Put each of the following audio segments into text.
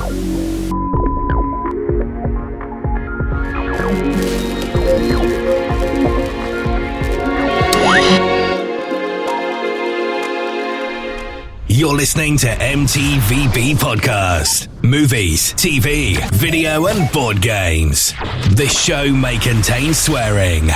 You're listening to M.T.V.B. Podcast. Movies, TV, video and board games. This show may contain swearing.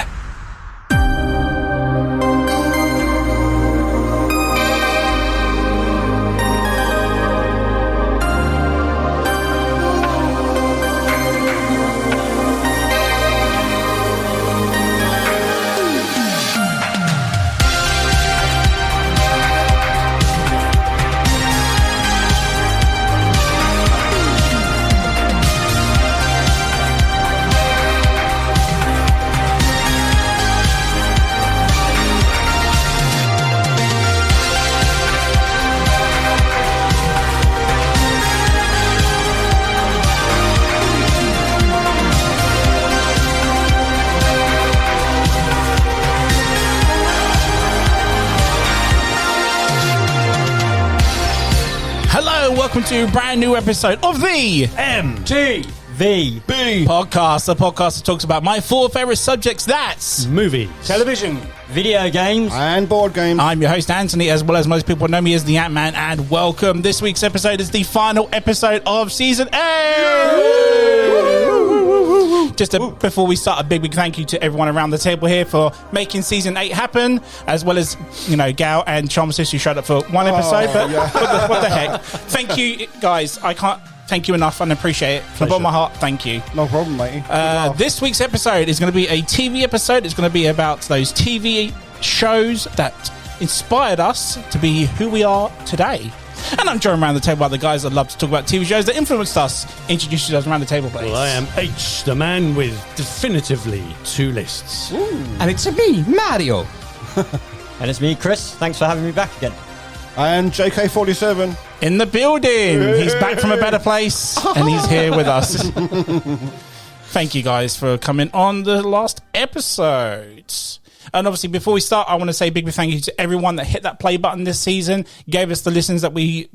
Welcome to a brand new episode of the M.T.V.B. podcast, the podcast that talks about my four favourite subjects, that's movies, television, video games and board games. I'm your host Anthony, as well as most people know me as the Ant-Man, and welcome. This week's episode is the final episode of Season 8! Before we start, a big thank you to everyone around the table here for making Season 8 happen, as well as, you know, Gal and Chomsis who showed up for one episode, but yeah. what the heck. Thank you, guys. I can't thank you enough and appreciate it. From the bottom of my heart, thank you. No problem, mate. This week's episode is going to be a TV episode. It's going to be about those TV shows that inspired us to be who we are today. And I'm joined around the table by the guys that love to talk about TV shows that influenced us. Introduce yourselves around the table, please. Well, I am H, the man with definitively two lists. Ooh. And it's me, Mario. And it's me, Chris. Thanks for having me back again. And JK47. In the building. He's back from a better place, and he's here with us. Thank you guys for coming on the last episode. And obviously, before we start, I want to say a big thank you to everyone that hit that play button this season, gave us the listens that we,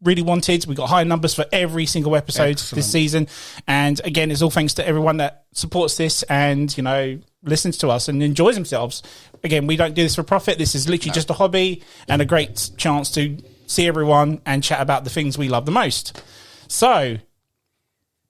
really wanted. We got high numbers for every single episode this season. And again, it's all thanks to everyone that supports this and, listens to us and enjoys themselves. Again, we don't do this for profit. This is literally just a hobby and a great chance to see everyone and chat about the things we love the most. So,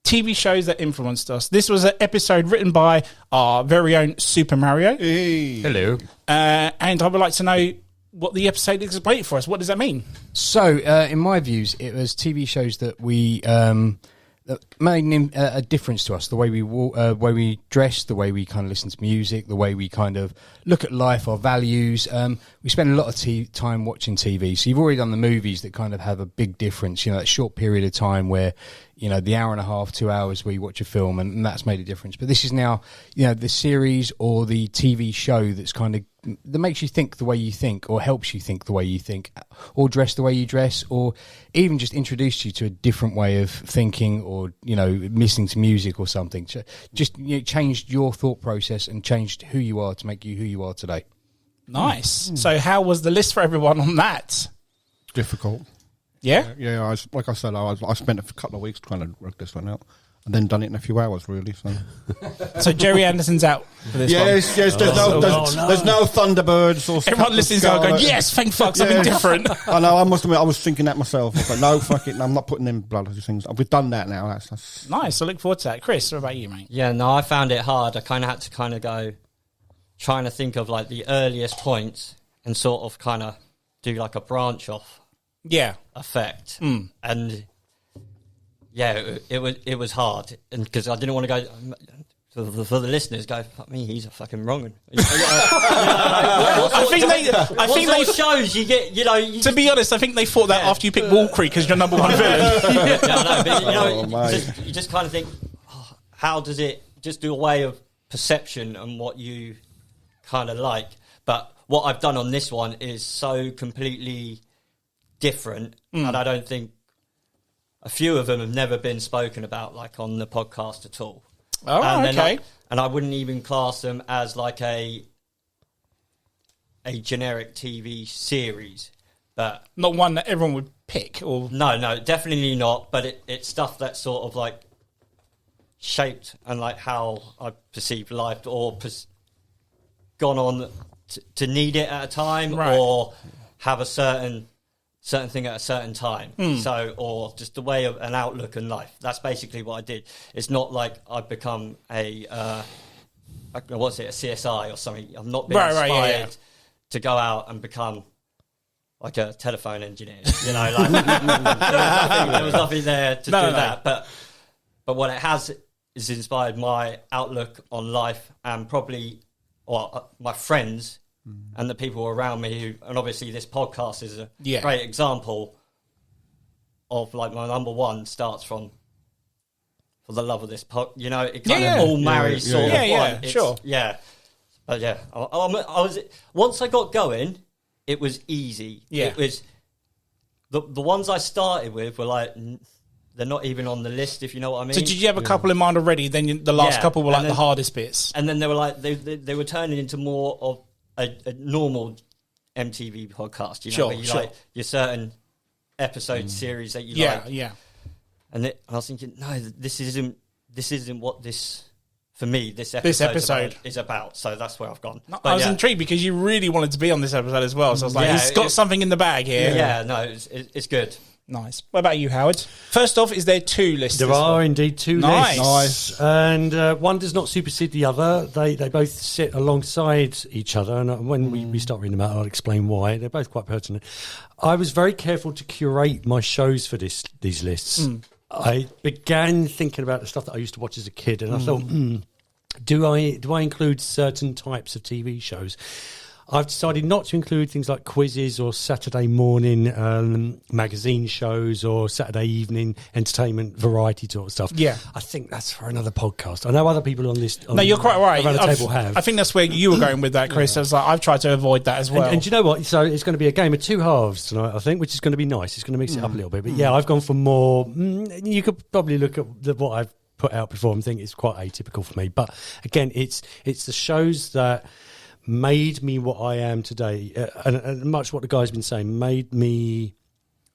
TV shows that influenced us. This was an episode written by our very own Super Mario. Hey. Hello. And I would like to know what the episode explained for us. What does that mean? So, in my views, it was TV shows that we that made a difference to us. The way we way we dress, the way we kind of listen to music, the way we kind of look at life, our values. We spend a lot of time watching TV. So you've already done the movies that kind of have a big difference. That short period of time where, the hour and a half, 2 hours where you watch a film, and that's made a difference. But this is now, the series or the TV show that makes you think the way you think, or helps you think the way you think, or dress the way you dress, or even just introduce you to a different way of thinking, or, listening to music or something. Just changed your thought process and changed who you are to make you who you are today. Nice. So how was the list for everyone on that? Difficult. Yeah? Yeah, like I said, I spent a couple of weeks trying to work this one out, and then done it in a few hours, really. So Jerry Anderson's out for this one? Yes, there's no Thunderbirds or everyone listening to going, yes, thank fuck, something different. I know, I must admit, I was thinking that myself. I was like, no, fuck it, I'm not putting them bloody things. We've done that now. That's nice, I look forward to that. Chris, what about you, mate? Yeah, no, I found it hard. I kind of had to go trying to think of like the earliest points and sort of kind of do like a branch off effect. And yeah, it was hard, and because I didn't want to go for the listeners, go, fuck me, he's a fucking wrong one. I think they shows you get, to be honest, I think they thought that after you picked Wall Creek as your number one villain. You just kind of think, how does it just do a way of perception and what you kind of like? But what I've done on this one is so completely different, and I don't think a few of them have never been spoken about, like on the podcast at all. Oh, and okay. And I wouldn't even class them as like a generic TV series. but not one that everyone would pick. Or no, definitely not. But it's stuff that sort of like shaped and like how I perceived life, or gone on to need it at a time, right. or have a certain thing at a certain time. So, or just the way of an outlook in life. That's basically what I did. It's not like I've become a CSI or something. I've not been inspired to go out and become like a telephone engineer. You know, like there was nothing there to do that. But what it has is inspired my outlook on life, and probably my friends and the people around me, and obviously this podcast is a great example of, like, my number one starts from for the love of this you know, it kind of all marries sort of one. Sure. Yeah. But yeah, I was, once I got going, it was easy. Yeah. It was, the ones I started with were like, they're not even on the list, if you know what I mean. So did you have a couple in mind already? Then the last couple were like the hardest bits. And then they were like, they were turning into more of a normal M.T.V.B podcast, you know, where you like your certain episode series that you like. Yeah. And I was thinking, no, this isn't what this, for me, this episode is about. So that's where I've gone. No, I was intrigued because you really wanted to be on this episode as well. So I was like, he's got something in the bag here. Yeah, no, it's good. Nice. What about you, Howard? First off, is there two lists? There are indeed two lists. Nice. And one does not supersede the other. They both sit alongside each other. And when we start reading them out, I'll explain why. They're both quite pertinent. I was very careful to curate my shows for these lists. I began thinking about the stuff that I used to watch as a kid, and I thought, do I include certain types of TV shows? I've decided not to include things like quizzes or Saturday morning magazine shows or Saturday evening entertainment variety sort of stuff. Yeah. I think that's for another podcast. I know other people on this... No, you're quite right. Around the table have. I think that's where you were going with that, Chris. I was like, I've tried to avoid that as well. And do you know what? So it's going to be a game of two halves tonight, I think, which is going to be nice. It's going to mix it up a little bit. But yeah, I've gone for more... you could probably look at what I've put out before and think it's quite atypical for me. But again, it's the shows that made me what I am today, and much what the guy's been saying, made me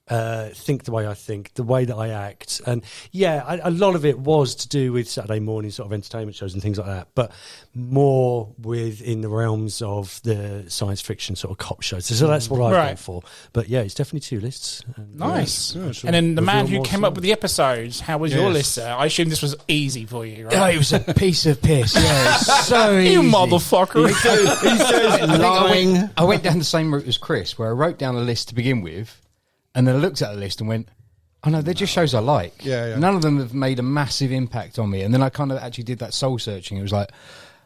think the way I think, the way that I act. And yeah, a lot of it was to do with Saturday morning sort of entertainment shows and things like that, but more within the realms of the science fiction sort of cop shows. So that's what I've gone for. But yeah, it's definitely two lists. And nice. And then the man who came up with the episodes, how was your list, sir? I assume this was easy for you, right? Oh, it was a piece of piss. Yeah, it's so easy. You motherfucker. He says lying. I went down the same route as Chris, where I wrote down a list to begin with, and then I looked at the list and went, oh no, they're just shows I like. Yeah. None of them have made a massive impact on me. And then I kind of actually did that soul searching. It was like,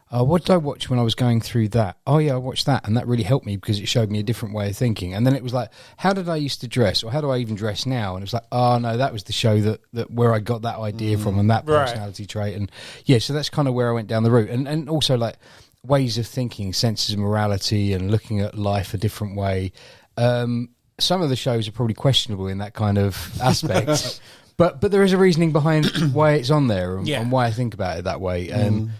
what did I watch when I was going through that? Oh yeah, I watched that. And that really helped me because it showed me a different way of thinking. And then it was like, how did I used to dress? Or how do I even dress now? And it was like, oh no, that was the show that where I got that idea from and that personality trait. And yeah, so that's kind of where I went down the route. And also like ways of thinking, senses of morality and looking at life a different way. Some of the shows are probably questionable in that kind of aspect, but there is a reasoning behind why it's on there and why I think about it that way. And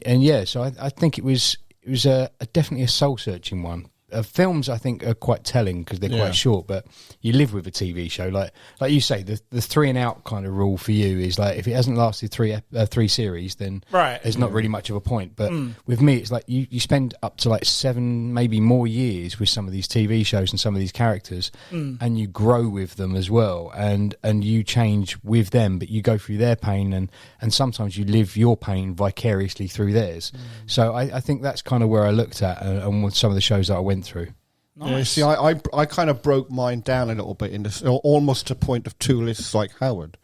yeah, so I think it was definitely a soul searching one. Films, I think, are quite telling because they're quite short, but you live with a TV show. Like you say, the 3 and out kind of rule for you is like, if it hasn't lasted three series, then there's not really much of a point. But with me, it's like you spend up to like 7, maybe more years with some of these TV shows and some of these characters, and you grow with them as well, and you change with them, but you go through their pain, and sometimes you live your pain vicariously through theirs. So I think that's kind of where I looked at, and with some of the shows that I went through. Nice. Yeah, see, I kind of broke mine down a little bit in this, almost to point of two lists like Howard,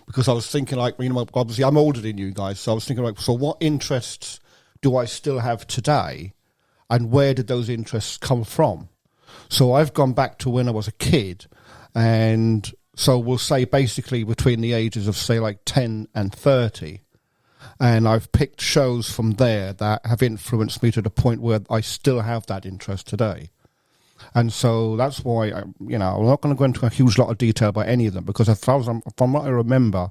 because I was thinking like, you know, obviously I'm older than you guys, so I was thinking like, so what interests do I still have today, and where did those interests come from? So I've gone back to when I was a kid, and so we'll say basically between the ages of say like 10 and 30. And I've picked shows from there that have influenced me to the point where I still have that interest today. And so that's why, I'm not going to go into a huge lot of detail about any of them, because if from what I remember,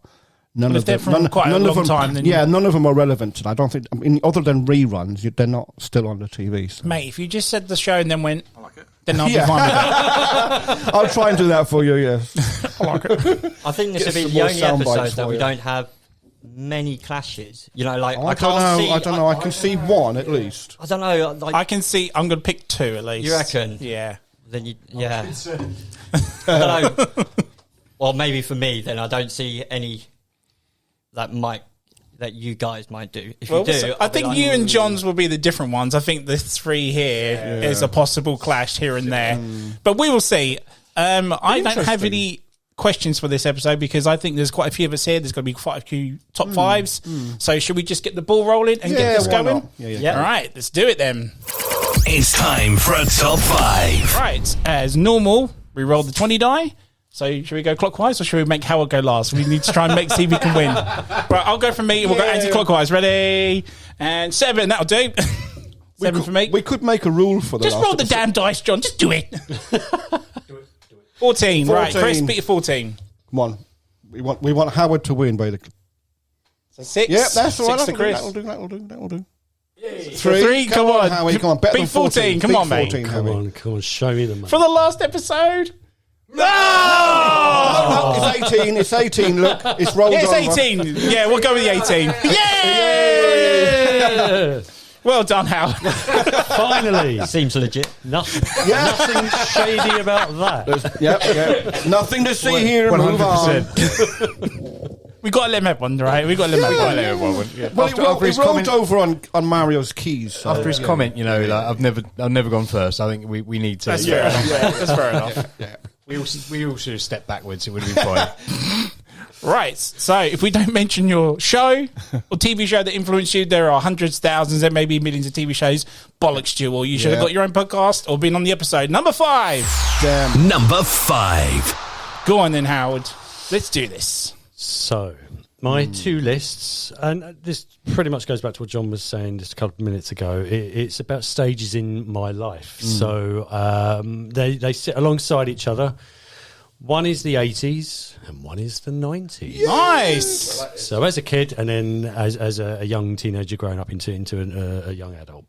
None Well, of if they're them, from quite a long time, then none of them are relevant. And I don't think, I mean, other than reruns, they're not still on the TV. So. Mate, if you just said the show and then went, I like it, then I'll be fine with that. I'll try and do that for you. Yes, I like it. I think this Get would be some the more only sound bites episode that for we you. don't have many clashes. You know, like I don't know. I can see one at least. I don't know. Like, I can see, I'm going to pick 2 at least. You reckon? Yeah. Then yeah. I don't know. Well, maybe for me, then I don't see any that you guys might do. If you do, I think you and John's will be the different ones. I think the 3 here is a possible clash here and there, but we will see. I don't have any questions for this episode because I think there's quite a few of us here. There's going to be quite a few top 5s. So should we just get the ball rolling and get this why going? not? Yeah. All right, let's do it then. It's time for a top 5. Right, as normal, we roll the 20 die. So should we go clockwise or should we make Howard go last? We need to try and see if we can win. Right, I'll go from me and we'll go anti-clockwise. Ready? And 7, that'll do. 7 for me. We could make a rule for the Just last roll the episode. damn dice, John. Just do it. 14. Right, Chris, beat you 14. Come on. We want Howard to win, basically. So 6. Yeah, that's all right. 6 to Chris. That'll do. Three, come on. Howie, come on. Better Beat than 14. Come Beat on, mate. 14, Come Howie. on, show me the money. For the last episode. No! No, it's 18. It's 18. Look, it's rolled Yeah, over. it's 18. Yeah, we'll go with the 18. Yay! Well done, Hal. Finally, seems legit. nothing shady about that. Yep. Nothing to see here. Move on. We got to let him have one, right? We got to let him have one. Yeah. Well, After his it rolled comment- over on Mario's keys. So, After his comment, you know, like, I've never gone first. I think we need to. That's fair enough. That's fair enough. We all should have stepped backwards. It would have been fine. Right. So if we don't mention your show or TV show that influenced you, there are hundreds, thousands, and maybe millions of TV shows. Bollocks to you, or you should have got your own podcast or been on the episode. Number 5. Damn. Number 5. Go on then, Howard. Let's do this. So, my 2 lists, and this pretty much goes back to what John was saying just a couple of minutes ago. It's about stages in my life. So, they sit alongside each other. One is the 80s and one is the 90s. Nice. So, as a kid, and then as a young teenager growing up into a young adult.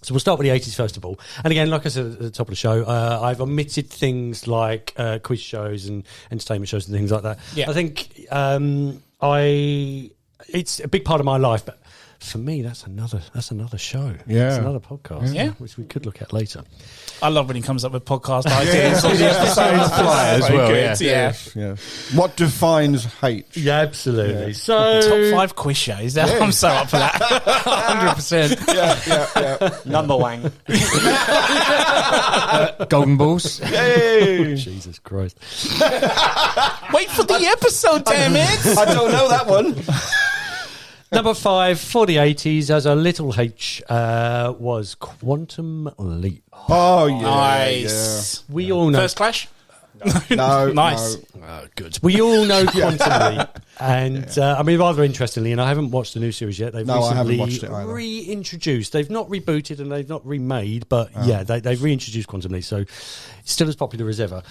So we'll start with the 80s first of all. And again, like I said at the top of the show, I've omitted things like quiz shows and entertainment shows and things like that. Yeah. I think it's a big part of my life, but for me, that's another show. Yeah. It's another podcast. Yeah. Which we could look at later. I love when he comes up with podcast ideas on the episodes. as So well, good, yeah. Yes. What defines hate? Yeah, absolutely. So Top 5 quiz shows. I'm so up for that. 100%. Number 1. Golden balls. Jesus Christ. Wait for the episode, damn it. I don't know that one. Number 5 for the 80s as a little H was Quantum Leap. Oh, yeah. Nice. We all know. First Clash? No. Nice. Good. We all know Quantum Leap. And, I mean, rather interestingly, and I haven't watched the new series yet, they've No, I haven't recently watched it either. reintroduced. They've not rebooted and they've not remade, but they've reintroduced Quantum Leap, so it's still as popular as ever.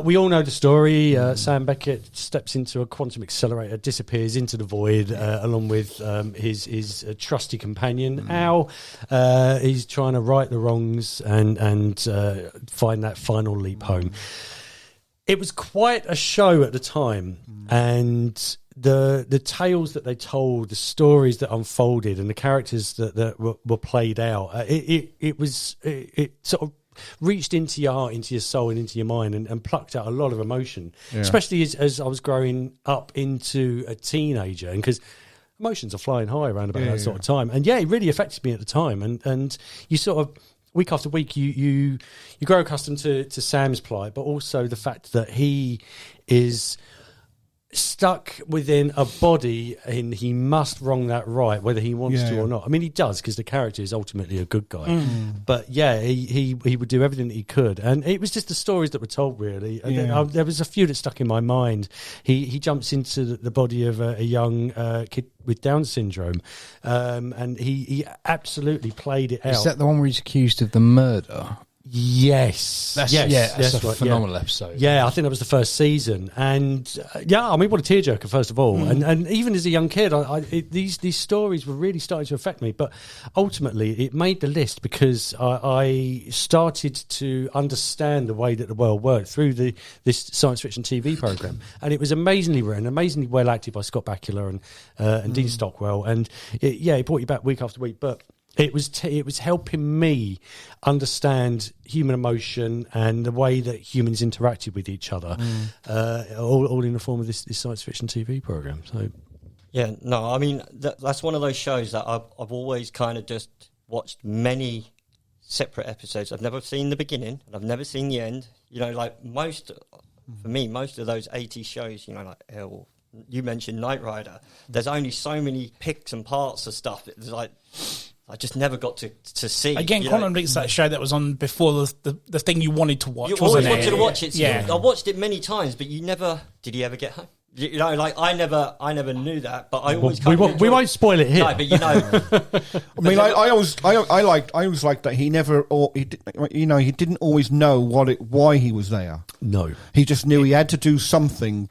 We all know the story. Sam Beckett steps into a quantum accelerator, disappears into the void, along with his trusty companion, Al. He's trying to right the wrongs and find that final leap home. It was quite a show at the time, and the tales that they told, the stories that unfolded, and the characters that were played out, it sort of reached into your heart, into your soul, and into your mind, and plucked out a lot of emotion, especially as I was growing up into a teenager, and because emotions are flying high around about that sort of time, and it really affected me at the time, and you sort of week after week you grow accustomed to Sam's plight, but also the fact that he is stuck within a body and he must wrong that right, whether he wants to or not. I mean, he does, because the character is ultimately a good guy. But he would do everything that he could, and it was just the stories that were told, really. There was a few that stuck in my mind. He jumps into the body of a young kid with Down syndrome, and he absolutely played it out. Is that the one where he's accused of the murder? Yes. That's that's a right, phenomenal episode. Yeah, I think that was the first season, and I mean, what a tearjerker first of all, and even as a young kid, these stories were really starting to affect me. But ultimately, it made the list because I started to understand the way that the world worked through this science fiction TV program, and it was amazingly written, amazingly well acted by Scott Bakula and Dean Stockwell, and it brought you back week after week, but. It was helping me understand human emotion and the way that humans interacted with each other, all in the form of this science fiction TV program. So, yeah, no, I mean that's one of those shows that I've always kind of just watched many separate episodes. I've never seen the beginning and I've never seen the end. You know, like most of those 80 shows, you know, like hell. You mentioned Knight Rider. There's only so many picks and parts of stuff. It's like I just never got to see. Again, Quantum Leap's that show that was on before the thing you wanted to watch. You always wanted to watch it. So I watched it many times, but you never. Did you ever get home? You know, like I never knew that, but I always. We won't spoil it here. No, but you know. I mean, I always liked that he never, he didn't always know why he was there. No, he just knew he had to do something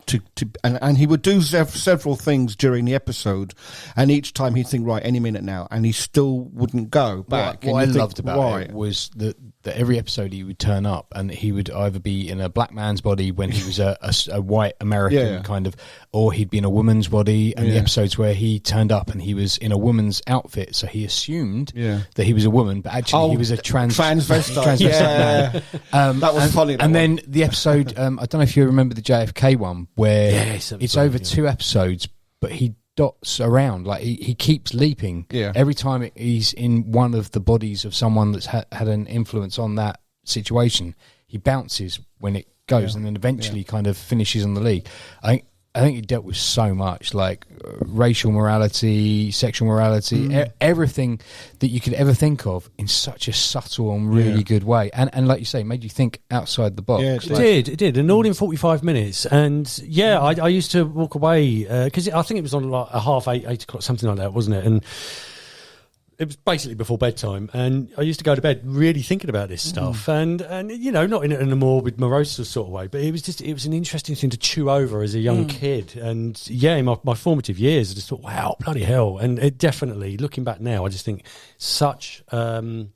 and he would do several things during the episode, and each time he'd think, right, any minute now, and he still wouldn't go back. What I loved about it was that every episode he would turn up and he would either be in a black man's body when he was a white American kind of, or he'd be in a woman's body, and the episodes where he turned up and he was in a woman's outfit, so he assumed that he was a woman, but actually he was a transvestite. Yeah. That was funny. And then the episode, I don't know if you remember the JFK one, where it's over 2 episodes, but he dots around, like he keeps leaping. Every time he's in one of the bodies of someone that's had an influence on that situation, he bounces when it goes, and then eventually kind of finishes on the league. I think he dealt with so much, like racial morality, sexual morality, everything that you could ever think of in such a subtle and really good way. And like you say, made you think outside the box. Yeah, it did. And all in 45 minutes. And I used to walk away, because I think it was on like a 8 o'clock, something like that, wasn't it? And it was basically before bedtime, and I used to go to bed really thinking about this stuff, and you know, not in a morbid, morose sort of way, but it was an interesting thing to chew over as a young kid, and in my formative years, I just thought, wow, bloody hell, and it definitely, looking back now, I just think such it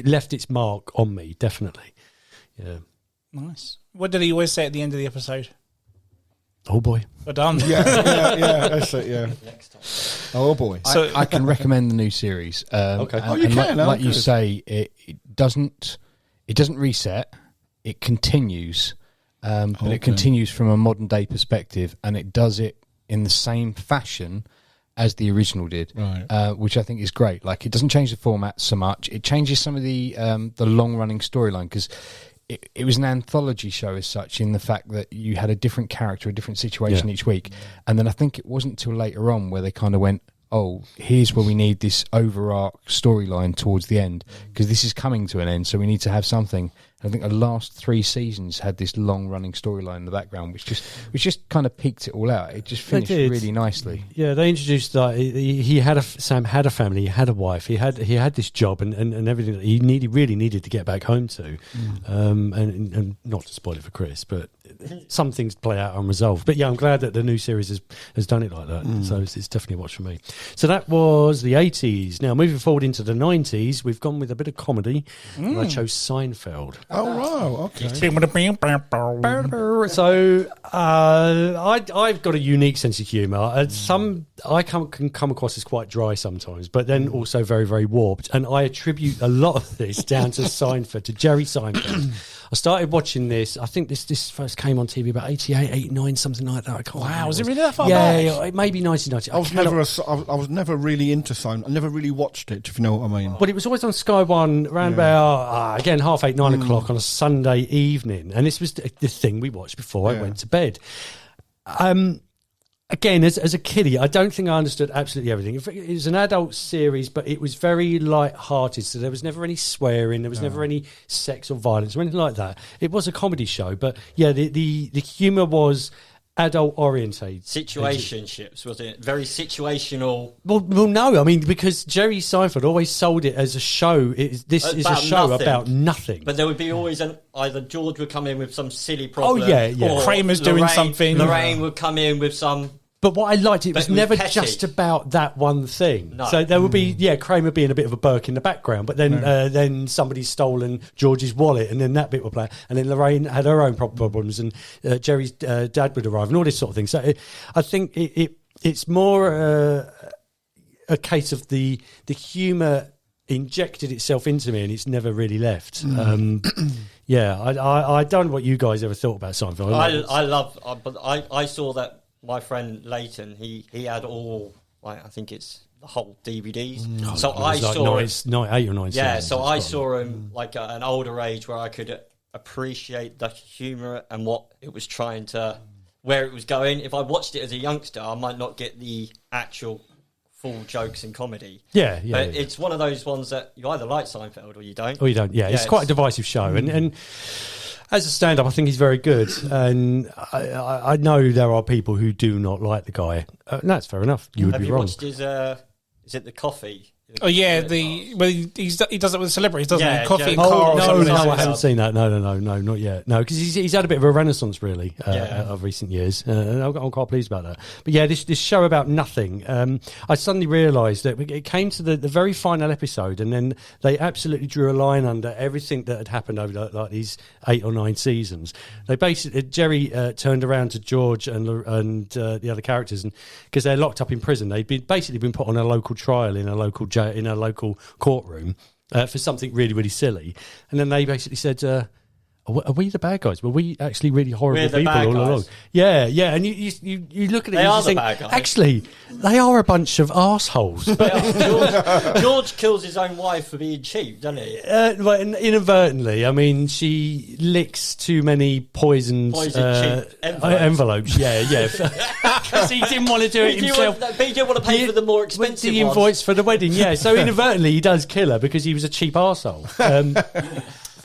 left its mark on me, definitely. Yeah, nice. What did he always say at the end of the episode? Oh boy, we're done. Yeah, that's it. Yeah. Next time. Oh boy. So I can recommend the new series. Okay. You can. Like you say, it doesn't reset. It continues, but it continues from a modern day perspective, and it does it in the same fashion as the original did, right. Which I think is great. Like, it doesn't change the format so much. It changes some of the long running storyline, because it was an anthology show as such, in the fact that you had a different character, a different situation each week. And then I think it wasn't till later on where they kind of went, oh, here's where we need this overarch storyline towards the end, because this is coming to an end, so we need to have something. I think the last 3 seasons had this long-running storyline in the background, which just kind of peaked it all out. It just finished really nicely. Yeah, they introduced that Sam had a family, he had a wife, he had this job and everything that he really needed to get back home to, and not to spoil it for Chris, but some things play out unresolved. But yeah, I'm glad that the new series has done it like that. So it's definitely a watch for me. So that was the 80s. Now moving forward into the 90s, we've gone with a bit of comedy, and I chose Seinfeld. Oh, wow, okay. So I've got a unique sense of humour. Some I can come across as quite dry sometimes, but then also very, very warped. And I attribute a lot of this down to Seinfeld, to Jerry Seinfeld. I started watching this. I think this first came on TV about 88, 89, something like that. I can't remember. Was it really that far back? Yeah, maybe 1990. I was never really into Seinfeld. I never really watched it, if you know what I mean. But it was always on Sky One around about, again, 8:30, 9 o'clock on a Sunday evening. And this was the thing we watched before I went to bed. Again, as a kiddie, I don't think I understood absolutely everything. It was an adult series, but it was very light-hearted, so there was never any swearing, there was never any sex or violence or anything like that. It was a comedy show, but yeah, the humour was adult orientated. Situationships, was it? Very situational. Well, no. I mean, because Jerry Seinfeld always sold it as a show. This is a show nothing. about nothing. But there would be always either George would come in with some silly problem. Oh, yeah. Or Kramer's doing something. Lorraine would come in with some. But what I liked, it was But never petty. just about that one thing. No. So there would be, Kramer being a bit of a Burke in the background, but then somebody's stolen George's wallet, and then that bit would play, and then Lorraine had her own problems, and Jerry's dad would arrive, and all this sort of thing. So I think it's more a case of the humour injected itself into me, and it's never really left. I don't know what you guys ever thought about Seinfeld. I saw that. My friend Leighton, he had all, like, I think it's the whole DVDs. So I saw 8 or 9 yeah. seasons, So I saw him like at an older age where I could appreciate the humour and what it was trying to, where it was going. If I watched it as a youngster, I might not get the actual full jokes and comedy. But it's one of those ones that you either like Seinfeld or you don't. Or you don't. Yeah, it's quite a divisive show, and as a stand-up, I think he's very good, and I know there are people who do not like the guy. And that's fair enough. You would Have be you wrong. watched his? Is it the coffee? Oh yeah, he does it with celebrities, doesn't Yeah, he? Coffee and Joe- car. No, or no, something. I haven't seen that. No, not yet. No, because he's had a bit of a renaissance, really, of recent years. And I'm quite pleased about that. But yeah, this show about nothing, I suddenly realised that it came to the very final episode, and then they absolutely drew a line under everything that had happened over like these 8 or 9 seasons. They basically, Jerry turned around to George and the other characters, and because they're locked up in prison, they'd basically been put on a local trial in a local local courtroom for something really, really silly. And then they basically said, are we the bad guys? Were we actually really horrible people all along? Yeah. And you look at it They and are you the think, bad guys. actually, they are a bunch of arseholes. But George kills his own wife for being cheap, doesn't he? well, inadvertently, I mean, she licks too many poisoned cheap envelopes. Yeah. Because he didn't want to do it himself. But he didn't want to pay for the more expensive the invoice for the wedding, yeah. So inadvertently, he does kill her because he was a cheap arsehole.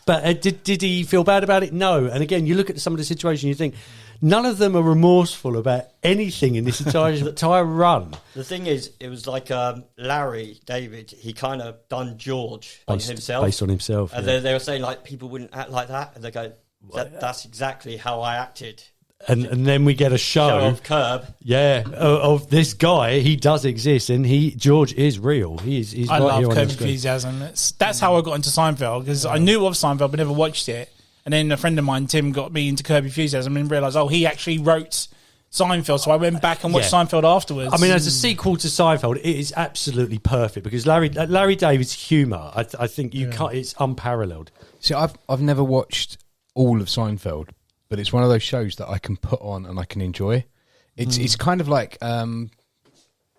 But did he feel bad about it? No. And again, you look at some of the situation, you think none of them are remorseful about anything in this entire run. The thing is, it was like Larry David. He kind of done George on himself, based on himself. And they were saying like people wouldn't act like that, and they go, "That's exactly how I acted." And then we get a show of Curb. Yeah, of this guy. He does exist, and George is real. He's I right love here on Curb the screen. Enthusiasm. That's how I got into Seinfeld, because I knew of Seinfeld but never watched it. And then a friend of mine, Tim, got me into Curb Enthusiasm and realised, he actually wrote Seinfeld. So I went back and watched Seinfeld afterwards. I mean, as a sequel to Seinfeld, it is absolutely perfect because Larry David's humour, I think you can't. It's unparalleled. See, I've never watched all of Seinfeld, but it's one of those shows that I can put on and I can enjoy. It's kind of like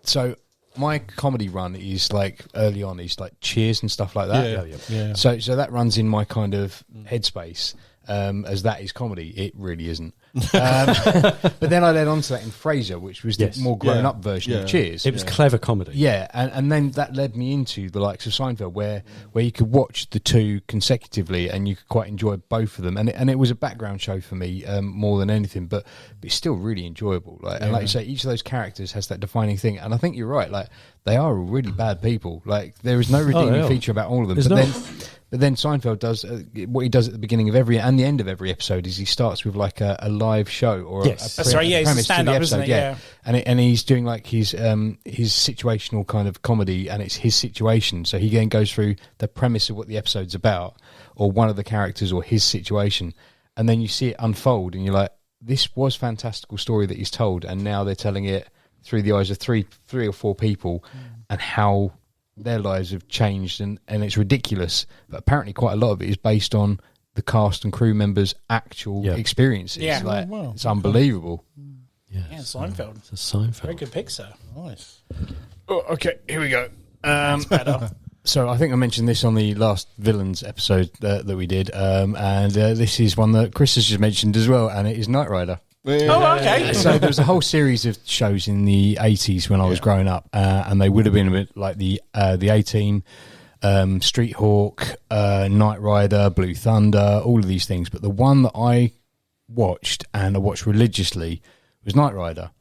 so my comedy run is like early on is like Cheers and stuff like that. Yeah. So that runs in my kind of headspace. As that is comedy, it really isn't. But then I led on to that in Frasier, which was the more grown-up version of Cheers. It was clever comedy. Yeah, and then that led me into the likes of Seinfeld, where you could watch the two consecutively and you could quite enjoy both of them. And it was a background show for me more than anything, but it's still really enjoyable. And like you say, each of those characters has that defining thing. And I think you're right. Like, they are really bad people. Like, there is no redeeming feature about all of them. But then Seinfeld does what he does at the beginning of every and the end of every episode is he starts with like a live show or a that's right. Yeah, it's a premise to the stand-up, episode. isn't it? Yeah. And he's doing like his situational kind of comedy, and it's his situation. So he then goes through the premise of what the episode's about, or one of the characters, or his situation, and then you see it unfold, and you're like, this was a fantastical story that he's told, and now they're telling it through the eyes of three or four people, and how their lives have changed, and it's ridiculous, but apparently quite a lot of it is based on the cast and crew members' actual experiences. It's unbelievable. Yeah, Seinfeld. It's a Seinfeld. Very good pick, sir. Nice. Oh, okay, here we go. That's better. So I think I mentioned this on the last Villains episode that we did, and this is one that Chris has just mentioned as well, and it is Knight Rider. Oh, okay. So there was a whole series of shows in the 80s when I was growing up, and they would have been a bit like the A-Team, Street Hawk, Knight Rider, Blue Thunder, all of these things. But the one that I watched, and I watched religiously, was Knight Rider.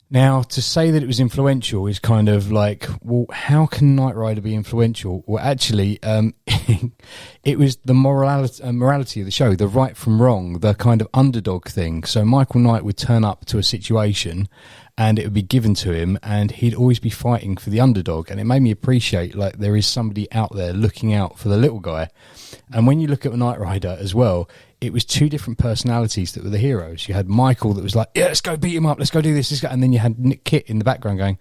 Now, to say that it was influential is kind of like, well, how can Knight Rider be influential? Well, actually, it was the morality of the show, the right from wrong, the kind of underdog thing. So Michael Knight would turn up to a situation and it would be given to him and he'd always be fighting for the underdog. And it made me appreciate, like, there is somebody out there looking out for the little guy. And when you look at Knight Rider as well, it was two different personalities that were the heroes. You had Michael that was like, yeah, let's go beat him up, let's go do this. And then you had Nick Kit in the background going,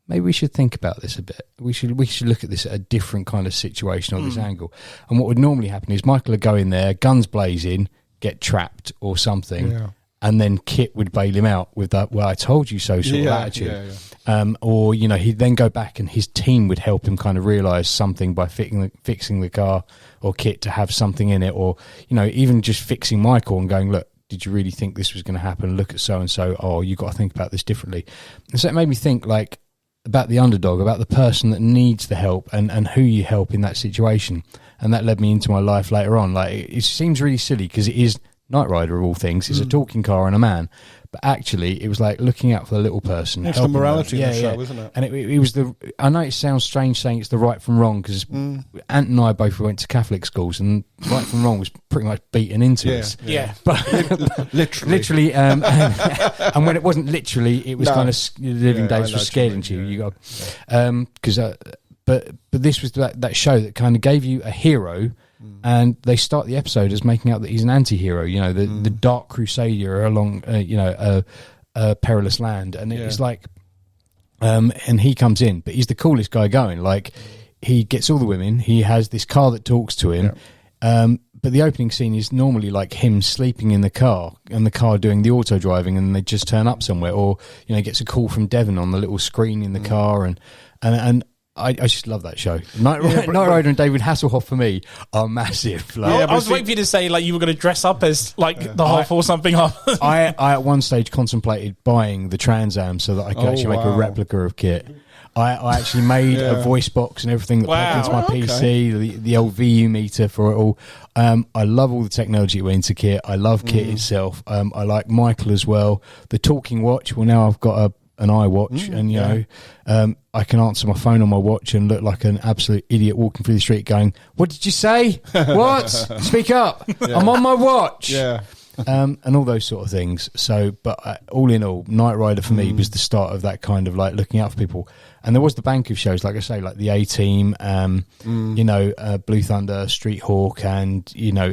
maybe we should think about this a bit. We should look at this at a different kind of situation or this angle. And what would normally happen is Michael would go in there, guns blazing, get trapped or something. Yeah. And then Kit would bail him out with that, well, I told you so sort of attitude. Or, you know, he'd then go back and his team would help him kind of realise something by fixing the car, or Kit to have something in it, or, you know, even just fixing Michael and going, look, did you really think this was going to happen? Look at so-and-so. Oh, you got to think about this differently. And so it made me think, like, about the underdog, about the person that needs the help and who you help in that situation. And that led me into my life later on. Like, it seems really silly because it is Knight Rider of all things. It's a talking car and a man, but actually it was like looking out for the little person. It's the morality of the show, isn't it? And it was I know it sounds strange saying it's the right from wrong, because Ant and I both went to Catholic schools and right from wrong was pretty much beaten into us. But literally and when it wasn't literally, it was kind of living days were scared into you. You got because but this was that show that kind of gave you a hero. And they start the episode as making out that he's an anti-hero, you know, the dark crusader along, a perilous land. And it's like, and he comes in, but he's the coolest guy going. Like, he gets all the women. He has this car that talks to him. Yeah. But the opening scene is normally like him sleeping in the car and the car doing the auto driving, and they just turn up somewhere, or, you know, he gets a call from Devon on the little screen in the car. And I just love that show. Knight Rider and David Hasselhoff for me are massive. Like, I was waiting for you to say like you were going to dress up as like the Hoff or something. I at one stage contemplated buying the Trans Am so that I could actually make a replica of Kit. I actually made a voice box and everything that plugged into my PC, the old VU meter for it all. I love all the technology that went into Kit. I love Kit itself. I like Michael as well. The talking watch. Well, now I've got an iWatch, and you know, I can answer my phone on my watch and look like an absolute idiot walking through the street going, what did you say? What? Speak up. I'm on my watch. And all those sort of things. So, but all in all, Knight Rider for me was the start of that kind of like looking out for people. And there was the bank of shows, like I say, like the A-Team, you know, Blue Thunder, Street Hawk, and, you know,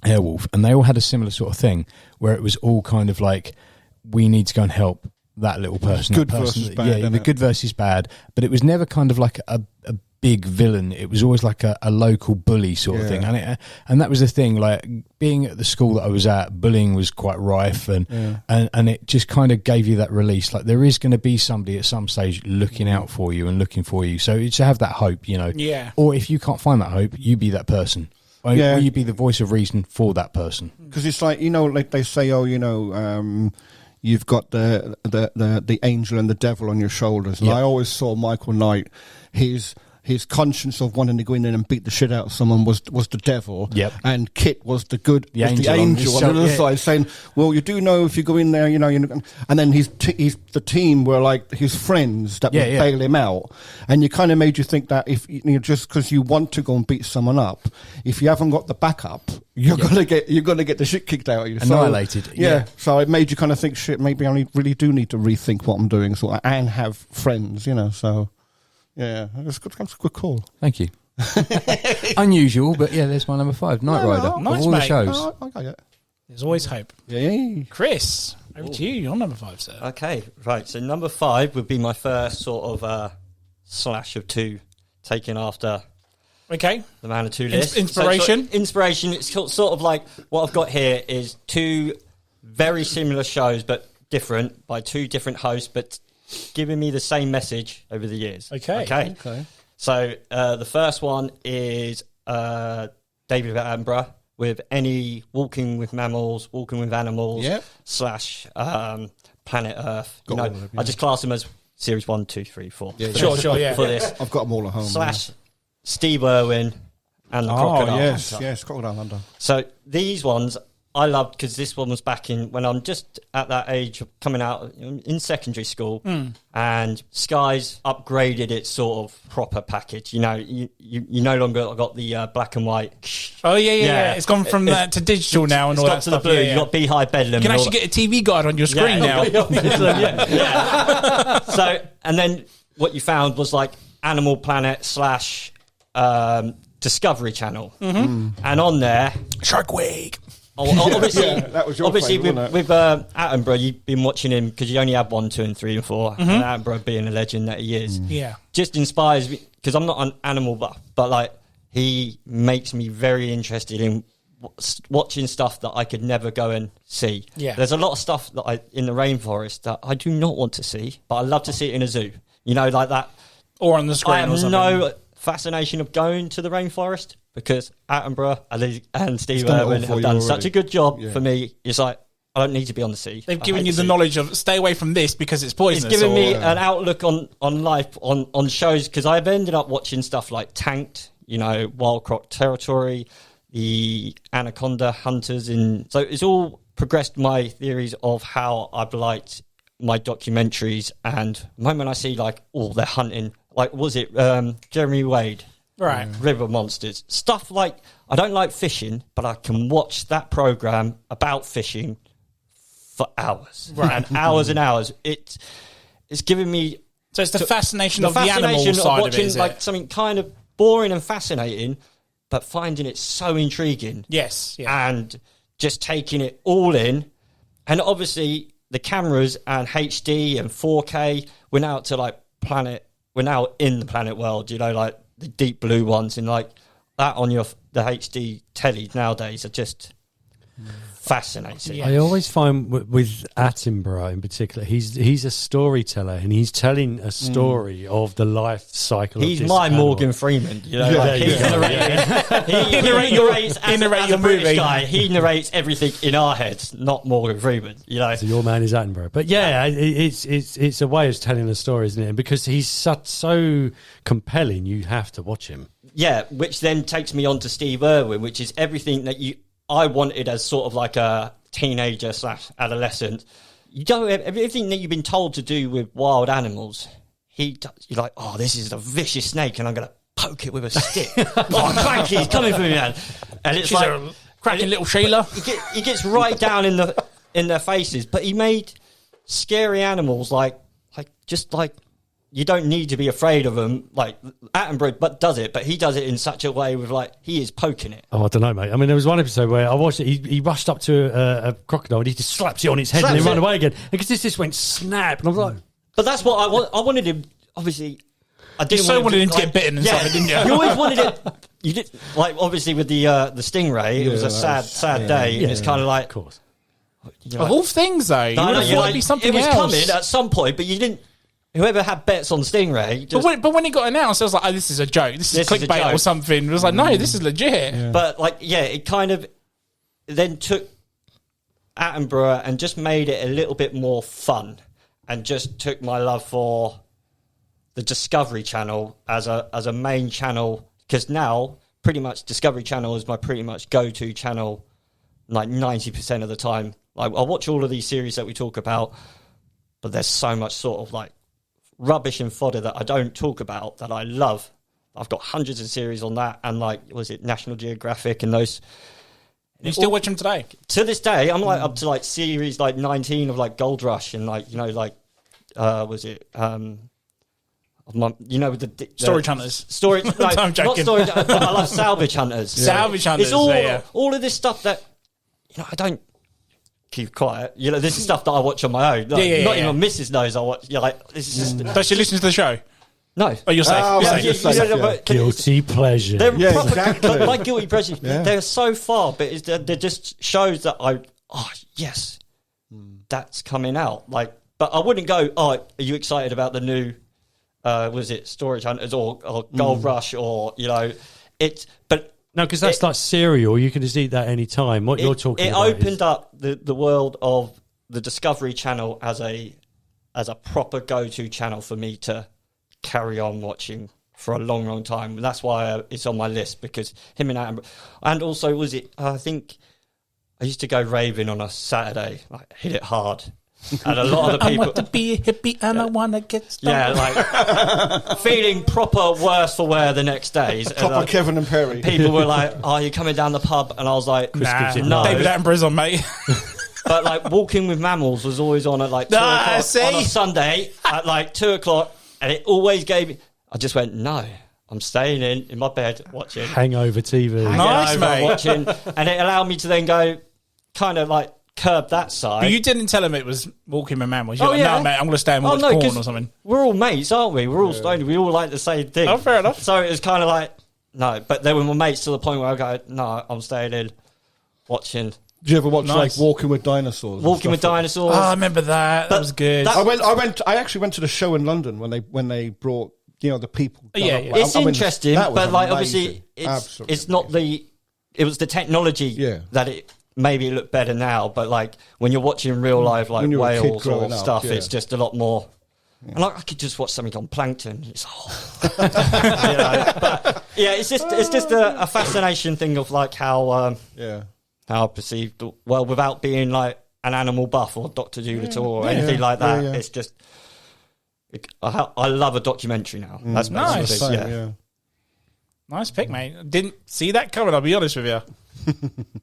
Airwolf. And they all had a similar sort of thing where it was all kind of like, we need to go and help that little person. Good versus bad. Yeah, the good versus bad. But it was never kind of like a big villain. It was always like a local bully sort of thing. And that was the thing, like being at the school that I was at, bullying was quite rife, and it just kind of gave you that release. Like, there is going to be somebody at some stage looking out for you and looking for you. So to have that hope, you know. Yeah. Or if you can't find that hope, you be that person. Or you be the voice of reason for that person. Because it's like, you know, like they say, oh, you know, you've got the angel and the devil on your shoulders. And I always saw Michael Knight, his conscience of wanting to go in there and beat the shit out of someone was the devil. Yep. And Kit was the angel on the other side, saying, well, you do know if you go in there, you know, and then the team were like his friends that would bail him out. And you kind of made you think that if you know, just because you want to go and beat someone up, if you haven't got the backup, you're gonna get the shit kicked out of you. Annihilated. So it made you kind of think, shit, maybe I really do need to rethink what I'm doing, and have friends, you know. So yeah, that's a good call. Thank you. Unusual, but yeah, there's my number 5, Knight Rider. Nice, all mate. the shows. I got it. There's always hope. Yeah. Chris, over to you. You're number 5, sir. Okay, right. So number 5 would be my first sort of slash of 2, taken after the Man of 2 list. Inspiration. So inspiration. It's sort of like what I've got here is 2 very similar shows, but different by 2 different hosts, but giving me the same message over the years. Okay. So the first one is David Attenborough with any Walking with Mammals, Walking with Animals, / Planet Earth. I just class them as series 1, 2, 3, 4. Sure. For this, I've got them all at home. / Steve Irwin and the Crocodile Hunter. Yes, Crocodile Hunter. So these ones, I loved, because this one was back in when I'm just at that age of coming out in secondary school, and Sky's upgraded its sort of proper package. You know, you no longer got the black and white. Oh yeah. It's gone from that to digital now, and all that It's got to the stuff. blue. Yeah, You got Beehive Bedlam. You can actually get a TV guide on your screen now. So, and then what you found was like Animal Planet / Discovery Channel, and on there, Shark Week. obviously, that was your obviously favourite, with Attenborough, you've been watching him because you only had 1, 2, and 3, and 4. And Attenborough being a legend that he is, just inspires me, because I'm not an animal buff, but like he makes me very interested in watching stuff that I could never go and see. There's a lot of stuff that in the rainforest that I do not want to see, but I love to see it in a zoo. You know, like that, or on the screen. I have or something. no fascination of going to the rainforest, because Attenborough and Steve Irwin have done such a good job for me. It's like, I don't need to be on the sea. They've given you the knowledge of stay away from this because it's poisonous. It's given me an outlook on life, on shows, because I've ended up watching stuff like Tanked, you know, Wild Croc Territory, the Anaconda Hunters. So it's all progressed my theories of how I've liked my documentaries. And the moment I see like, they're hunting, like, was it Jeremy Wade? Right. River Monsters. Stuff like, I don't like fishing, but I can watch that program about fishing for hours. Right. And hours and hours. It's giving me... So it's the fascination of the animal side watching, of it, is like it? something kind of boring and fascinating, but finding it so intriguing. Yes. Yeah. And just taking it all in. And obviously, the cameras and HD and 4K, we're now to like we're now in the planet world, you know, like the deep blue ones, and like that on the HD telly nowadays are just fascinating. Yeah. I always find with Attenborough in particular, he's a storyteller, and he's telling a story of the life cycle. He's of this my animal. Morgan Freeman, you know. Like he narrates as narrate a your British movie. guy. He narrates everything in our heads, not Morgan Freeman. You know. So your man is Attenborough, but yeah, it's a way of telling a story, isn't it? And because he's so compelling, you have to watch him. Yeah, which then takes me on to Steve Irwin, which is everything that I wanted as sort of like a teenager / adolescent. You don't everything that you've been told to do with wild animals. You're like, this is a vicious snake, and I'm going to poke it with a stick. Cranky, he's coming for me, man. And it's She's like a cracking little Sheila. He gets right down in their faces, but he made scary animals like you don't need to be afraid of them. Like Attenborough, but he does it in such a way with like he is poking it. Oh, I don't know, mate. I mean, there was one episode where I watched it. He rushed up to a crocodile and he just slaps it on its head and then ran away again. Because this just went snap, and I was like, but that's what I want. I wanted him. Obviously, I didn't. You wanted him to get bitten and something, didn't you? You always wanted it. You did, like, obviously with the stingray. It was a sad day, and it's kind of like, of course. Of all things, though, you would have thought it'd be something else. It was else. coming at some point, but you didn't. Whoever had bets on Stingray, but when it got announced, I was like, "Oh, this is a joke. This is clickbait or something." It was like, "No, this is legit." Yeah. But like, it kind of then took Attenborough and just made it a little bit more fun, and just took my love for the Discovery Channel as a main channel, because now pretty much Discovery Channel is my pretty much go-to channel, like 90% of the time. Like, I watch all of these series that we talk about, but there's so much sort of like rubbish and fodder that I don't talk about that I love. I've got hundreds of series on that, and like, was it National Geographic and those? You still watch them today? To this day, I'm like up to like series like 19 of like Gold Rush, and like, you know, like was it you know, with the Storage Hunters. Storage, no, I'm joking. not storage. But I love Salvage Hunters. Salvage Hunters. It's all of this stuff that, you know, I don't keep quiet. You know, this is stuff that I watch on my own. Like, not even Mrs. knows I watch. You're like, this is just. Does she listen to the show? No. Oh, you're safe. Oh, You're right, safe. you're safe. But Guilty pleasure. They're Yeah, proper, exactly. but my guilty pleasures, Yeah. they're so far, but they're just shows that yes, that's coming out. Like, but I wouldn't go, are you excited about the new, was it Storage Hunters or Gold Rush, or, you know, but No, because that's like cereal. You can just eat that any time. What you're talking about opened up the world of the Discovery Channel as a proper go-to channel for me to carry on watching for a long, long time. And that's why it's on my list, because him and Attenborough. And also, was it, I think, I used to go raving on a Saturday, like hit it hard. And a lot of the people... I want to be a hippie and I want to get stoned. Yeah, like feeling proper worse for wear the next day. Proper Kevin and Perry. People were like, "Oh, you're coming down the pub," and I was like, Nah, "No." David Attenborough's on, mate. But like Walking with Mammals was always on at like 2 o'clock see? on a Sunday at like 2 o'clock, and it always gave me. I just went, "No, I'm staying in my bed watching Hangover TV. Nice, Hangover, mate. watching," and it allowed me to then go, kind of like curb that side. But you didn't tell him it was Walking with Mammals. You're Oh, like, yeah. no, mate, I'm going to stay and watch 'cause porn or something. We're all mates, aren't we? We're all stoned. We all like the same thing. Oh, fair enough. So it was kind of like, no. But they were my mates to the point where I go, no, I'm staying in, watching. Did you ever watch Nice. like Walking with Dinosaurs? and Walking with stuff like Dinosaurs. Oh, I remember that. That But was good. that- I actually went to the show in London when they brought the people. Yeah, down. yeah. It's I mean, interesting, that was but like amazing. obviously Absolutely it's not it was the technology Yeah. that it maybe look better now, but like when you're watching real life like When you were a kid whales or growing up, stuff, yeah. it's just a lot more. And like I could just watch something on Plankton. It's but yeah, it's just a fascination thing of like how how perceived well without being like an animal buff or Dr. Dolittle or anything like that. Yeah, yeah. It's just I love a documentary now. That's Nice. basically Same, yeah. yeah. Nice pick, mate. Didn't see that coming, I'll be honest with you.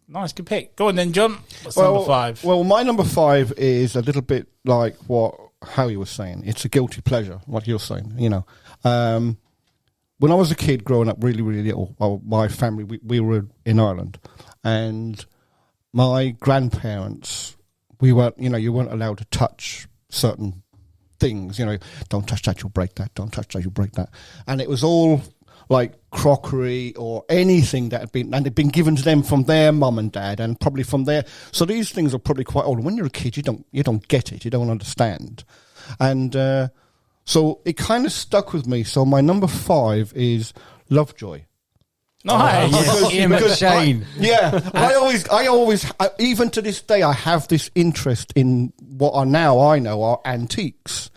Nice, good pick. Go on then, John. What's number 5? Well, my number 5 is a little bit like what Howie was saying. It's a guilty pleasure, like you're saying. When I was a kid growing up, really, really little, well, my family, we were in Ireland, and my grandparents, you weren't allowed to touch certain things. Don't touch that, you'll break that. Don't touch that, you'll break that. And it was all like crockery or anything that had been given to them from their mum and dad, and probably from their. So these things are probably quite old. When you're a kid, you don't get it, you don't understand, and so it kind of stuck with me. So my number 5 is Lovejoy. Nice. Because- Ian because McShane. I always, even to this day, I have this interest in what are now I know are antiques.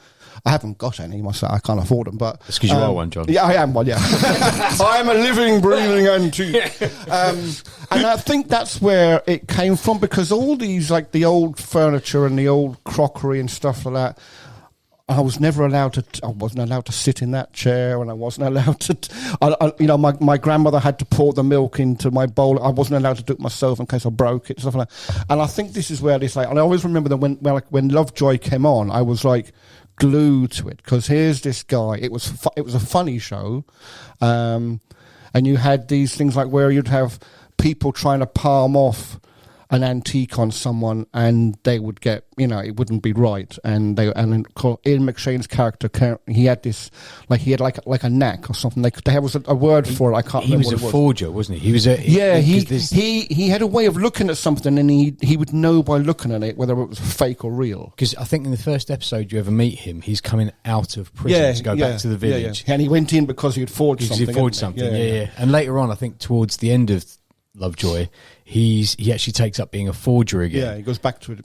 I haven't got any myself. I can't afford them, but That's 'cause you are one, John. Yeah, I am one. Yeah, I am a living, breathing antique. And I think that's where it came from, because all these like the old furniture and the old crockery and stuff like that. I was never allowed to. I wasn't allowed to sit in that chair, and I wasn't allowed to. My grandmother had to pour the milk into my bowl. I wasn't allowed to do it myself in case I broke it, stuff like that. And I think this is where this like. And I always remember that when Lovejoy came on, I was like glued to it, because here's this guy. It was a funny show, and you had these things like where you'd have people trying to palm off an antique on someone, and they would get, it wouldn't be right, and Ian McShane's character, he had this, like he had like a knack or something. There was a word for it. I can't remember. He was what a it was. forger, wasn't he? He was a He had a way of looking at something, and he would know by looking at it whether it was fake or real. Because I think in the first episode you ever meet him, he's coming out of prison to go back to the village. And he went in because he had forged Because something. he forged hadn't something, he? yeah. And later on, I think towards the end of Lovejoy, he actually takes up being a forger again. Yeah, he goes back to his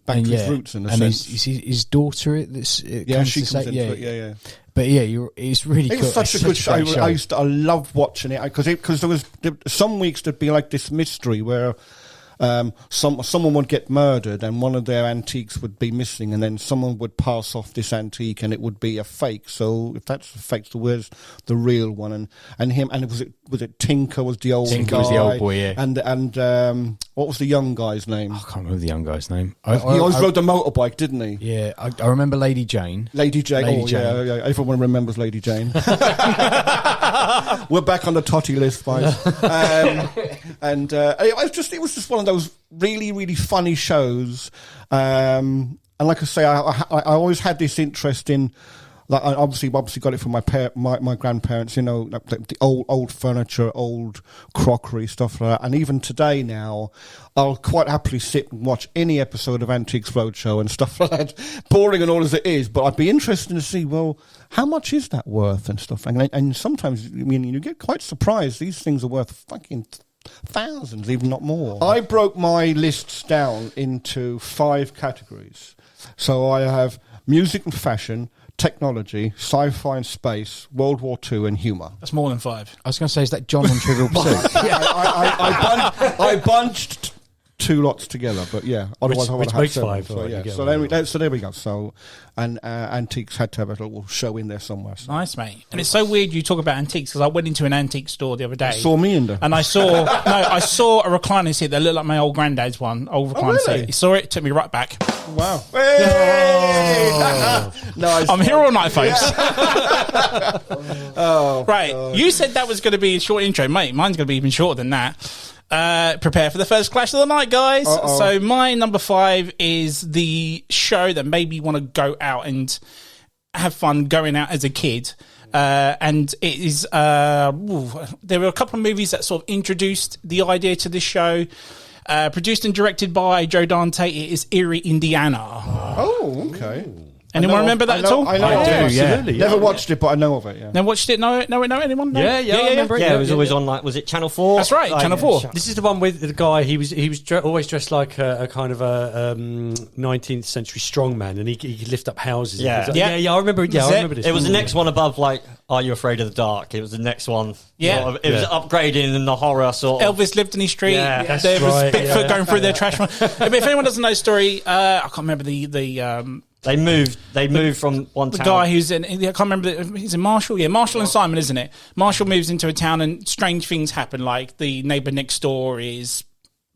roots in a sense. His daughter, She comes into it. Yeah. But yeah, it's really cool. It was such a good show. I loved watching it because there was some weeks there'd be like this mystery where someone would get murdered and one of their antiques would be missing, and then someone would pass off this antique and it would be a fake. So if that's a fake, so where's the real one? And him, and was it Tinker was the old Tinker guy, was the old boy, yeah. And what was the young guy's name? I can't remember the young guy's name. He always rode the motorbike, didn't he? Yeah, I remember Lady Jane. Lady Jane. Lady Jane. Yeah. Everyone remembers Lady Jane. We're back on the totty list, guys. It was just one of those really, really funny shows. And like I say, I always had this interest in. Like I obviously got it from my grandparents, like the old furniture, old crockery, stuff like that. And even today now, I'll quite happily sit and watch any episode of Antiques Roadshow and stuff like that, boring and all as it is. But I'd be interested to see, well, how much is that worth and stuff. And sometimes, you get quite surprised. These things are worth fucking thousands, even not more. I broke my lists down into 5 categories. So I have music and fashion, technology, sci-fi and space, World War II, and humour. That's more than 5. I was going to say, is that John on Trivial Pursuit? I bunched two lots together, but yeah. Otherwise, I would which have makes 7. five, So right, yeah. you get So one. there we go. So, and Antiques had to have a little show in there somewhere. So. Nice, mate. And it's so weird you talk about antiques because I went into an antique store the other day. Saw me in there. And I saw a recliner seat that looked like my old granddad's one, old recliner really? seat. Saw it, took me right back. Wow. Hey! Nice. I'm here all night, folks. Oh, Right, God. you said that was going to be a short intro, mate. Mine's going to be even shorter than that. Prepare for the first clash of the night, guys. Uh-oh. So my number 5 is the show that made me want to go out and have fun going out as a kid. And it is there were a couple of movies that sort of introduced the idea to this show. Produced and directed by Joe Dante. It is Erie, Indiana. Oh, okay. Anyone remember that at all? I know I of do, it. yeah. Absolutely, Never watched it, but I know of it. Yeah. Now watched it? No, anyone? No? Yeah, I remember it. Yeah, it was always on, like, was it Channel 4? That's right, Channel 4. This is the one with the guy. He was always dressed like a kind of a 19th century strongman, and he could lift up houses. Yeah. I remember. Yeah, I remember this. It was the next one above, like, Are You Afraid of the Dark? It was the next one. Yeah. Sort of- it was upgrading in the horror sort of. Elvis lived in his street. Yeah, that's There was right, Bigfoot yeah. going through their trash. I mean, if anyone doesn't know the story, I can't remember the They moved from one the town. guy who's in. I can't remember. He's in Marshall. Yeah, Marshall and Simon, isn't it? Marshall moves into a town and strange things happen. Like the neighbor next door is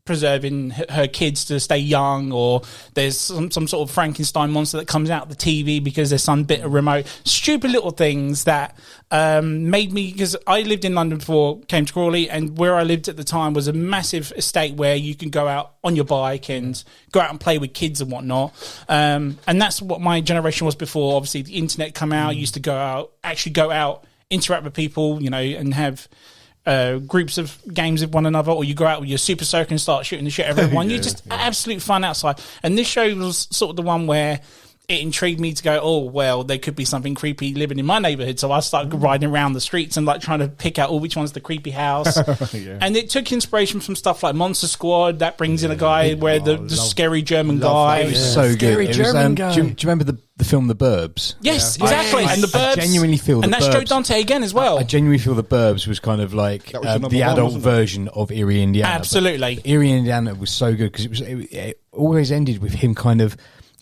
preserving her kids to stay young, or there's some sort of Frankenstein monster that comes out of the TV because there's some bit of remote. Stupid little things that made me, because I lived in London before I came to Crawley, and where I lived at the time was a massive estate where you can go out on your bike and go out and play with kids and whatnot. And that's what my generation was before. Obviously, the internet come out. You used to go out, interact with people, and have groups of games with one another, or you go out with your super soaker and start shooting the shit out of everyone. You just absolute fun outside. And this show was sort of the one where it intrigued me to go, oh, well, there could be something creepy living in my neighborhood. So I started riding around the streets and like trying to pick out, which one's the creepy house. And it took inspiration from stuff like Monster Squad. That brings in a guy where the scary German guy. It was so good. Scary It was, German guy. do you remember the film The Burbs? Yes, exactly. And the Burbs. I genuinely feel and The that's Joe Burbs. Dante again as well. I genuinely feel The Burbs was kind of like That was your number the one, adult wasn't it? version of Erie, Indiana. Absolutely. But Erie, Indiana was so good because it always ended with him kind of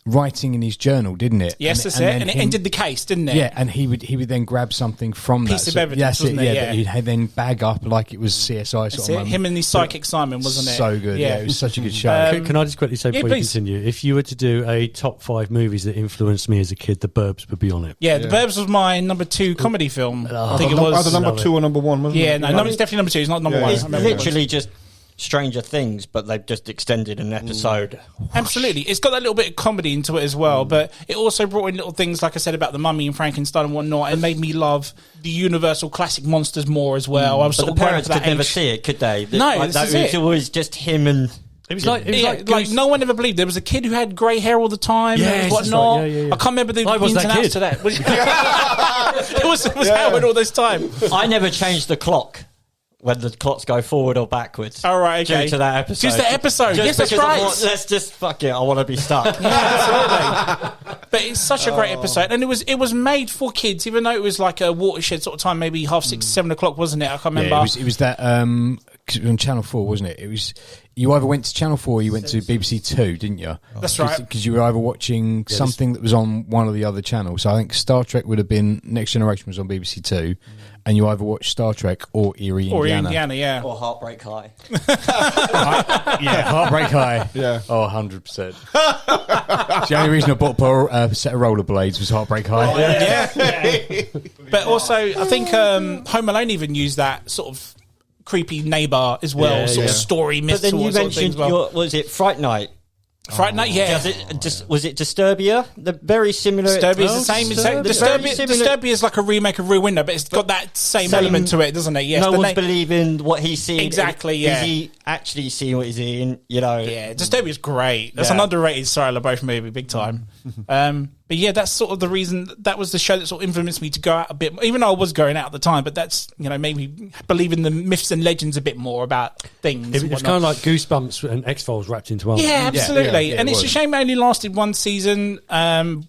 writing in his journal, didn't it? Yes, that's it. then And it him- ended the case, didn't it? Yeah, and he would then grab something from Piece that. of evidence, That's wasn't it? Yeah. that he'd then bag up like it was CSI sort That's of it. moment. Him and his psychic Simon, wasn't it? So good. Yeah, it was such a good show. Can I just quickly say before you please. continue, if you were to do a top 5 movies that influenced me as a kid, The Burbs would be on it. Yeah, The Burbs was my number 2 comedy film. I think it Either was. number 2 or number 1, wasn't Yeah, it? no, it's definitely number 2. It's not number Yeah. 1. It's I remember it was. literally just Stranger Things, but they've just extended an episode. Absolutely. It's got that little bit of comedy into it as well, but it also brought in little things, like I said, about the Mummy and Frankenstein and whatnot. It made me love the Universal classic monsters more as well. I was But sort the of parents growing could for that never age. see it, could they? No, Like, this that is was it. always just him and. It was like no one ever believed there was a kid who had grey hair all the time Yes, and that's whatnot. right. Yeah. I can't remember the I was ins that and outs kid. to that. it was Howard all this time. I never changed the clock when the clocks go forward or backwards. All right, okay. Due to that episode. Just the episode. Just Yes, that's because I right. thought, let's just fuck it. I want to be stuck. Absolutely. But it's such a great episode, and it was made for kids, even though it was like a watershed sort of time, maybe 6:30, 7 o'clock, wasn't it? I can't remember. Yeah, it was that 'cause it was on Channel 4, wasn't it? It was you either went to Channel 4 or you went to BBC 2, didn't you? That's right. Because you were either watching something that was on one of the other channels. So I think Star Trek would have been Next Generation was on BBC 2, and you either watched Star Trek or Erie, or Indiana. Indiana, yeah. Or Heartbreak High. Yeah, Heartbreak High. Yeah. Oh, 100%. The only reason I bought a set of rollerblades was Heartbreak High. Yeah. But also, I think Home Alone even used that sort of creepy neighbour as well, Yeah, sort of yeah. story, myth, But then you sort of thing mentioned, as well. was it Fright Night? Friday Night, yeah. Was it Disturbia? The very similar. Disturbia is the same. Disturbia is like a remake of Rear Window, but it's got that same element to it, doesn't it? Yes. No the one's believing what he's seeing. Exactly, yeah. Is he actually seeing what he's seeing? You know. Yeah, Disturbia is great. That's Yeah. an underrated Shia LaBeouf movie, big time. But yeah, that's sort of the reason. That was the show that sort of influenced me to go out a bit more, even though I was going out at the time. But that's, maybe believe in the myths and legends a bit more about things. It was kind of like Goosebumps and X-Files wrapped into one. Yeah, absolutely. Yeah, and it's was. a shame it only lasted one season,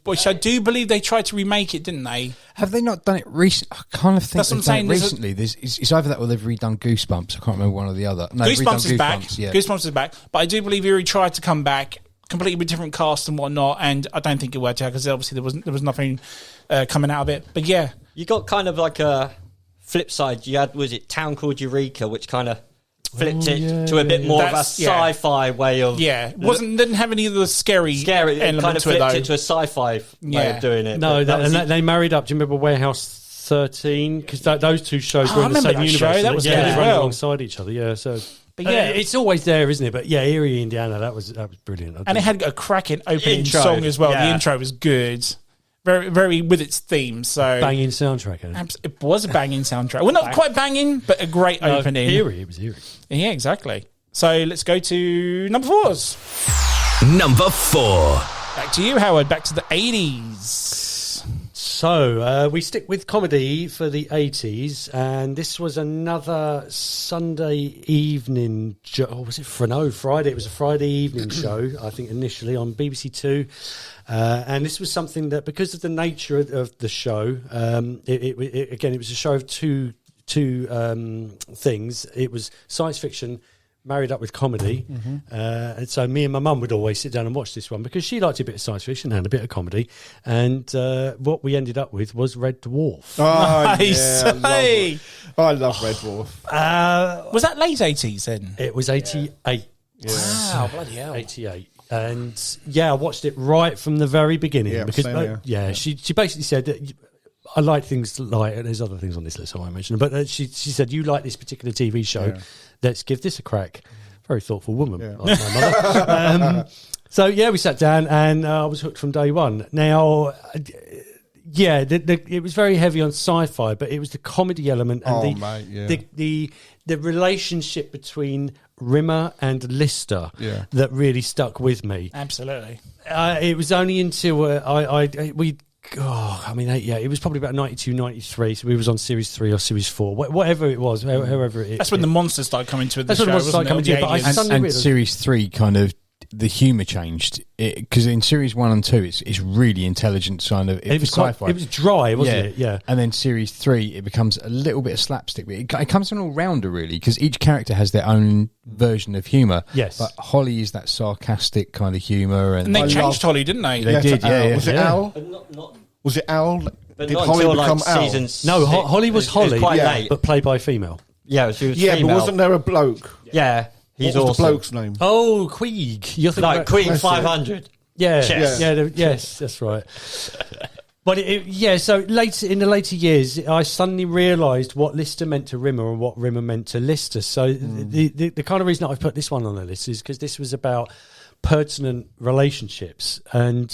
which I do believe they tried to remake it, didn't they? Have they not done it recently? I kind of think That's what they've I'm done it saying, recently. It's either that or they've redone Goosebumps. I can't remember one or the other. No, they've Goosebumps redone is back. Yeah. Goosebumps is back. But I do believe Eerie tried to come back completely with different cast and whatnot, and I don't think it worked out because obviously there was nothing coming out of it. But yeah, You got kind of like a flip side. You had, was it Town Called Eureka, which kind of flipped it to a bit more of a sci-fi way of... Yeah, didn't have any of the scary It element kind of to it, flipped though. it to a sci-fi way of doing it. No, But they married up. Do you remember Warehouse 13? Because those two shows were I in the same remember that universe. show. That was they good as ran well. alongside each other. Yeah, so... But yeah. it's always there, isn't it? But yeah, Erie, Indiana, that was brilliant. And it had a cracking opening Intro, song as well. yeah. The intro was good. Very, very with its theme. So banging soundtrack. It was a banging soundtrack. Well, not quite banging, but a great opening. Eerie, it was eerie. Yeah, exactly. So let's go to number 4s. Number 4. Back to you, Howard. Back to the 80s. So we stick with comedy for the 80s, and this was another Sunday evening. Was it Friday? It was a Friday evening show, I think, initially on BBC Two. And this was something that, because of the nature of the show, it was a show of two things. It was science fiction married up with comedy. And so me and my mum would always sit down and watch this one because she liked a bit of science fiction and a bit of comedy. And what we ended up with was Red Dwarf. Oh, Nice. yeah, Hey. I love Red Dwarf. Was that late 80s then? It was 88. Wow, bloody hell. 88. And yeah, I watched it right from the very beginning. Yeah, because same here. she basically said that I like things like, there's other things on this list I won't mention, but she said, you like this particular TV show, let's give this a crack. Very thoughtful woman, like my mother. So yeah, we sat down and I was hooked from day one. Now, yeah, it was very heavy on sci-fi, but it was the comedy element and the relationship between Rimmer and Lister that really stuck with me. Absolutely. It was only until it was probably about 92, 93, so we was on Series 3 or Series 4, whatever it was, however it is. That's when the monsters started coming to the That's show, when the monsters started coming to it, but I suddenly And realised- Series 3 kind of, the humour changed. Because in Series 1 and 2, it's really intelligent kind of... It was sci-fi. It was dry, wasn't it? Yeah. And then Series 3, it becomes a little bit of slapstick. But it comes an all-rounder, really, because each character has their own version of humour. Yes. But Holly is that sarcastic kind of humour. And they changed Holly, didn't they? They did, yeah. Was it Al? not, Was it Al? but Did not Holly until become like Al? season No, 6. Holly was It Holly, quite late. but played by a female. Yeah, she was Yeah, female. but wasn't there a bloke? Yeah, he's What was awesome. the bloke's name? Oh, Queeg. You're thinking Like about- Queen That's it. 500. Yeah, Chess. yes, that's right. But so in the later years, I suddenly realised what Lister meant to Rimmer and what Rimmer meant to Lister. So the kind of reason that I've put this one on the list is because this was about pertinent relationships, and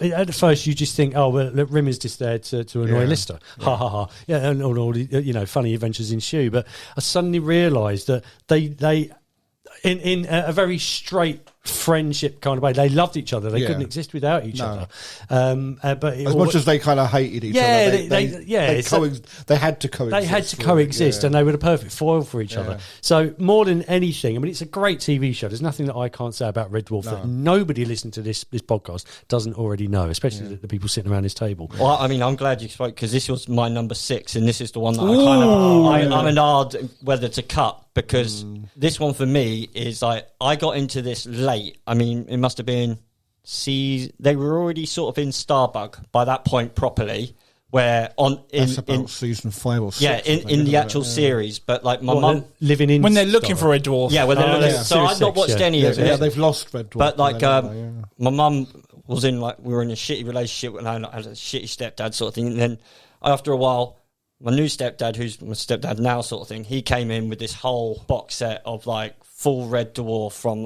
at first you just think, oh well, look, Rimmer's just there to annoy Lister, ha ha ha, yeah, and all the funny adventures ensue. But I suddenly realised that they in a very straight friendship kind of way, they loved each other. They couldn't exist without each other. But As much as they kind of hated each other, they had to coexist. They had to coexist, and they were the perfect foil for each other. So more than anything, I mean, it's a great TV show. There's nothing that I can't say about Red Dwarf that nobody listening to this podcast doesn't already know, especially the people sitting around this table. Well, I mean, I'm glad you spoke because this was my number 6, and this is the one that I'm an hard whether to cut because this one for me is like I got into this late. I mean, it must have been they were already sort of in Starbug by that point properly. Where That's about season 5 or 6. in the actual series, but like my mum living in when they're looking for Red Dwarf. when they're looking. So I've not watched any of it. Yeah, they've lost Red Dwarf. But like, my mum was we were in a shitty relationship and I had a shitty stepdad sort of thing. And then after a while, my new stepdad, who's my stepdad now sort of thing, he came in with this whole box set of like full Red Dwarf from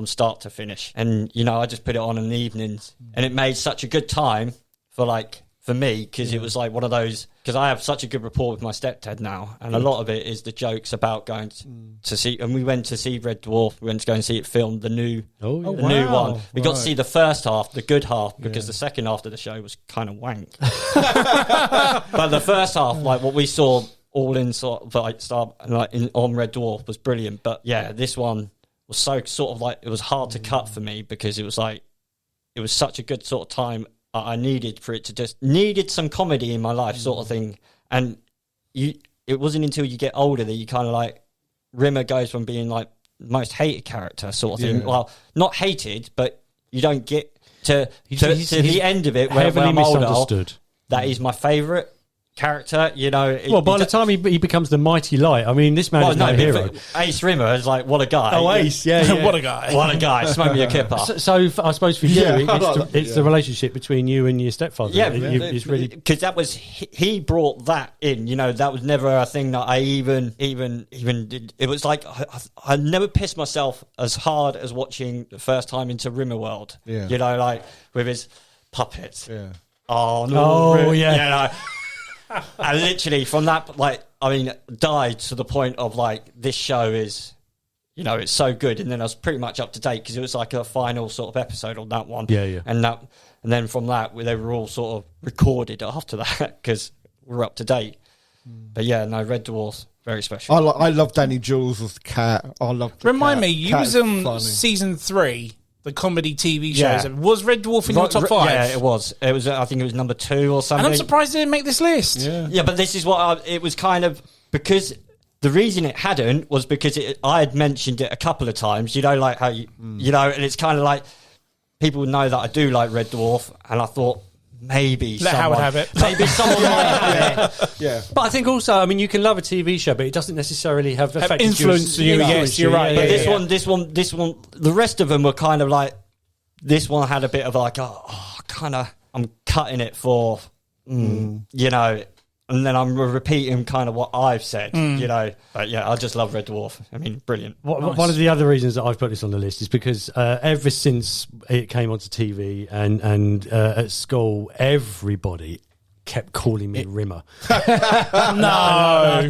start to finish. And, I just put it on in the evenings and it made such a good time for me because it was like one of those because I have such a good rapport with my stepdad now, and a lot of it is the jokes about going to see. And we went to see Red Dwarf. We went to go and see it filmed, the new new one. We got to see the first half, the good half, because the second half of the show was kind of wank. But the first half, like what we saw, all in sort of on Red Dwarf was brilliant. But yeah, this one was so sort of like, it was hard to cut for me because it was like, it was such a good sort of time I needed for it to just needed some comedy in my life sort of thing. And it wasn't until you get older that you kind of like, Rimmer goes from being like most hated character sort of thing. Well, not hated, but you don't get to the end of it where I'm older. That is my favourite character, you know. By the time he becomes the mighty light, I mean, this man is no hero. Ace Rimmer is like, what a guy. Oh, Ace, yeah. What a guy. What a guy. Smoke me a kipper. So I suppose for you, it's the relationship between you and your stepfather. Yeah, it's really, because that was, he brought that in, you know. That was never a thing that I even did. It was like, I never pissed myself as hard as watching the first time into Rimmer World. Yeah. You know, like with his puppets. Yeah. Oh, no. Oh, yeah. You know, I literally from that, like, I mean, died to the point of like, this show is, you know, it's so good. And then I was pretty much up to date because it was like a final sort of episode on that one. Yeah. And then from that, they were all sort of recorded after that because we're up to date. But yeah, no, Red Dwarf, very special. I love Danny Jules as the cat. I love. Remind me, you was in season 3. The comedy TV shows. Was Red Dwarf in your top 5? Yeah, it was. It was. I think it was number 2 or something. And I'm surprised it didn't make this list. Yeah, but this is what it was kind of, because the reason it hadn't was because I had mentioned it a couple of times. You know, like how you know, and it's kind of like people know that I do like Red Dwarf, and I thought maybe Howard have it. Maybe someone might have it. Yeah, but I think also, I mean, you can love a TV show, but it doesn't necessarily have influence you. Yes, you're right. But this one, the rest of them were kind of like, this one had a bit of like, kind of, I'm cutting it for, you know, and then I'm repeating kind of what I've said, you know. But yeah, I just love Red Dwarf. I mean, brilliant. One of the other reasons that I've put this on the list is because ever since it came onto TV and at school, everybody kept calling me Rimmer. I'll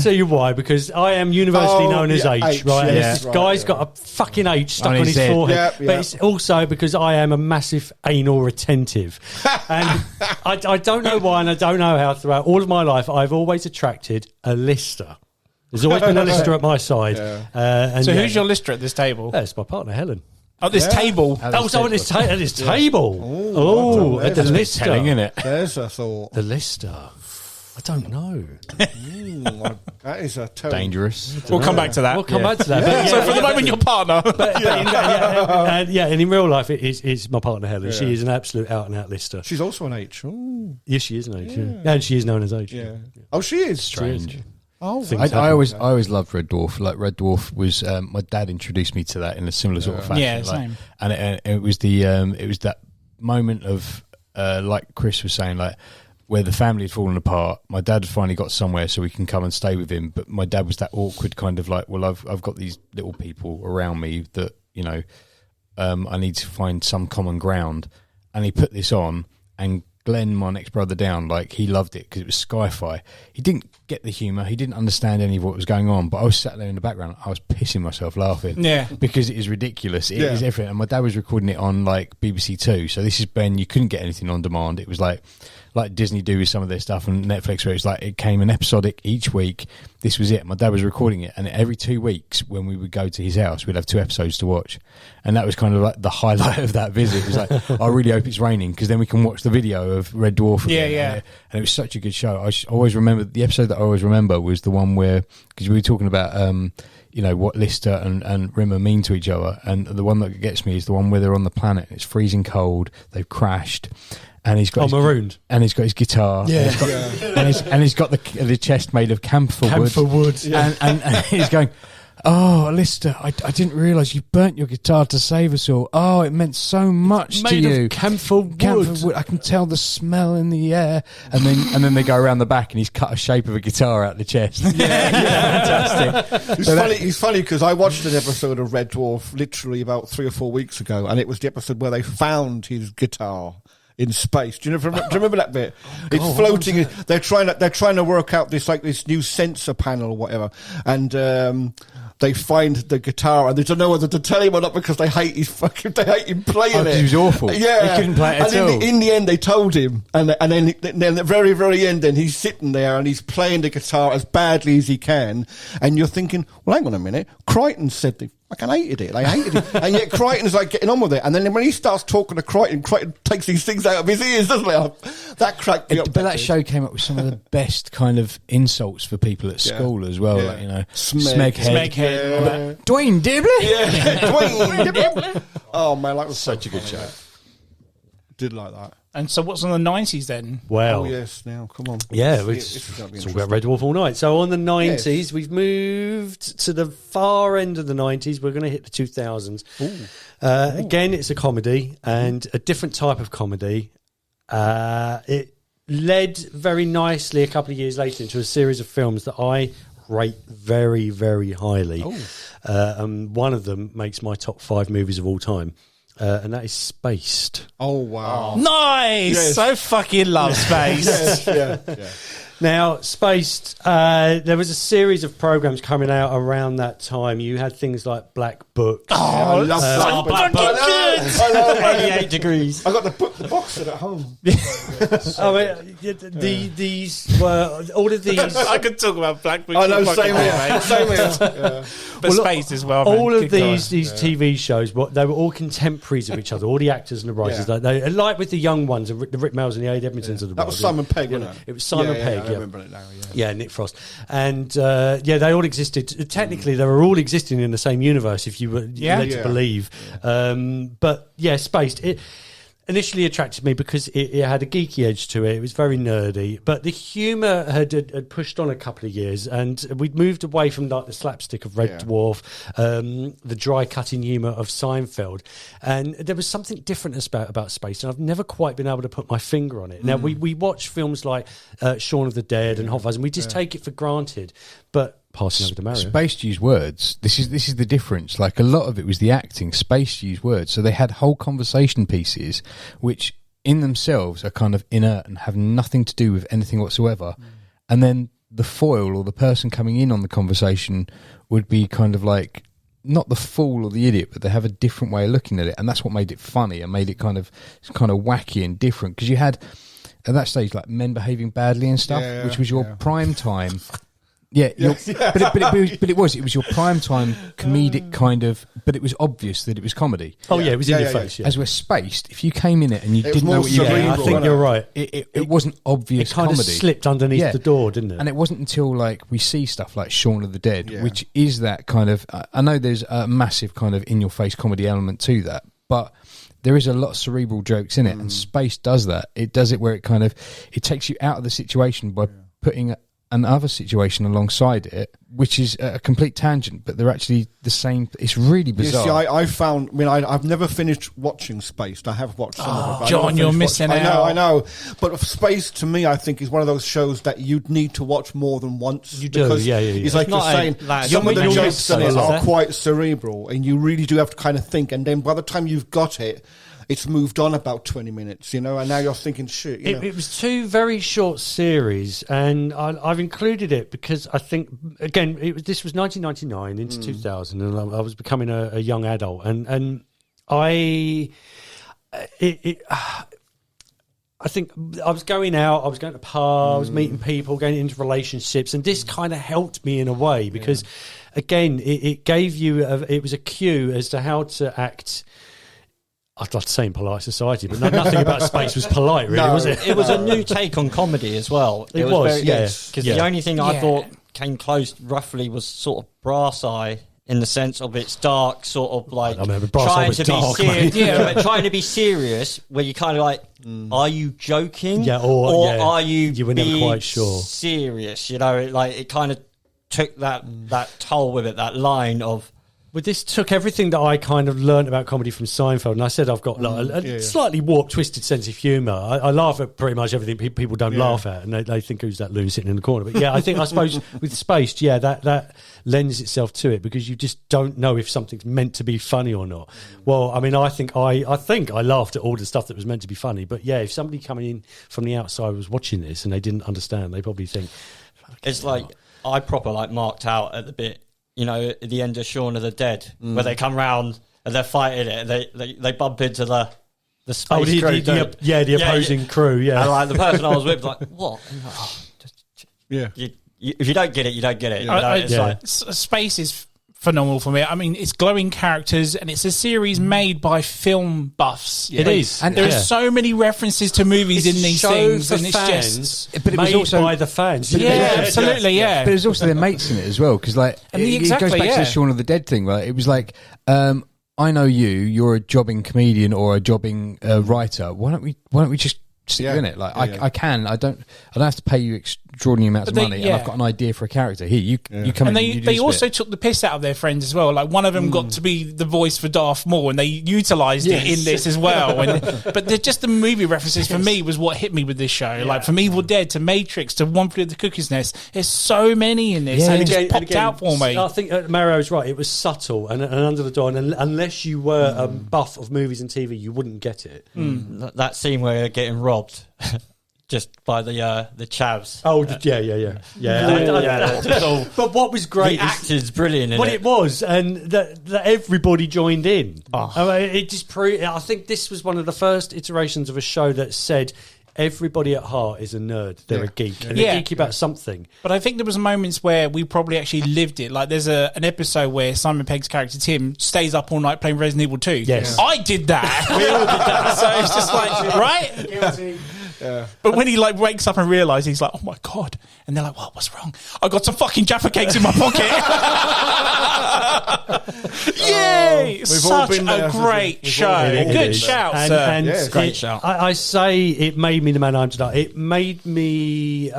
tell you why, because I am universally known as H, right? And this guy's got a fucking H stuck on his forehead. But it's also because I am a massive anal retentive. And I don't know why, and I don't know how. Throughout all of my life, I've always attracted a lister. There's always been a lister at my side. So who's your lister at this table? It's my partner, Helen. At this table. At this table. At the lister. Telling, isn't it? There's a thought. The lister. I don't know. That is a terrible. Dangerous. We'll come back to that. But, so for the moment, your partner. In real life, it's my partner Helen. She is an absolute out and out lister. She's also an H. Ooh. Yes, she is an H. Yeah. And she is known as H. Yeah. Oh, she is strange. Oh, I always loved Red Dwarf. Like Red Dwarf was my dad introduced me to that in a similar sort of fashion. Yeah, same. And it was that moment of like Chris was saying, like where the family had fallen apart. My dad had finally got somewhere so we can come and stay with him. But my dad was that awkward kind of like, well, I've got these little people around me that, you know, I need to find some common ground. And he put this on, and Glenn, my next brother down, like he loved it because it was sci-fi. He didn't get the humour, he didn't understand any of what was going on, but I was sat there in the background, I was pissing myself laughing. Yeah. Because it is ridiculous. It is everything. And my dad was recording it on like BBC Two, so this is when you couldn't get anything on demand. It was like Disney do with some of their stuff and Netflix, where it's like it came an episodic each week. This was it. My dad was recording it, and every 2 weeks when we would go to his house, we'd have 2 episodes to watch. And that was kind of like the highlight of that visit. It was like, I really hope it's raining because then we can watch the video of Red Dwarf again. Yeah. And it was such a good show. I always remember, the episode that I always remember was the one where, because we were talking about you know, what Lister and Rimmer mean to each other, and the one that gets me is the one where they're on the planet, it's freezing cold, they've crashed, and he's got marooned, and he's got his guitar, and he's got the chest made of camphor wood, and he's going, oh, Lister, I didn't realise you burnt your guitar to save us all. Oh, it meant so much to you. Made of camphor wood. I can tell the smell in the air. And then they go around the back, and he's cut a shape of a guitar out the chest. Fantastic. He's funny because I watched an episode of Red Dwarf literally about 3 or 4 weeks ago, and it was the episode where they found his guitar in space. Do you remember that bit? It's floating. They're trying to work out this new sensor panel or whatever, and they find the guitar and they don't know whether to tell him or not because they hate him playing it. He was awful. Yeah, he couldn't play it at all. In the end, they told him, and then at the very, very end, then he's sitting there and he's playing the guitar as badly as he can, and you're thinking, well, hang on a minute, Crichton said they fucking hated it, and yet Crichton's like getting on with it, and then when he starts talking to Crichton takes these things out of his ears, doesn't it? That cracked me up. But that show came up with some of the best kind of insults for people at school as well, like, Smeghead. Dwayne Dibley. Yeah, Dwayne Dibley. Oh man, that was Such a good show. Did like that. And so what's on the 90s then? Well, Oh yes, now come on. yeah, It's gonna be it's all about Red Dwarf all night. So on the 90s, we've moved to the far end of the 90s. We're going to hit the 2000s. Again, it's a comedy and a different type of comedy. It led very nicely a couple of years later into a series of films that I rate very, very highly. And one of them makes my top 5 movies of all time. And that is Spaced. Oh wow. Nice! Yes. I fucking love Space. Yeah. Now, Spaced, there was a series of programs coming out around that time. You had things like Black Book. I love Black Book. I know. 88 degrees. I got the box set at home. These were all of these. I could talk about Black Book. I know, same here. Same here. Yeah. But Space as well. All man. of Good these guy. TV shows, they were all contemporaries of each other. All the actors and the writers, like with the young ones, the Rick Mayalls and the Ade Edmondsons of the That world. was Simon Pegg, wasn't it? It was Simon Pegg. I remember it now. Yeah, Nick Frost, and they all existed. Technically, they were all existing in the same universe, if you were led to believe. But yeah, Spaced. It initially attracted me because it had a geeky edge to it. It was very nerdy, but the humour had pushed on a couple of years, and we'd moved away from like the slapstick of Red Dwarf, the dry cutting humour of Seinfeld, and there was something different about Space, and I've never quite been able to put my finger on it. Now we watch films like Shaun of the Dead and Hot Fuzz, and we just take it for granted, but. Passing over to Mario. Spaced used words. This is the difference. Like a lot of it was the acting. Spaced used words. So they had whole conversation pieces, which in themselves are kind of inert and have nothing to do with anything whatsoever. And then the foil or the person coming in on the conversation would be kind of like not the fool or the idiot, but they have a different way of looking at it, and that's what made it funny and made it kind of wacky and different. Because you had at that stage like Men Behaving Badly and stuff, which was your prime time. But it was your primetime comedic kind of, but it was obvious that it was comedy. Oh yeah, it was in your face. Yeah. As we're Spaced, if you came in it and you It didn't was know what you more were cerebral, I think you're right. it wasn't obvious It kind comedy. of slipped underneath the door, didn't it? And it wasn't until like we see stuff like Shaun of the Dead, which is that kind of. I know there's a massive kind of in your face comedy element to that, but there is a lot of cerebral jokes in it, and Spaced does that. It does it where it kind of it takes you out of the situation by putting another situation alongside it, which is a complete tangent, but they're actually the same. It's really bizarre. Yeah, see, I've never finished watching Spaced. I have watched some of it. But John, you're missing out. I know. But Spaced, to me, I think is one of those shows that you'd need to watch more than once. You do, because yeah. It's like you're saying, some of the jokes in it are quite cerebral, and you really do have to kind of think. And then by the time you've got it, it's moved on about 20 minutes, and now you're thinking, shit. It was 2 very short series, and I've included it because I think, again, this was 1999 into 2000, and I was becoming a young adult, and I think I was going out, I was going to pubs, meeting people, going into relationships, and this kind of helped me in a way because, again, it gave you, it was a cue as to how to act. I'd like to say in polite society, but nothing about Space was polite, really, was it? It was a new take on comedy as well. It was, yeah. Because the only thing I thought came close, roughly, was sort of Brass Eye, in the sense of its dark, sort of like trying to be serious. But trying to be serious, where you kind of like, are you joking? Yeah, or are you were never being quite sure. serious? You know, it kind of took that toll with it, that line of, But this took everything that I kind of learnt about comedy from Seinfeld, and I said I've got like a slightly warped, twisted sense of humour. I laugh at pretty much everything people don't laugh at, and they think, who's that loon sitting in the corner? But I suppose with Spaced, that lends itself to it, because you just don't know if something's meant to be funny or not. Well, I mean, I think I laughed at all the stuff that was meant to be funny, but if somebody coming in from the outside was watching this and they didn't understand, they probably think... It's like, I proper marked out at the bit, at the end of Shaun of the Dead, where they come round and they're fighting it, and they bump into the space crew. The opposing crew, yeah. And the person I was with, what? If you don't get it, you don't get it. Space is phenomenal for me. I mean, it's glowing characters, and it's a series made by film buffs. It is. And there are so many references to movies in these things, and it's fans, just... But it was also by the fans. Absolutely. But there's also their mates in it as well, because it goes back to the Shaun of the Dead thing, right? It was like, I know you're a jobbing comedian or a jobbing writer. Why don't we just stick you in it? I don't have to pay you extraordinary amounts of money, and I've got an idea for a character. Here, you come in. And they also took the piss out of their friends as well. Like, one of them got to be the voice for Darth Maul, and they utilised it in this as well. But just the movie references for me was what hit me with this show. Like, from Evil Dead to Matrix to One Flew of the Cuckoo's Nest, there's so many in this, and it just popped out for me. I think Mario's right. It was subtle and under the door, and unless you were a buff of movies and TV, you wouldn't get it. That scene where you're getting robbed just by the chavs. Oh, But what was great, the actor's brilliant. It was, and that everybody joined in. I mean, it just proved. I think this was one of the first iterations of a show that said, everybody at heart is a nerd. They're a geek. And they're geeky about something. But I think there was moments where we probably actually lived it. Like, there's an episode where Simon Pegg's character Tim stays up all night playing Resident Evil 2. Yes. I did that. We all did that. So it's just like, right? Guilty. Yeah. But when he wakes up and realises, he's like, oh my God. And they're like, what's wrong? I got some fucking Jaffa cakes in my pocket. Yay! Such a great show. Good shout, sir. Great shout. I say it made me the man I am today. It made me...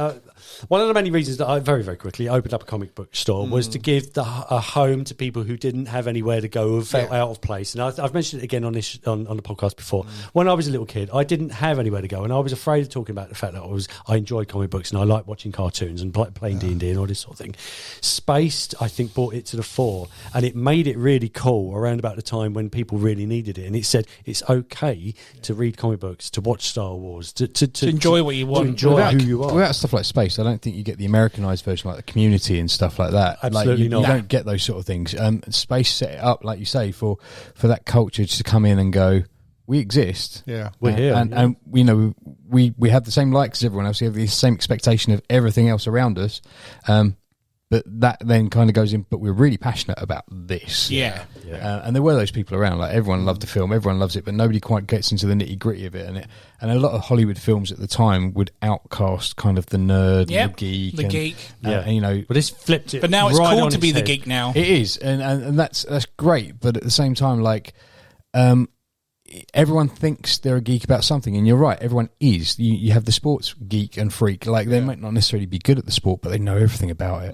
one of the many reasons that I very, very quickly opened up a comic book store was to give a home to people who didn't have anywhere to go, who felt out of place. And I've mentioned it again on this on the podcast before. When I was a little kid, I didn't have anywhere to go, and I was afraid of talking about the fact that I enjoyed comic books and I liked watching cartoons and playing D&D and all this sort of thing. Spaced, I think, brought it to the fore, and it made it really cool around about the time when people really needed it. And it said it's okay to read comic books, to watch Star Wars, to enjoy what you want, to enjoy who you are. Without stuff like Space, I don't think you get the Americanized version like the Community and stuff like that. Absolutely not. You don't get those sort of things. Space set it up, like you say, for that culture just to come in and go, we exist. Yeah, we're here, and we have the same likes as everyone else. We have the same expectation of everything else around us. But that then kind of goes in, but we're really passionate about this. Yeah. And there were those people around. Like, everyone loved the film, everyone loves it, but nobody quite gets into the nitty gritty of it. And a lot of Hollywood films at the time would outcast kind of the nerd, and the geek. But this flipped it. But now it's cool to be the geek now. It is, and that's great. But at the same time, like, everyone thinks they're a geek about something, and you're right, everyone is. You have the sports geek and freak, like, they might not necessarily be good at the sport, but they know everything about it.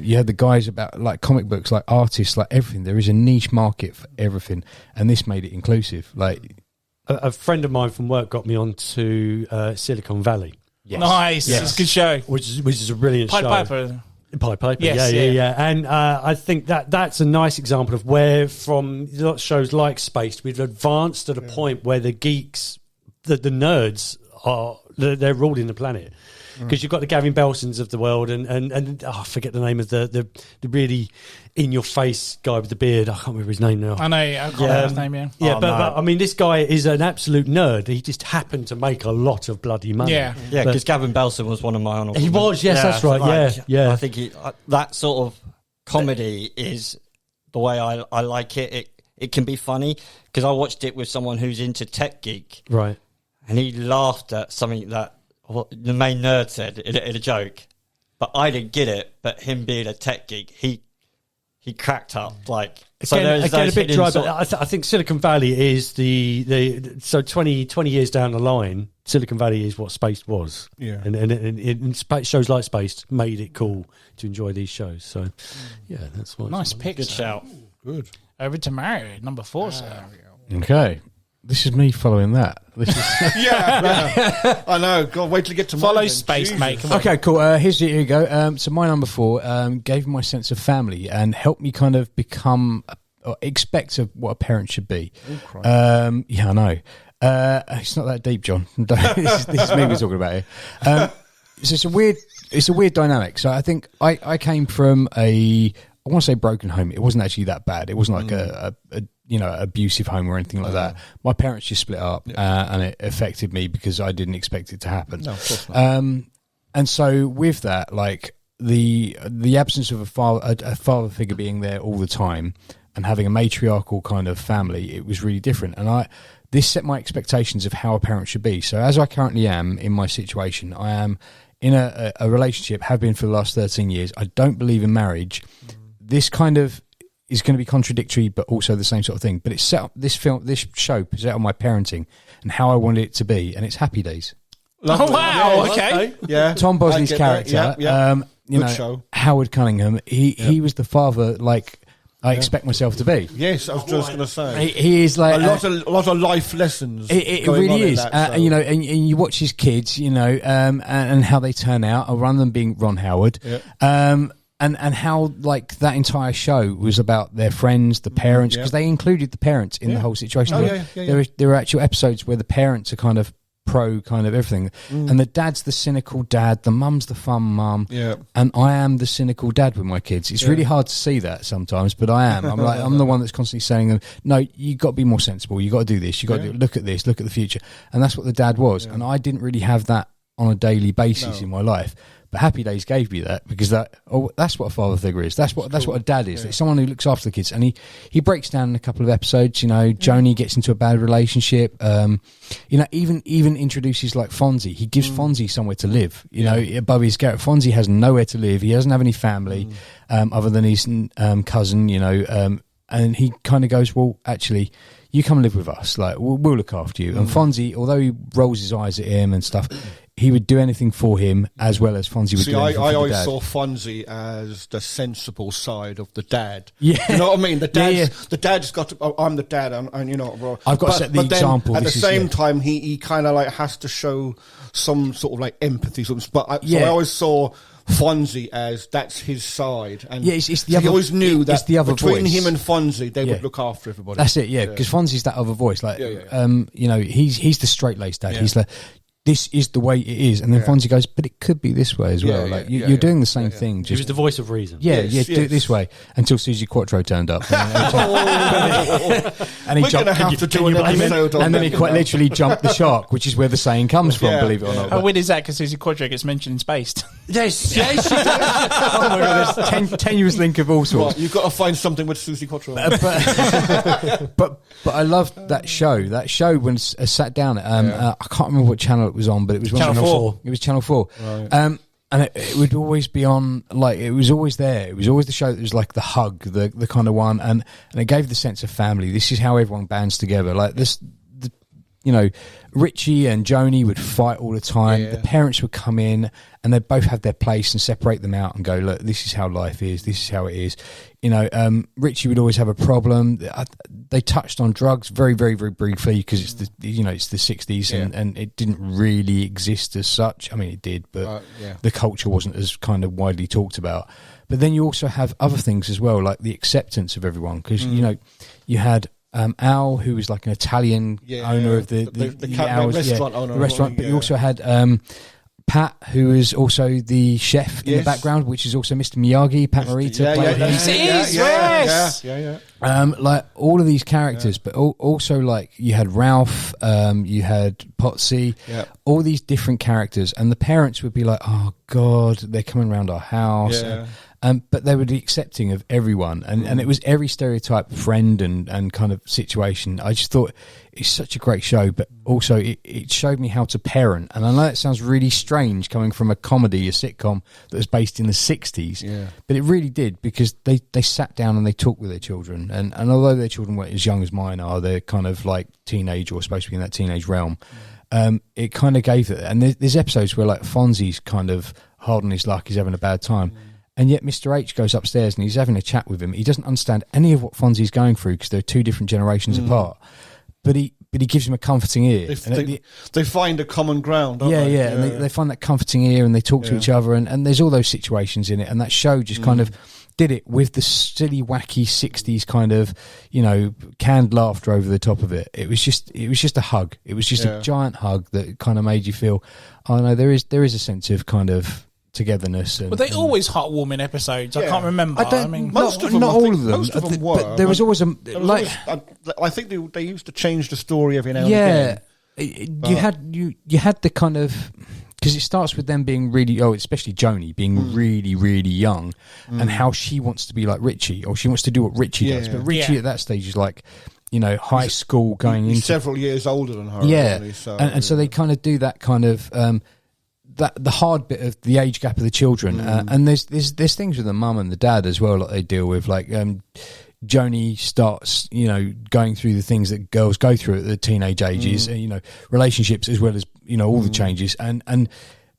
You have the guys about, like, comic books, like artists, like everything. There is a niche market for everything, and this made it inclusive. Like, a friend of mine from work got me onto Silicon Valley. Yes. Nice. It's a good show. Which is a brilliant show. Piper. Yes, yeah. And I think that's a nice example of where, from shows like Spaced, we've advanced to the point where the geeks, the nerds, they're ruling the planet. Because you've got the Gavin Belsons of the world, and I forget the name of the really in your face guy with the beard. I can't remember his name now. I know. I can't remember his name. But I mean, this guy is an absolute nerd. He just happened to make a lot of bloody money. Yeah. Because Gavin Belson was one of my honourable. He was. Yes, that's right. Yeah. I think that sort of comedy is the way I like it. It can be funny, because I watched it with someone who's into Tech Geek, right, and he laughed at something that the main nerd said in a joke, but I didn't get it. But him being a tech geek, he cracked up. Like, again a bit dry, but I think Silicon Valley is so 20 years down the line, Silicon Valley is what Spaced was. Yeah, and shows like Spaced made it cool to enjoy these shows. So yeah, that's what. Nice pick. Good shout. Good. Over to Mario, number 4, sir. Okay. This is me following that. This is Yeah. I know. God, wait till you get to Follow mine, then. space, Jesus. mate. Come on. okay. Cool. Here you go. So my number 4 gave me my sense of family and helped me kind of become or expect of what a parent should be. Yeah, I know. It's not that deep, John. this is me we're talking about here. So it's a weird dynamic. So I think I came from I want to say broken home. It wasn't actually that bad. It wasn't like a abusive home or anything like that. My parents just split up, and it affected me because I didn't expect it to happen. No, of course not. And so with that, like the absence of a father figure being there all the time and having a matriarchal kind of family, it was really different. And this set my expectations of how a parent should be. So as I currently am in my situation, I am in a relationship, have been for the last 13 years. I don't believe in marriage. This kind of is going to be contradictory, but also the same sort of thing. But it's set up, this show is out on my parenting and how I wanted it to be, and it's Happy Days. Oh, wow. Okay. Yeah. Tom Bosley's I get that. character, Yeah. Good you show. know, Howard Cunningham, he was the father like I expect myself to be. Yes, I was just going to say. He is like a lot of life lessons. It going on really in is, that show. you know, and you watch his kids, you know, and how they turn out. Or one of them being Ron Howard, and how like that entire show was about their friends, the parents, because they included the parents in the whole situation. There are actual episodes where the parents are kind of pro kind of everything, and the dad's the cynical dad, the mum's the fun mum, and I am the cynical dad with my kids. It's really hard to see that sometimes, but I am. I'm the one that's constantly saying, no, you got to be more sensible, you got to do this, you got to look at this, look at the future. And that's what the dad was, and I didn't really have that on a daily basis in my life. But Happy Days gave me that, because that's what a father figure is. That's what a dad is. It's someone who looks after the kids, and he breaks down in a couple of episodes. You know, Joni gets into a bad relationship. You know, even introduces like Fonzie. He gives Fonzie somewhere to live. You know, above his garret. Fonzie has nowhere to live. He doesn't have any family other than his cousin. You know, and he kind of goes, well, actually, you come live with us. Like we'll look after you. And Fonzie, although he rolls his eyes at him and stuff, he would do anything for him, as well as Fonzie would do anything for the dad. I always saw Fonzie as the sensible side of the dad. Yeah. You know what I mean? The dad's got to, I'm the dad, and you know, I've got to set the example. At the same time, he kind of like has to show some sort of like empathy. So I always saw Fonzie as that's his side, and it's the so other, he always knew that the other between voice. him and Fonzie, they would look after everybody. That's it, because Fonzie's that other voice. Like, you know, he's the straight laced dad. He's like, this is the way it is, and then Fonzie goes, but it could be this way as well. Like you're doing the same thing. He was the voice of reason. Do it this way, until Susie Quattro turned up, and he jumped. And then he quite literally jumped the shark, which is where the saying comes from. Believe it or not. How weird is that? Because Susie Quattro gets mentioned in Spaced. Yes, she does. Oh my god, there's tenuous link of all sorts. Well, you've got to find something with Susie Quattro. But I loved that show. That show when I sat down. I can't remember what channel it was on, but it was Channel 4. It was Channel 4. Right. And it would always be on, like, it was always there. It was always the show that was like the hug, the kind of one, and it gave the sense of family. This is how everyone bands together. Like this, you know, Richie and Joni would fight all the time. The parents would come in and they'd both have their place and separate them out and go, look, this is how life is. This is how it is. You know, Richie would always have a problem. They touched on drugs very, very, very briefly because it's the 60s and it didn't really exist as such. I mean, it did, but the culture wasn't as kind of widely talked about. But then you also have other things as well, like the acceptance of everyone, because, you know, you had Al, who was like an Italian owner of the restaurant owner. The restaurant, but you also had Pat, who is also the chef in the background, which is also Mr. Miyagi, Pat Morita. Like all of these characters, but also like you had Ralph, you had Potsy, all these different characters, and the parents would be like, "Oh God, they're coming around our house." But they were accepting of everyone, and it was every stereotype friend and kind of situation. I just thought it's such a great show, but also it showed me how to parent. And I know it sounds really strange coming from a comedy, a sitcom that was based in the 60s, but it really did, because they sat down and they talked with their children. And although their children weren't as young as mine are, they're kind of like teenage or supposed to be in that teenage realm. It kind of gave it. And there's episodes where like Fonzie's kind of hard on his luck, he's having a bad time. And yet Mr. H goes upstairs and he's having a chat with him. He doesn't understand any of what Fonzie's going through because they're two different generations apart. But he gives him a comforting ear. They find a common ground, don't yeah, they? yeah. And they find that comforting ear and they talk to each other. And there's all those situations in it. And that show just kind of did it with the silly, wacky 60s kind of, canned laughter over the top of it. It was just a hug. It was just a giant hug that kind of made you feel, oh no, there is a sense of kind of togetherness. Were they always heartwarming episodes? I can't remember. I mean, most of them, not all of them. Most of them were. But there was always a I think they used to change the story every now and again. You had the kind of, because it starts with them being really, especially Joni being really, really young, and how she wants to be like Richie, or she wants to do what Richie does. But Richie at that stage is like, high school going into several years older than her. Yeah, really, so, so they kind of do that kind of the hard bit of the age gap of the children, and there's things with the mum and the dad as well that they deal with, like Joni starts going through the things that girls go through at the teenage ages, relationships as well as all the changes, and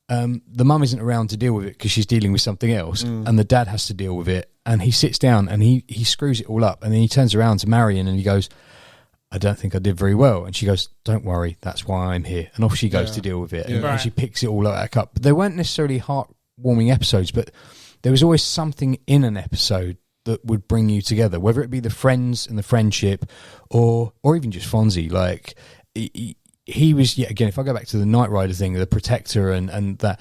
the mum isn't around to deal with it because she's dealing with something else, and the dad has to deal with it, and he sits down and he screws it all up, and then he turns around to Marion and he goes, I don't think I did very well. And she goes, don't worry, that's why I'm here. And off she goes to deal with it. And she picks it all back up. But they weren't necessarily heartwarming episodes, but there was always something in an episode that would bring you together, whether it be the friends and the friendship or even just Fonzie. Like, he was, again, if I go back to the Knight Rider thing, the protector and that,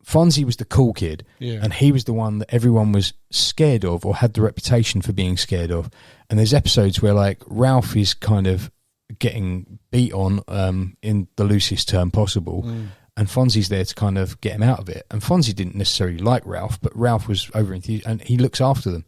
Fonzie was the cool kid, and he was the one that everyone was scared of or had the reputation for being scared of. And there's episodes where, like, Ralph is kind of getting beat on in the loosest term possible, and Fonzie's there to kind of get him out of it. And Fonzie didn't necessarily like Ralph, but Ralph was over-enthused, and he looks after them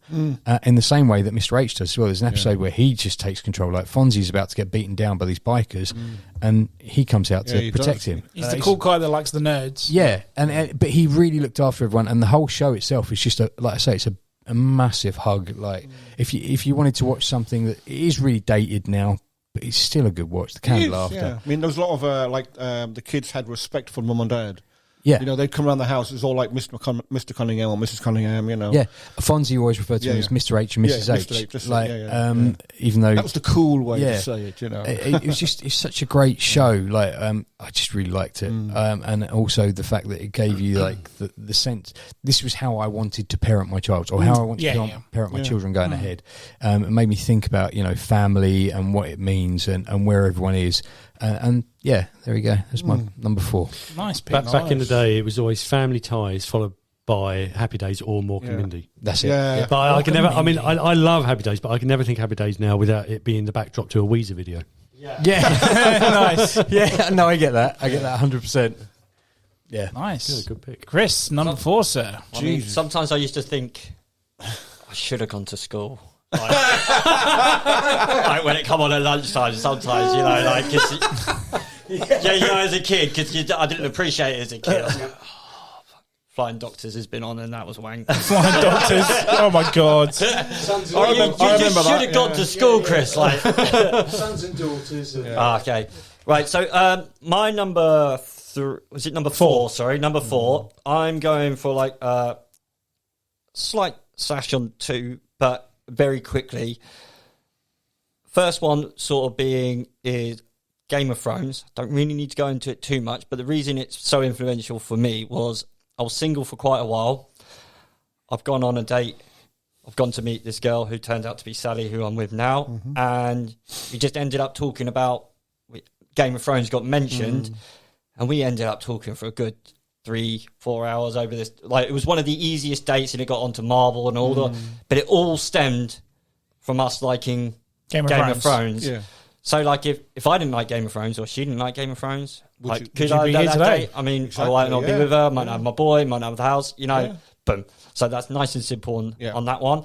in the same way that Mr. H does as well. There's an episode where he just takes control. Like, Fonzie's about to get beaten down by these bikers, and he comes out to protect him. He's the cool guy that likes the nerds. Yeah, but he really looked after everyone, and the whole show itself is just like I say, it's a massive hug. Like, if you wanted to watch something that is really dated now, but it's still a good watch, the canned laughter. Yeah. I mean, there was a lot of the kids had respect for mum and dad. Yeah, they'd come around the house. It's all like Mr. Cunningham or Mrs. Cunningham. Yeah, Fonzie always referred to him as Mr. H and Mrs. H. Mr. H, even though that was the cool way to say it. It was it's such a great show. Like, I just really liked it, and also the fact that it gave you like the sense. This was how I wanted to parent my child, or how I wanted to parent my children going ahead. It made me think about family and what it means and where everyone is. And there we go. That's my number 4. Nice pick. Back in the day, it was always Family Ties followed by Happy Days or Mork and Mindy. That's it. Yeah. But I can never. I mean, I love Happy Days, but I can never think Happy Days now without it being the backdrop to a Weezer video. Yeah. Nice. Yeah. No, I get that. 100%. Yeah. Nice. Good pick. Chris, number 4, sir. I mean, sometimes I used to think I should have gone to school. Like when it come on at lunchtime, sometimes as a kid, because I didn't appreciate it as a kid. I was like, Flying Doctors has been on, and that was wank. Flying Doctors. Oh my god! You just should have gone to school, Chris. Like Sons and Daughters. Okay, right. So my number was it number 4? Sorry, number 4. I'm going for like slight sash on 2, but very quickly. First one sort of being is Game of Thrones. Don't really need to go into it too much, but the reason it's so influential for me was I was single for quite a while. I've gone on a date. I've gone to meet this girl who turned out to be Sally, who I'm with now, and we just ended up talking about Game of Thrones got mentioned, and we ended up talking for a good 3-4 hours over this. Like, it was one of the easiest dates, and it got onto Marvel and all but it all stemmed from us liking Game of Thrones. Yeah. So, like, if I didn't like Game of Thrones or she didn't like Game of Thrones, could I be here today? I mean, exactly, I might not be with her, might not have my boy, might not have the house, boom. So that's nice and simple on that one.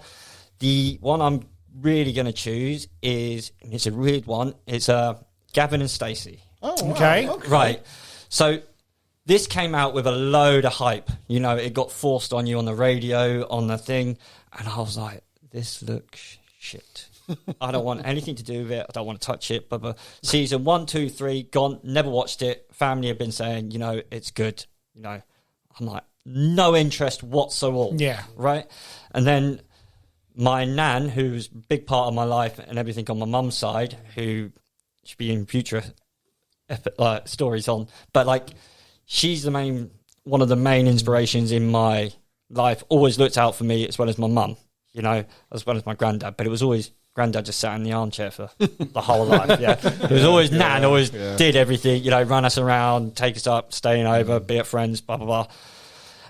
The one I'm really going to choose is, it's a weird one, it's Gavin and Stacey. Oh, okay. Right. So this came out with a load of hype. It got forced on you on the radio, on the thing, and I was like, this looks shit. I don't want anything to do with it. I don't want to touch it. But season 1, 2, 3, gone. Never watched it. Family have been saying, it's good. I'm like, no interest whatsoever. Yeah. Right? And then my nan, who's a big part of my life and everything on my mum's side, who should be in future stories on, but like she's one of the main inspirations in my life, always looked out for me as well as my mum, you know, as well as my granddad. But it was always granddad just sat in the armchair for the whole life. Yeah, it was always nan, always did everything, you know, run us around, take us up, staying over, be at friends, blah blah blah.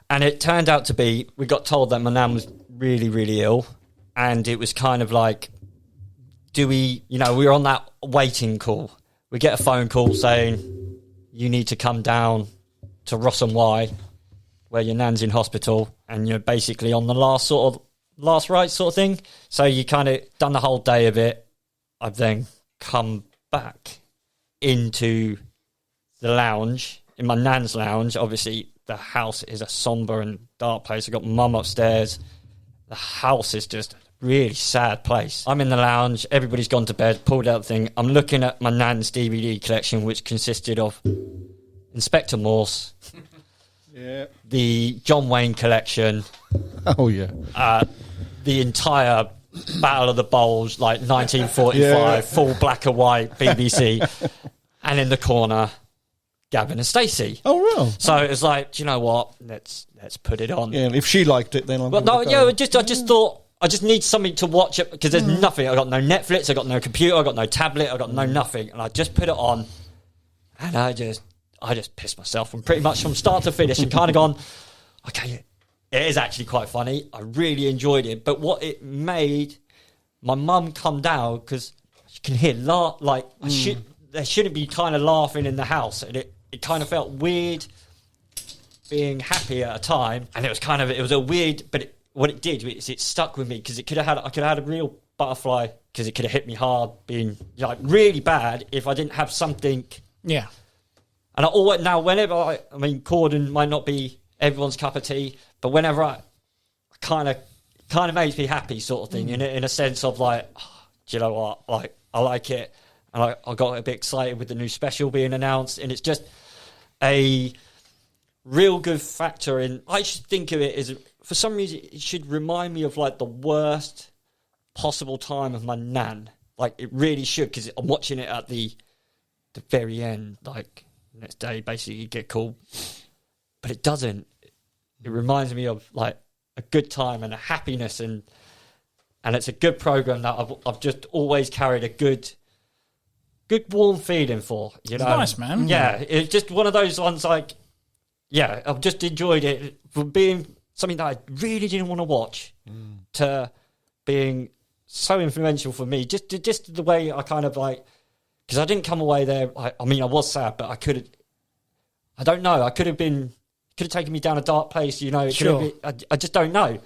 And it turned out to be, we got told that my nan was really, really ill, and it was kind of like, we were on that waiting call. We get a phone call saying you need to come down to Ross and Y, where your nan's in hospital, and you're basically on the last rites sort of thing. So you kind of done the whole day of it. I've then come back into the lounge, in my nan's lounge. Obviously, the house is a somber and dark place. I've got mum upstairs. The house is just a really sad place. I'm in the lounge. Everybody's gone to bed, pulled out the thing. I'm looking at my nan's DVD collection, which consisted of Inspector Morse, the John Wayne collection. Oh, yeah. The entire Battle of the Bulge, like 1945, full black and white BBC. And in the corner, Gavin and Stacey. Oh, real? So it was like, do you know what? Let's put it on. Yeah, if she liked it, then I'm. But no, I just thought I just need something to watch it, because there's nothing. I got no Netflix, I got no computer, I got no tablet, I got no nothing, and I just put it on, and I just pissed myself from pretty much from start to finish, and kind of gone, okay, it is actually quite funny. I really enjoyed it, but what it made my mum come down, because you can hear there shouldn't be kind of laughing in the house, and it kind of felt weird being happy at a time, and it was a weird, but what it did is it stuck with me, because I could have had a real butterfly, because it could have hit me hard, being like really bad if I didn't have something. Yeah. And I always, now whenever I mean, Corden might not be everyone's cup of tea, but whenever I kind of makes me happy, sort of thing, in a sense of like, oh, do you know what, like I like it, and I got a bit excited with the new special being announced, and it's just a real good factor in. I should think of it as, for some reason, it should remind me of like the worst possible time of my nan. Like it really should, because I'm watching it at the very end, like next day, basically you get called, but it doesn't. It reminds me of like a good time and a happiness, and it's a good program that I've just always carried a good warm feeling for. You know, nice, man. Yeah, it's just one of those ones. Like, yeah, I've just enjoyed it from being something that I really didn't want to watch to being so influential for me. Just the way I kind of like, because I didn't come away there. I mean, I was sad, but I don't know. I could have taken me down a dark place. You know, Sure. I just don't know.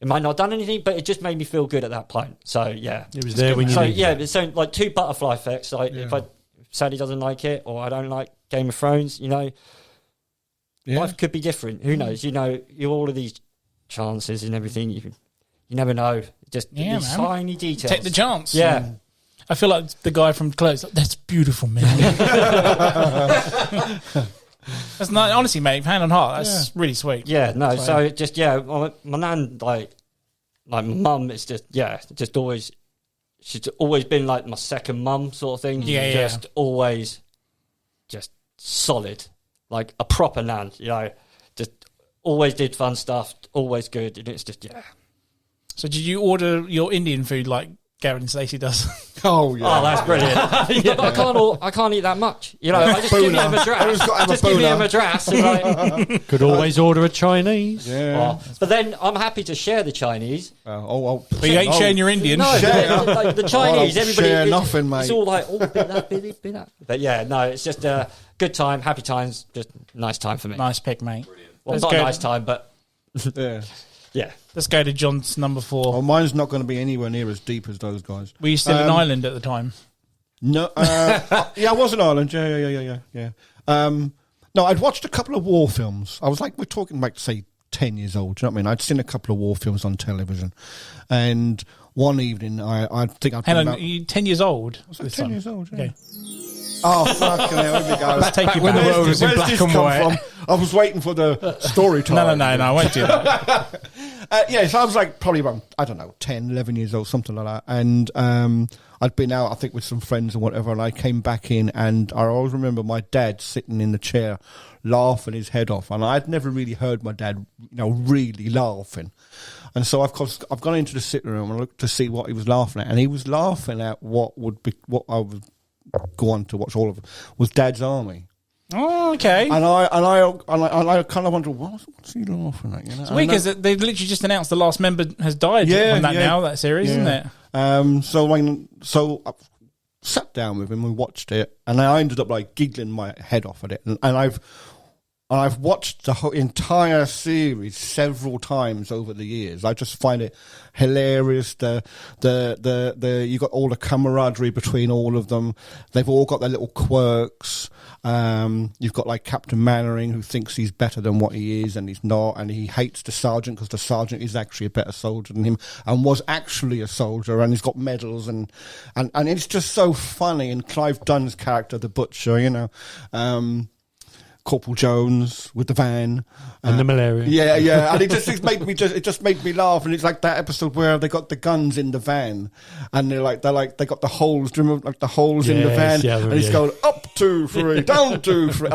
It might not have done anything, but it just made me feel good at that point. So yeah, It was there when you So needed yeah, it. it's so like two butterfly effects. Like if Sadie doesn't like it, or I don't like Game of Thrones, you know, life could be different. Who knows? You know, all of these chances and everything. You never know. Just these tiny details. Take the chance. Yeah. I feel like the guy from Close. That's beautiful, man. That's not, honestly, mate, hand on heart, that's really sweet. Yeah, no, so it just, my nan, like my mum is just always, she's always been like my second mum sort of thing. Just always just solid, like a proper nan, you know, just always did fun stuff, always good, and it's just, So did you order your Indian food like Gavin and Stacey does? Oh, yeah. Oh, that's brilliant. But I can't eat that much. You know, I just give me a madras. Just give me a madras. And like, Could always order a Chinese. Yeah. but then I'm happy to share the Chinese. But you ain't sharing your Indian. No, like the Chinese, don't everybody. share nothing, mate. It's all like, bit that, bit that. But yeah, no, it's just a good time, happy times, just nice time for me. Nice pick, mate. Well, Let's not go. a nice time, but Yeah. yeah. Let's go to John's number 4. Well, mine's not going to be anywhere near as deep as those guys. Were you still in Ireland at the time? No, yeah, I was in Ireland. Yeah. No, I'd watched a couple of war films. I was like, we're talking like, say, 10 years old. Do you know what I mean? I'd seen a couple of war films on television, and one evening, I think I'd Hang been on, about, are you 10 years old? I was like 10 years old. Yeah. Okay. Oh, fucking hell, here we go. Let's take you when the back. world was in Where's black this and come white. from? I was waiting for the story time. No, I won't do that. Yeah, so I was like probably around, I don't know, 10, 11 years old, something like that. And I'd been out, I think, with some friends and whatever, and I came back in, and I always remember my dad sitting in the chair laughing his head off. And I'd never really heard my dad, really laughing. And so I've gone into the sitting room and looked to see what he was laughing at. And he was laughing at what I would go on to watch all of it, was Dad's Army. Oh, okay. And I kind of wonder, what's he laughing at? It's weird because they've literally just announced the last member has died on that series, isn't it? So I sat down with him, we watched it, and I ended up like giggling my head off at it. And I've watched the whole entire series several times over the years. I just find it hilarious. You got all the camaraderie between all of them. They've all got their little quirks. You've got like Captain Mannering, who thinks he's better than what he is, and he's not, and he hates the sergeant because the sergeant is actually a better soldier than him and was actually a soldier, and he's got medals, and it's just so funny. And Clive Dunn's character, the butcher, Corporal Jones with the van and the malaria. Yeah, and it just made me laugh. And it's like that episode where they got the guns in the van, and they got the holes. Do you remember, like the holes in the van? Yeah, and he's going up 2, 3, down 2, 3.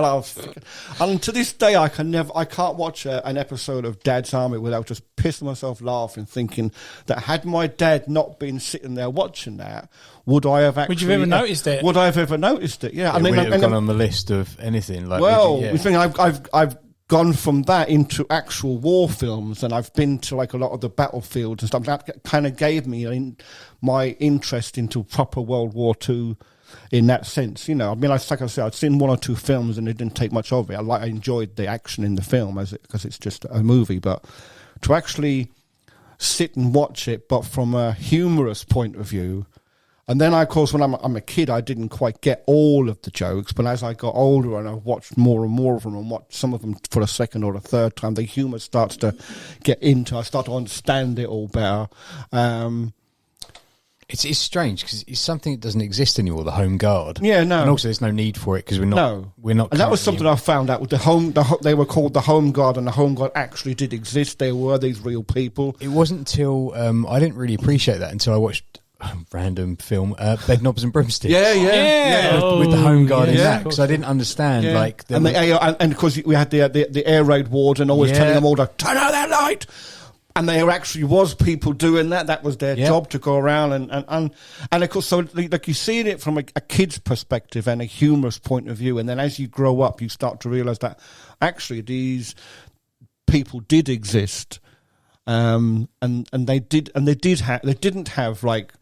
And to this day, I can't watch an episode of Dad's Army without just pissing myself laughing, thinking that had my dad not been sitting there watching that, would I have actually? Would you have ever noticed it? Would I have ever noticed it? Yeah, I mean, would it have gone on the list of anything? Like, the thing I've gone from that into actual war films, and I've been to like a lot of the battlefields and stuff. That kind of gave me my interest into proper World War II in that sense. I mean, like I said, I'd seen 1 or 2 films and it didn't take much of it. I enjoyed the action in the film because it's just a movie, but to actually sit and watch it, but from a humorous point of view. And then, of course, when I'm a kid, I didn't quite get all of the jokes. But as I got older and I watched more and more of them and watched some of them for the second or the third time, the humour starts to get into. I start to understand it all better. It's strange because it's something that doesn't exist anymore. The Home Guard. Yeah, no. And also, there's no need for it because we're not. And that was something I found out with they were called the Home Guard, and the Home Guard actually did exist. They were these real people. It wasn't until I didn't really appreciate that until I watched. Random film, Bed Knobs and Broomsticks. Yeah. With the Home Guard in yeah. that, because I didn't understand and of course we had the air raid warden always telling them all to turn out that light. And there actually was people doing that. That was their job, to go around and of course, so like you see it from a kid's perspective and a humorous point of view, and then as you grow up, you start to realise that actually these people did exist, and they didn't have like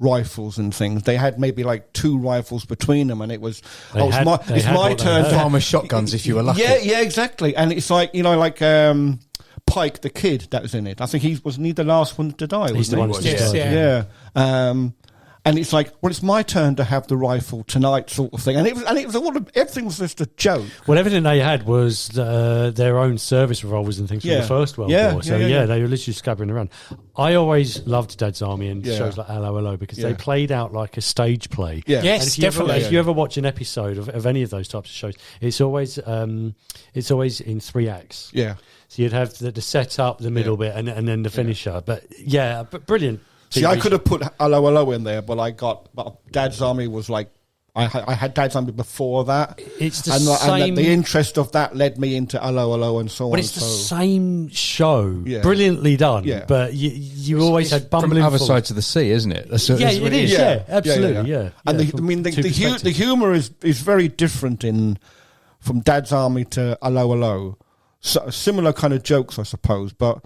rifles and things. They had maybe like 2 rifles between them, and it was it's my turn to farmer shotguns if you were lucky. Yeah, exactly. And it's like Pike the kid that was in it. I think he wasn't the last one to die. He's the one who died. Yeah. And it's like, well, it's my turn to have the rifle tonight, sort of thing. And everything was just a joke. Well, everything they had was their own service revolvers and things from the First World War. So they were literally scabbering around. I always loved Dad's Army and shows like Hello Hello because they played out like a stage play. Yeah. Yes, definitely. If you ever watch an episode of any of those types of shows, it's always in 3 acts. Yeah. So you'd have the setup, the middle bit, and then the finisher. But brilliant. See, I could have put Hello Hello in there, but Dad's Army was like, I had Dad's Army before that. It's the same. And the interest of that led me into Hello Hello and so on. But it's the same show, brilliantly done. Yeah. But you always had bumbling from other fools. sides of the sea, isn't it? That's it is. Yeah, absolutely. Yeah. And the humour is very different from Dad's Army to Hello Hello. So, similar kind of jokes, I suppose. But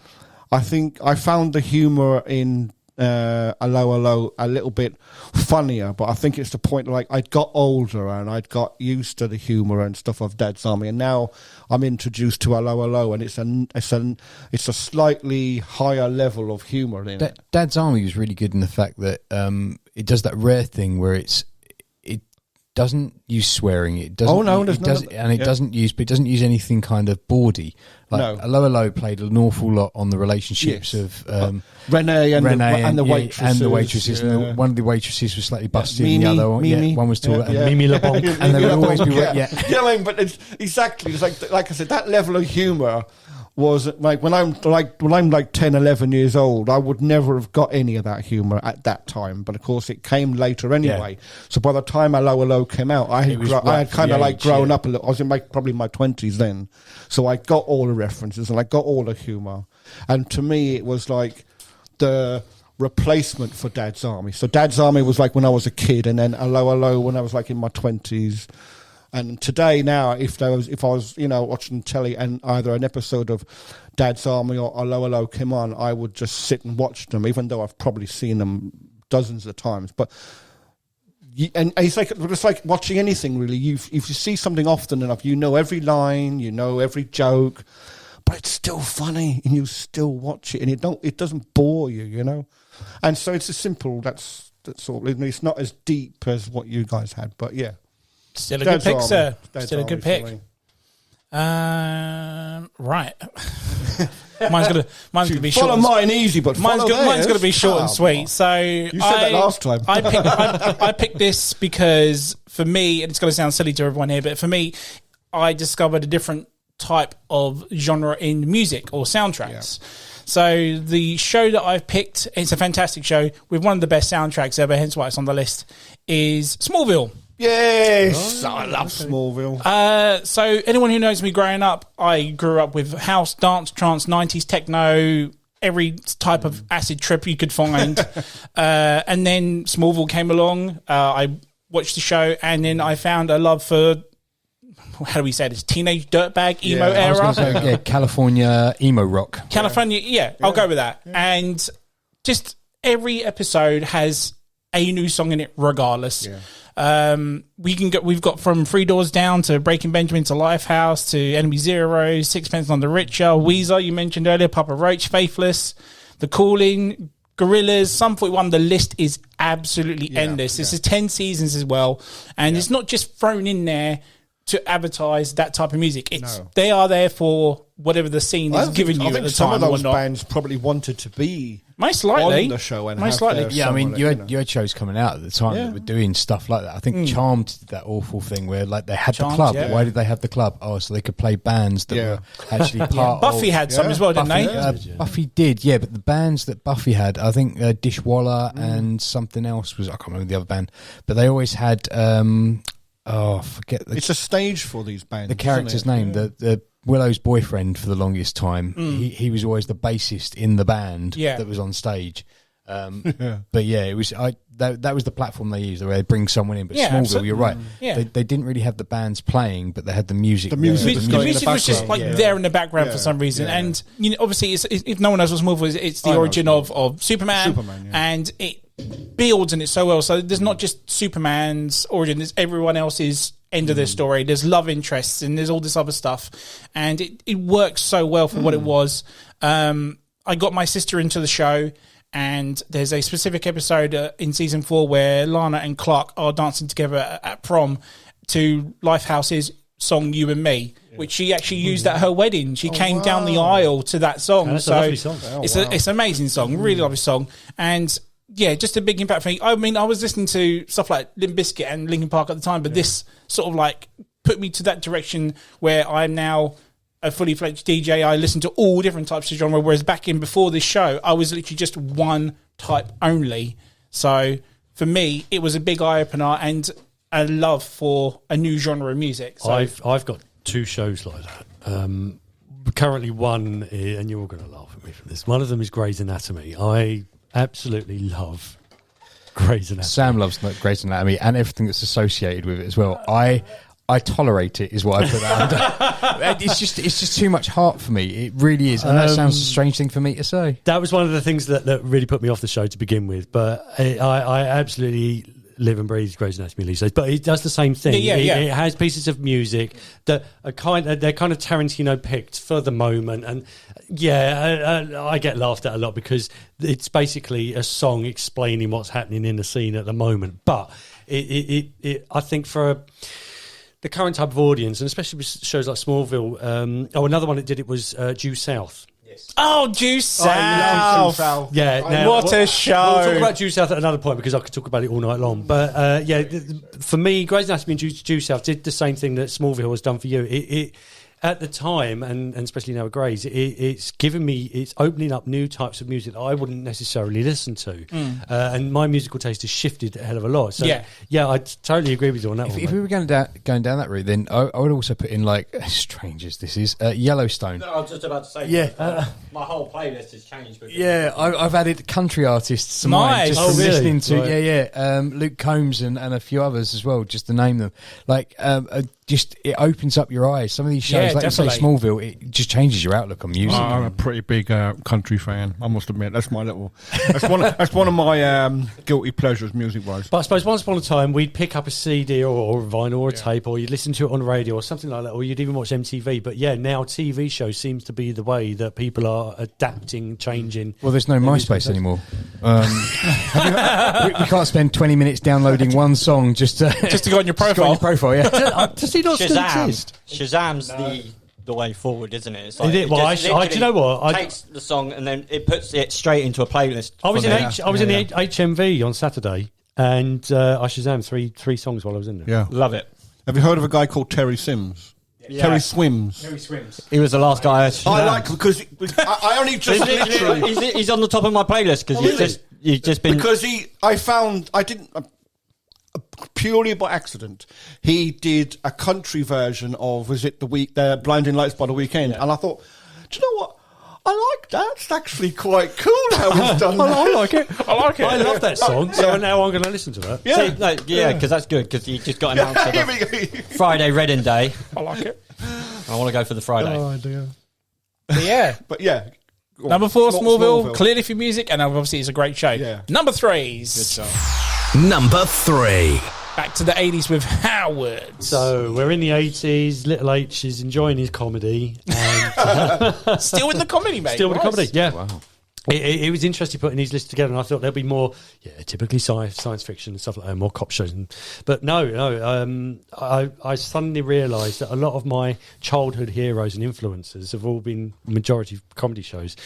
I think I found the humour in Hello Hello a little bit funnier, but I think it's the point like I'd got older and I'd got used to the humour and stuff of Dad's Army, and now I'm introduced to Hello Hello, and it's a slightly higher level of humour in it. Dad's Army was really good in the fact that it does that rare thing where doesn't use swearing. It doesn't. Oh no, it doesn't, and it doesn't use. But it doesn't use anything kind of bawdy. Like No. Hello Hello played an awful lot on the relationships of Renee and the waitresses. and the waitresses. Yeah. And one of the waitresses was slightly busted, Mimi, and the other one, Mimi. one was taller. Yeah. And Mimi LeBlanc, and they would always be yeah. You know what I mean? But it's exactly. It's like I said, that level of humour was like when I'm like 10, 11 years old, I would never have got any of that humour at that time. But of course, it came later anyway. Yeah. So by the time Hello Hello came out, I had kind of like grown up a little. I was in probably my 20s then, so I got all the references and I got all the humour. And to me, it was like the replacement for Dad's Army. So Dad's Army was like when I was a kid, and then Hello Hello when I was like in my 20s. And today, now, if I was, watching telly and either an episode of Dad's Army or Hello Hello came on, I would just sit and watch them, even though I've probably seen them dozens of times. But and it's like watching anything really. If you see something often enough, you know every line, you know every joke, but it's still funny, and you still watch it, and it doesn't bore you, And so it's a simple. That's all. It's not as deep as what you guys had, but yeah. Still a good pick, sir. Still a good pick. Right. mine's gonna be short. Follow mine easy, but mine's gonna be short and sweet. So you said that last time. I picked this because for me, and it's going to sound silly to everyone here, but for me, I discovered a different type of genre in music or soundtracks. Yeah. So the show that I've picked, it's a fantastic show with one of the best soundtracks ever, hence why it's on the list, is Smallville. Yes, I love Smallville. So anyone who knows me growing up, I grew up with house, dance, trance, 90s, techno, every type of acid trip you could find. And then Smallville came along. I watched the show, and then I found a love for, how do we say this, teenage dirtbag emo era. I was going to say, California emo rock. California, I'll go with that. Yeah. And just every episode has a new song in it regardless. Yeah. We've got from Three Doors Down to Breaking Benjamin to Lifehouse to Enemy Zero, Sixpence None the Richer, Weezer, you mentioned earlier, Papa Roach, Faithless, The Calling, Gorillaz, Sum 41. The list is absolutely endless. This is 10 seasons as well, and it's not just thrown in there to advertise that type of music. They are there for whatever the scene is giving you at the time. Some of those bands probably wanted to be most likely on the show, and most likely. Yeah, I mean, you had shows coming out at the time that were doing stuff like that. I think Charmed did that awful thing where like they had the club. Yeah. Why did they have the club? Oh, so they could play bands that were actually part. Buffy had some as well, didn't they? Buffy did, but the bands that Buffy had, I think Dishwalla and something else was, I can't remember the other band, but they always had. Forget. It's a stage for these bands. The character's name, the Willow's boyfriend for the longest time. He was always the bassist in the band that was on stage. But it was that was the platform they used, where they bring someone in. But Smallville, you're right. They didn't really have the bands playing, but they had the music. The music was just like there in the background for some reason. And obviously, if no one knows what Smallville is, it's the origin of Superman, and it builds in it so well. So there's not just Superman's origin, there's everyone else's end of their story. There's love interests and there's all this other stuff, and it works so well for what it was. I got my sister into the show, and there's a specific episode in season 4 where Lana and Clark are dancing together at prom to Lifehouse's song You and Me, which she actually used at her wedding. She came down the aisle to that song. That's a lovely song. It's an amazing song, really lovely song. And just a big impact for me. I mean, I was listening to stuff like Limp Bizkit and Linkin Park at the time, but this sort of like put me to that direction where I'm now a fully fledged DJ. I listen to all different types of genre, whereas back in before this show, I was literally just one type only. So for me, it was a big eye opener and a love for a new genre of music. So I've got 2 shows like that. Currently one, and you're all going to laugh at me for this. One of them is Grey's Anatomy. I absolutely love Grey's Anatomy. Sam loves Grey's Anatomy and everything that's associated with it as well. I tolerate it, is what I put that under. It's just too much heart for me. It really is, and that sounds a strange thing for me to say. That was one of the things that really put me off the show to begin with. But I absolutely live and breathe Grey's Anatomy these days. But it does the same thing. It has pieces of music that are they're kind of Tarantino picked for the moment, and I get laughed at a lot because it's basically a song explaining what's happening in the scene at the moment, but I think for the current type of audience, and especially with shows like Smallville, another one that did it was Due South. Oh, Due South. Yeah, what a show. We'll talk about Due South at another point because I could talk about it all night long. But for me, Grey's Anatomy and Due South did the same thing that Smallville has done for you. It at the time, and especially now with Grey's, it's opening up new types of music that I wouldn't necessarily listen to. And my musical taste has shifted a hell of a lot. So, yeah, I totally agree with you on that one. If we were going down that route, then I would also put in, like, as strange as this is, Yellowstone. No, I was just about to say, my whole playlist has changed. I've added country artists to Nice. mine just from really? listening to, Luke Combs and a few others as well, just to name them. Like, just it opens up your eyes. Some of these shows, like definitely. you say, Smallville, it just changes your outlook on music. I'm a pretty big country fan, I must admit. That's my little. That's one of my guilty pleasures, music-wise. But I suppose once upon a time, we'd pick up a CD or a vinyl or a tape, or you'd listen to it on the radio or something like that, or you'd even watch MTV. But yeah, now TV shows seems to be the way that people are adapting, changing. Well, there's no MySpace anymore. We can't spend 20 minutes downloading one song just to go on your profile. Yeah. Does he not still exist? Shazam's the way forward, isn't it? It's Is it? Well, just do you know what? takes the song and then it puts it straight into a playlist. I was for in me. the HMV on Saturday, and I Shazammed three songs while I was in there. Yeah. Love it. Have you heard of a guy called Terry Sims? Terry Swims. He was the last guy. I like him because I only just literally he's on the top of my playlist because he's just been because I didn't purely by accident. He did a country version of the Blinding Lights by the Weekend, and I thought, do you know what? I like that. It's actually quite cool how he's done that. I like it. I love that song, so now I'm going to listen to that. Yeah. because that's good because he just got announced for the Friday Reading Day. I like it. I want to go for the Friday. Oh, dear. But yeah. Number 4, Smallville, clearly for music, and obviously it's a great show. Yeah. Number 3's. Number 3. Back to the 80s with Howard. So we're in the 80s. Little H is enjoying his comedy. And, Still with the comedy, mate. Still with the comedy, yeah. Wow. It was interesting putting these lists together, and I thought there'd be more, typically science fiction and stuff like that, more cop shows. But no, I suddenly realised that a lot of my childhood heroes and influences have all been majority comedy shows.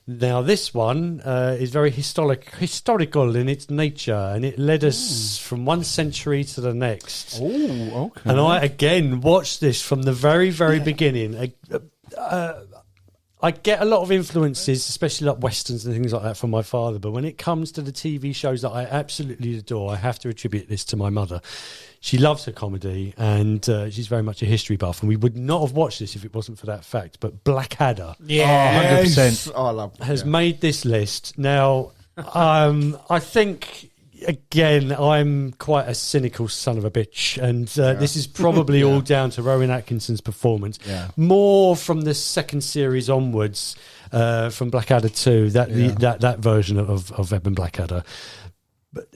Now, this one is very historical in its nature, and it led us from one century to the next. Oh, okay. And I, again, watched this from the very, very beginning. I get a lot of influences, especially like westerns and things like that, from my father. But when it comes to the TV shows that I absolutely adore, I have to attribute this to my mother. She loves her comedy, and she's very much a history buff. And we would not have watched this if it wasn't for that fact. But Blackadder, 100%. I love it. has made this list. Now, I think, again, I'm quite a cynical son of a bitch, and this is probably all down to Rowan Atkinson's performance. Yeah. More from the second series onwards, from Blackadder 2, that version of Eben Blackadder. But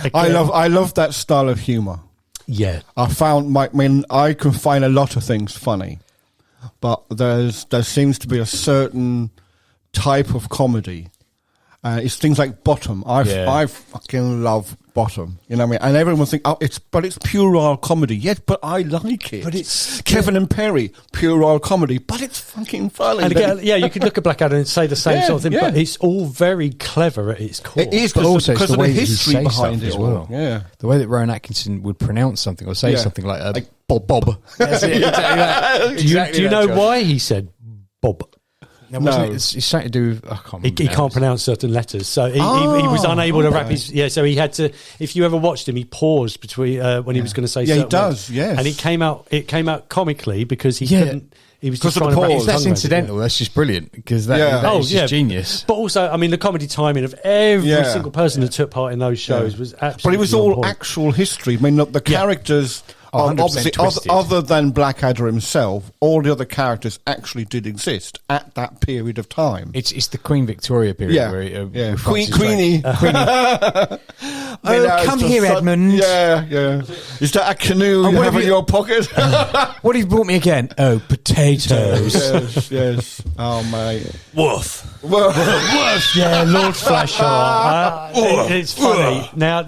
again, I love that style of humour. Yeah. I can find a lot of things funny, but there seems to be a certain type of comedy. It's things like Bottom. I fucking love Bottom. You know what I mean? And everyone think, it's puerile comedy. Yes, but I like it. But it's Kevin and Perry, puerile comedy, but it's fucking funny. And again, you could look at Blackadder and say the same sort of thing, yeah. but it's all very clever at its core. It is, But also, it's because the of the way that he history say behind stuff it as well. all. Yeah. The way that Rowan Atkinson would pronounce something or say something like Bob. That's it. Do you know why he said Bob? No. It's something to do with... I can't He remember can't pronounce certain letters, so he was unable to wrap his... Yeah, so he had to... If you ever watched him, he paused between when he was going to say certain he does, words. yes. And it came out comically because he couldn't... He was just Because of trying the to wrap pause. his If that's tongue around it, incidental, that's just brilliant, because that is just genius. But also, I mean, the comedy timing of every single person that took part in those shows was absolutely But it was on all point. actual history. I mean, the characters, 100% obviously, twisted. other than Blackadder himself, all the other characters actually did exist at that period of time. It's the Queen Victoria period. Where Queenie. come here, Edmund. Yeah. Is that a canoe you have in your pocket? What have you brought me again? Oh, potatoes. yes. Oh, mate. Woof. Yeah, Lord Flashheart. It's funny. Now,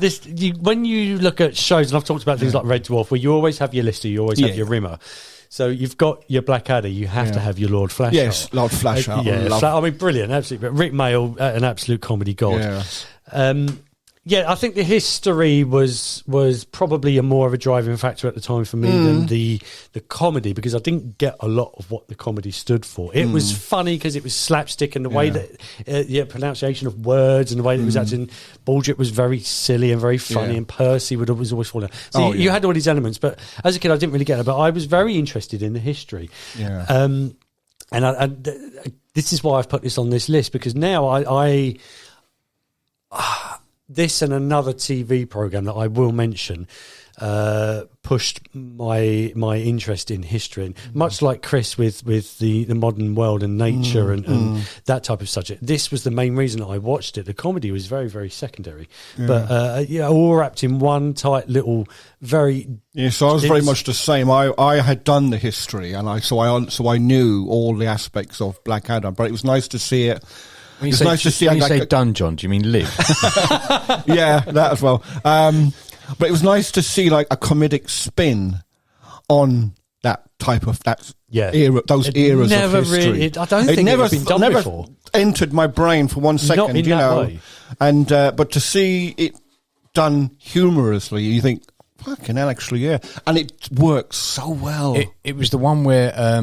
when you look at shows, and I've talked about things like Red Dwarf, where you always have your Lister, you always have your Rimmer. So you've got your Blackadder, you have to have your Lord Flashheart. Yes, Lord Flashheart. I mean, brilliant, absolutely. But Rick Mail, an absolute comedy god. Yeah, I think the history was probably more of a driving factor at the time for me than the comedy, because I didn't get a lot of what the comedy stood for. It was funny because it was slapstick, and the way that pronunciation of words and the way that it was acting. Baldrick was very silly and very funny, and Percy was always falling out. So you had all these elements, but as a kid I didn't really get it. But I was very interested in the history. Yeah. And this is why I've put this on this list, because now I this and another TV program that I will mention pushed my interest in history, and much like Chris with the modern world and nature and that type of subject. This was the main reason I watched it. The comedy was very, very secondary, but all wrapped in one tight little very. Yeah, so I was very much the same. I had done the history, and so I knew all the aspects of Blackadder, but it was nice to see it. When you say done, John, do you mean live? Yeah, that as well. But it was nice to see like a comedic spin on that type of era, those eras of history. I don't think it had been done before. Entered my brain for 1 second, Not in that way. And but to see it done humorously, you think, fucking hell, actually, yeah, and it works so well. It was the one where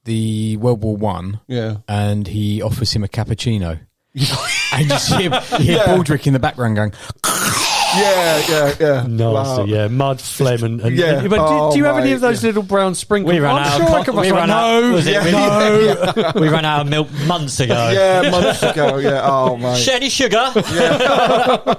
the World War One, and he offers him a cappuccino, and you see him, Baldrick in the background going. Yeah. Nasty, wow. Mud, phlegm, and But do you have any of those little brown sprinkles? We ran out. We ran out of milk months ago. Yeah, months ago. Yeah. Oh my. Any sugar? Yeah.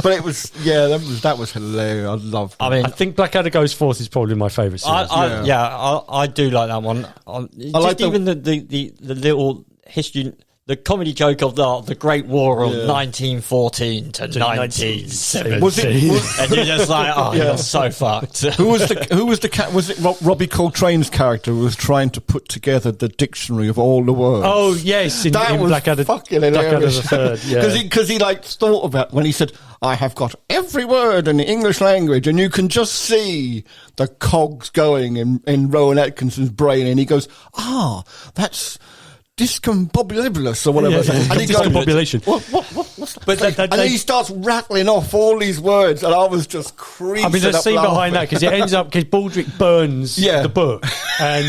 But it was. Yeah, that was hilarious. I loved it. I think Blackadder Goes Forth is probably my favourite series. I do like that one. Even the little history. The comedy joke of the Great War of 1914 to 1917. And you're just like, you're so fucked. Who was the cat? Was it Robbie Coltrane's character who was trying to put together the dictionary of all the words? Oh yes, in Blackadder, fucking hilarious. Blackadder the Third. Yeah, because he like thought about when he said, "I have got every word in the English language," and you can just see the cogs going in Rowan Atkinson's brain, and he goes, that's discombobulation or whatever. And he discombobulation. What's that? And then he starts rattling off all these words, and I was just creasing. I mean, there's a scene behind that because it ends up because Baldrick burns the book, and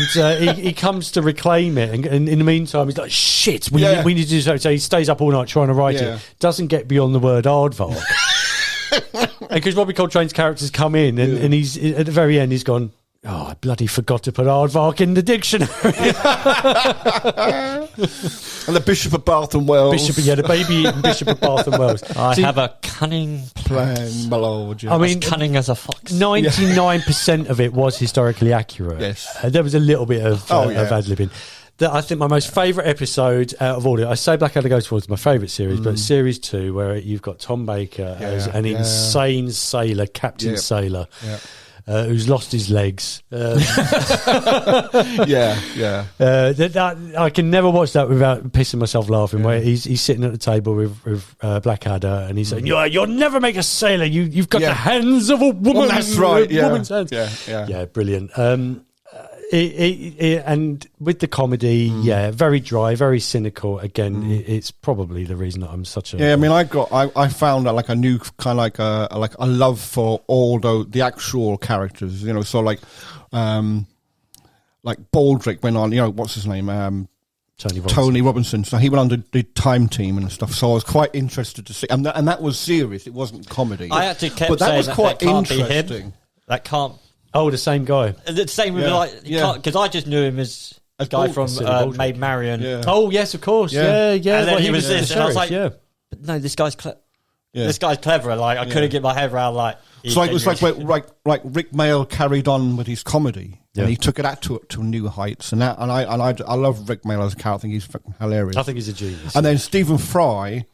he comes to reclaim it, and in the meantime he's like, "Shit, we need to do so." So he stays up all night trying to write it. Doesn't get beyond the word aardvark, because Robbie Coltrane's characters come in, and he's at the very end. He's gone, "Oh, I bloody forgot to put aardvark in the dictionary." And the Bishop of Bath and Wells. The baby Bishop of Bath and Wells. I have a cunning plan, my lord. I mean, cunning as a fox. 99% of it was historically accurate. Yes. There was a little bit of ad-libbing. I think my most favourite episode out of all of it, I say Blackadder Goes Forward is my favourite series, but Series 2, where you've got Tom Baker as an insane sailor, Captain Sailor. Yeah. Who's lost his legs. I can never watch that without pissing myself laughing. Where he's sitting at the table with Blackadder, and he's saying, "You'll never make a sailor. You've got the hands of a woman." Well, that's right. Woman's hands. Yeah, brilliant. And with the comedy, very dry, very cynical. Again, it's probably the reason that I'm such a. Yeah, I mean, I found like a new kind of like a love for all the actual characters. So like Baldrick went on. What's his name? Tony Robinson. So he went on to the Time Team and stuff. So I was quite interested to see, and that was serious. It wasn't comedy. I actually kept saying that can't be him. That can't. Oh, the same guy. The same with because I just knew him as a guy from Maid Marian. Yeah. Oh yes, of course. Yeah. And then he was this, and I was like, but no, this guy's clever. Yeah. This guy's clever. Like I couldn't get my head around. Like it was like Rick Mail carried on with his comedy, and he took it to new heights. And I love Rick Mail as a character. I think he's fucking hilarious. I think he's a genius. And then Stephen Fry.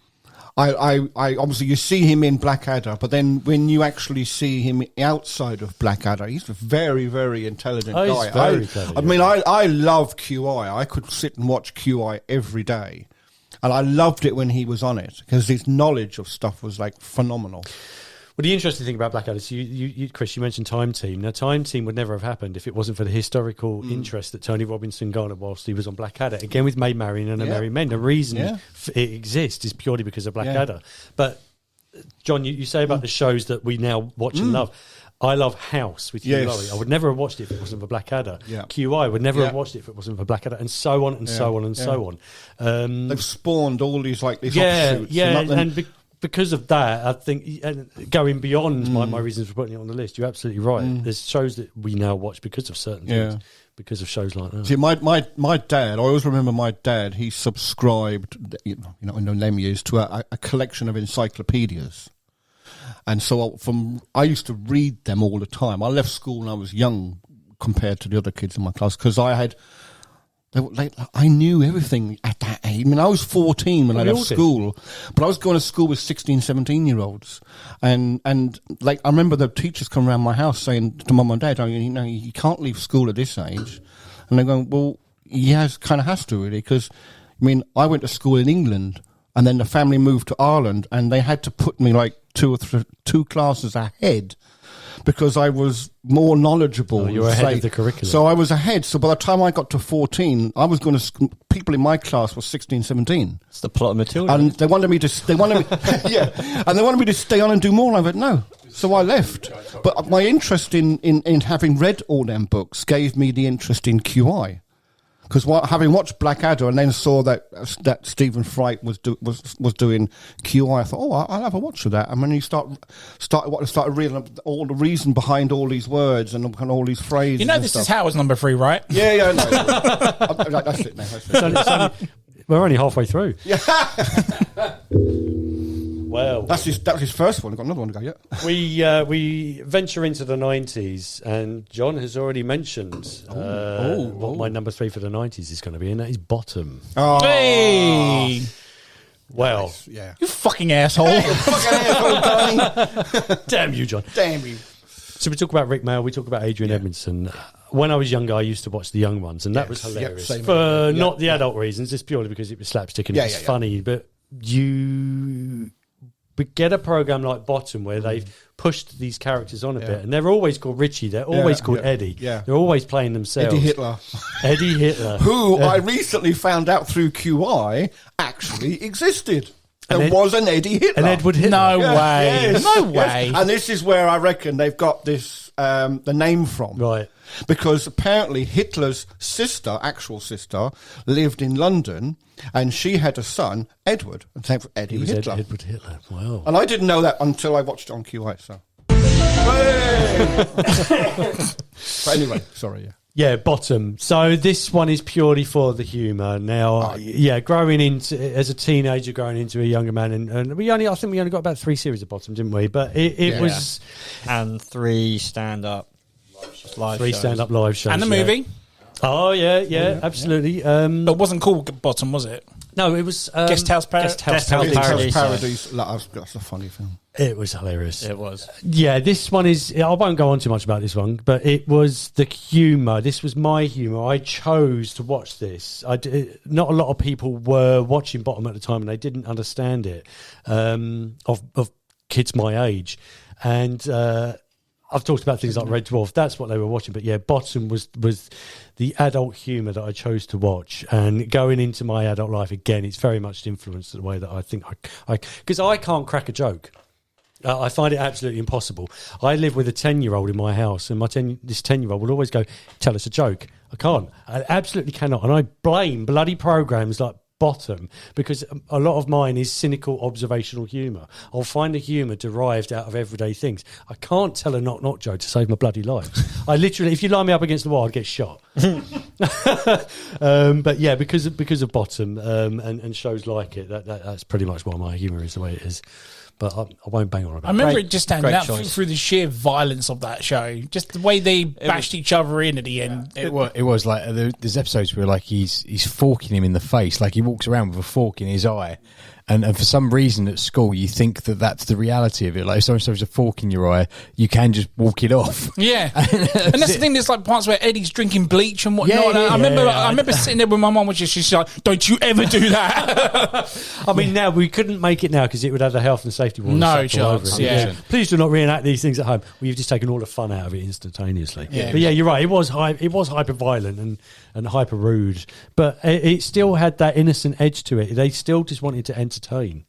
I obviously you see him in Blackadder, but then when you actually see him outside of Blackadder, he's a very, very intelligent guy. He's very clever, I mean, I love QI. I could sit and watch QI every day. And I loved it when he was on it because his knowledge of stuff was like phenomenal. Well, the interesting thing about Blackadder is, Chris, you mentioned Time Team. Now, Time Team would never have happened if it wasn't for the historical interest that Tony Robinson garnered whilst he was on Blackadder. Again, with Maid Marian and A Merry Men. The reason it exists is purely because of Blackadder. But, John, you say about the shows that we now watch and love. I love House with Hugh Laurie. I would never have watched it if it wasn't for Blackadder. Yeah. QI would never have watched it if it wasn't for Blackadder, and so on and so on and so on. They've spawned all these offshoots. Because of that, I think, and going beyond my reasons for putting it on the list, you're absolutely right. There's shows that we now watch because of certain things, because of shows like that. See, my dad, I always remember my dad, he subscribed, in them years, to a collection of encyclopedias. And so I used to read them all the time. I left school when I was young compared to the other kids in my class because I knew everything at that age. I mean, I was 14 when I left school, but I was going to school with 16, 17-year-olds. And I remember the teachers come around my house saying to Mum and Dad, you can't leave school at this age. And they're going, well, he kind of has to, really, because, I mean, I went to school in England, and then the family moved to Ireland, and they had to put me like two classes ahead because I was more knowledgeable. Oh, you were ahead of the curriculum. So I was ahead. So by the time I got to 14, I was going to people in my class were 16, 17. It's the plot of Matilda. And they wanted me to stay on and do more. And I went, no. So I left. But my interest in having read all them books gave me the interest in QI. Because having watched Blackadder and then saw that Stephen Fry was doing QI, I thought, I'll have a watch of that. And when you started reading all the reason behind all these words and all these phrases. You know, this is Howard's number 3, right? Yeah, I know. That's it now. We're only halfway through. Yeah. Well, that was his first one. I've got another one to go yet. We venture into the 90s, and John has already mentioned what my number 3 for the 90s is going to be, and that is Bottom. Oh. Hey! Well, nice. Yeah. You fucking asshole. You fucking asshole, Tony. Damn you, John. Damn you. So we talk about Rick Mail, we talk about Adrian Edmondson. When I was younger, I used to watch The Young Ones, and that was hilarious. For not the adult reasons, just purely because it was slapstick and it was funny, but you get a program like Bottom where they've pushed these characters on a bit, and they're always called Richie, they're always called Eddie. Yeah. They're always playing themselves. Eddie Hitler. Who I recently found out through QI actually existed. There was an Eddie Hitler. An Edward Hitler. No way. Yes, no way. And this is where I reckon they've got this the name from. Right. Because apparently Hitler's actual sister, lived in London, and she had a son, Edward, and named Eddie Hitler. Edward Hitler. Wow. And I didn't know that until I watched it on QI. So. But anyway, sorry. Yeah. Yeah, Bottom. So this one is purely for the humour. Now, growing into as a teenager, growing into a younger man, and I think we only got about 3 series of Bottom, didn't we? But it was and 3 stand-up live shows, and the movie. Oh yeah, absolutely. But it wasn't called Bottom, was it? No, it was Guest House Paradise. Paradise. That's a funny film. It was hilarious. It was. Yeah, this one is... I won't go on too much about this one, but it was the humour. This was my humour. I chose to watch this. Not a lot of people were watching Bottom at the time, and they didn't understand it, of kids my age. And I've talked about things like Red Dwarf. That's what they were watching. But yeah, Bottom was the adult humour that I chose to watch. And going into my adult life, again, it's very much influenced the way that I think because I can't crack a joke. I find it absolutely impossible. I live with a 10-year-old in my house, and this 10-year-old will always go, tell us a joke. I can't. I absolutely cannot. And I blame bloody programs like Bottom because a lot of mine is cynical observational humour. I'll find a humour derived out of everyday things. I can't tell a knock-knock joke to save my bloody life. I literally, if you line me up against the wall, I'd get shot. But yeah, because of Bottom and shows like it, that's pretty much what my humour is, the way it is. but I won't bang on about I remember Great- it just standing great out choice. through the sheer violence of that show. Just the way they bashed each other in at the end. It was like there's episodes where like he's forking him in the face, like he walks around with a fork in his eye, and for some reason at school you think that that's the reality of it. Like if someone shoves a fork in your eye, you can just walk it off. Yeah, and that's the thing. There's like parts where Eddie's drinking bleach and whatnot. Yeah, And yeah, I remember sitting there with my mum, which she's like, "Don't you ever do that." I mean, now we couldn't make it now because it would have the health and safety warning. No slapped all chance, over it. yeah. Please do not reenact these things at home. Well, you've just taken all the fun out of it instantaneously. Yeah. But yeah, you're right. It was hyper violent and hyper rude, but it still had that innocent edge to it. They still just wanted to entertain.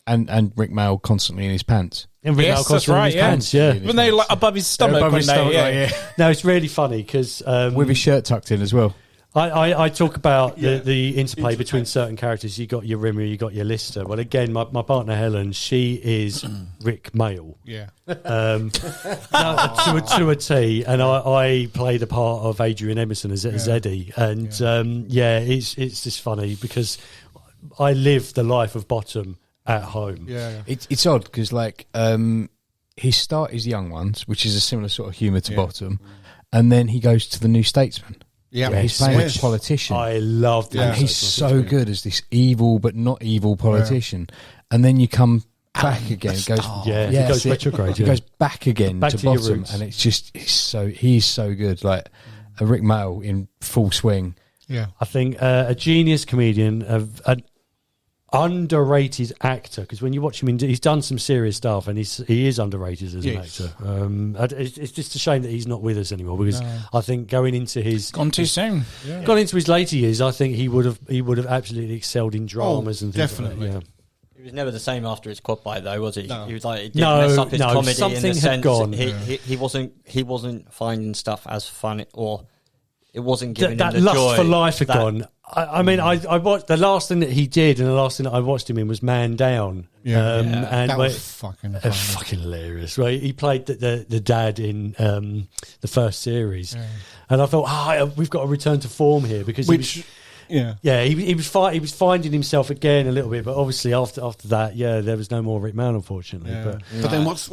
And Rick Mail constantly in his pants. And Rick Yes, Mail that's constantly in right, his yeah. pants, yeah. When they like above his stomach, Above when his they, stomach, yeah. right, yeah. No, it's really funny because With his shirt tucked in as well. I talk about the interplay between certain characters. You got your Rimmer, you got your Lister. Well, again, my partner Helen, she is Rick Mail. Yeah. To a T, and I play the part of Adrian Emerson as Eddie, and it's just funny because I live the life of Bottom at home. Yeah. It's odd because like his start is Young Ones, which is a similar sort of humour to Bottom, and then he goes to the New Statesman. Yeah. He's playing Yes. a politician. I love that. And he's so good as this evil but not evil politician. And then you come back again. It goes, he goes see, retrograde. He goes back again Back to to your Bottom, roots. and he's so good. Like a Rick Mail in full swing. Yeah. I think a genius comedian, an underrated actor, because when you watch him, he's done some serious stuff, and he is underrated as an actor. It's just a shame that he's not with us anymore, because I think going into his Gone too soon. gone into his later years, I think he would have absolutely excelled in dramas and things definitely. like that. He was never the same after his quad bite, though, was he? No. He was like, he didn't No, mess up his no, comedy in something the had sense gone. he wasn't finding stuff as funny, or it wasn't giving That him the lust joy for life had that- gone. I mean, I watched the last thing that he did, and the last thing that I watched him in was Man Down. And That where- was fucking funny. fucking hilarious. Right, he played the dad in the first series, and I thought, we've got to return to form here because he was finding himself again a little bit, but obviously after that, there was no more Rick Mail, unfortunately. Yeah. But But then what's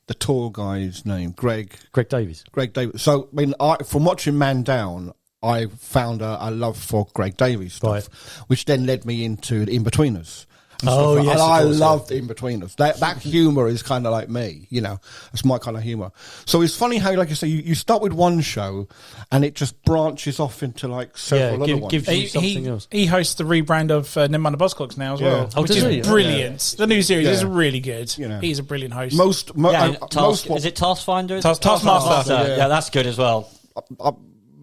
the tall guy's name? Greg Davies. Davies. So I mean, from watching Man Down, I found a love for Greg Davies stuff, Right. which then led me into the In-Betweeners. And Oh, stuff. yes, And of I course, love the In-Betweeners. That humour is kind of like me, It's my kind of humour. So it's funny how, like you say, you start with one show, and it just branches off into like several other ones. gives you something else. He hosts the rebrand of Never Mind the Buzzcocks now as well, Oh, which does is he? brilliant. The new series is really good. You know. He's a brilliant host. Most is it Taskfinder? Taskmaster. Yeah, that's good as well.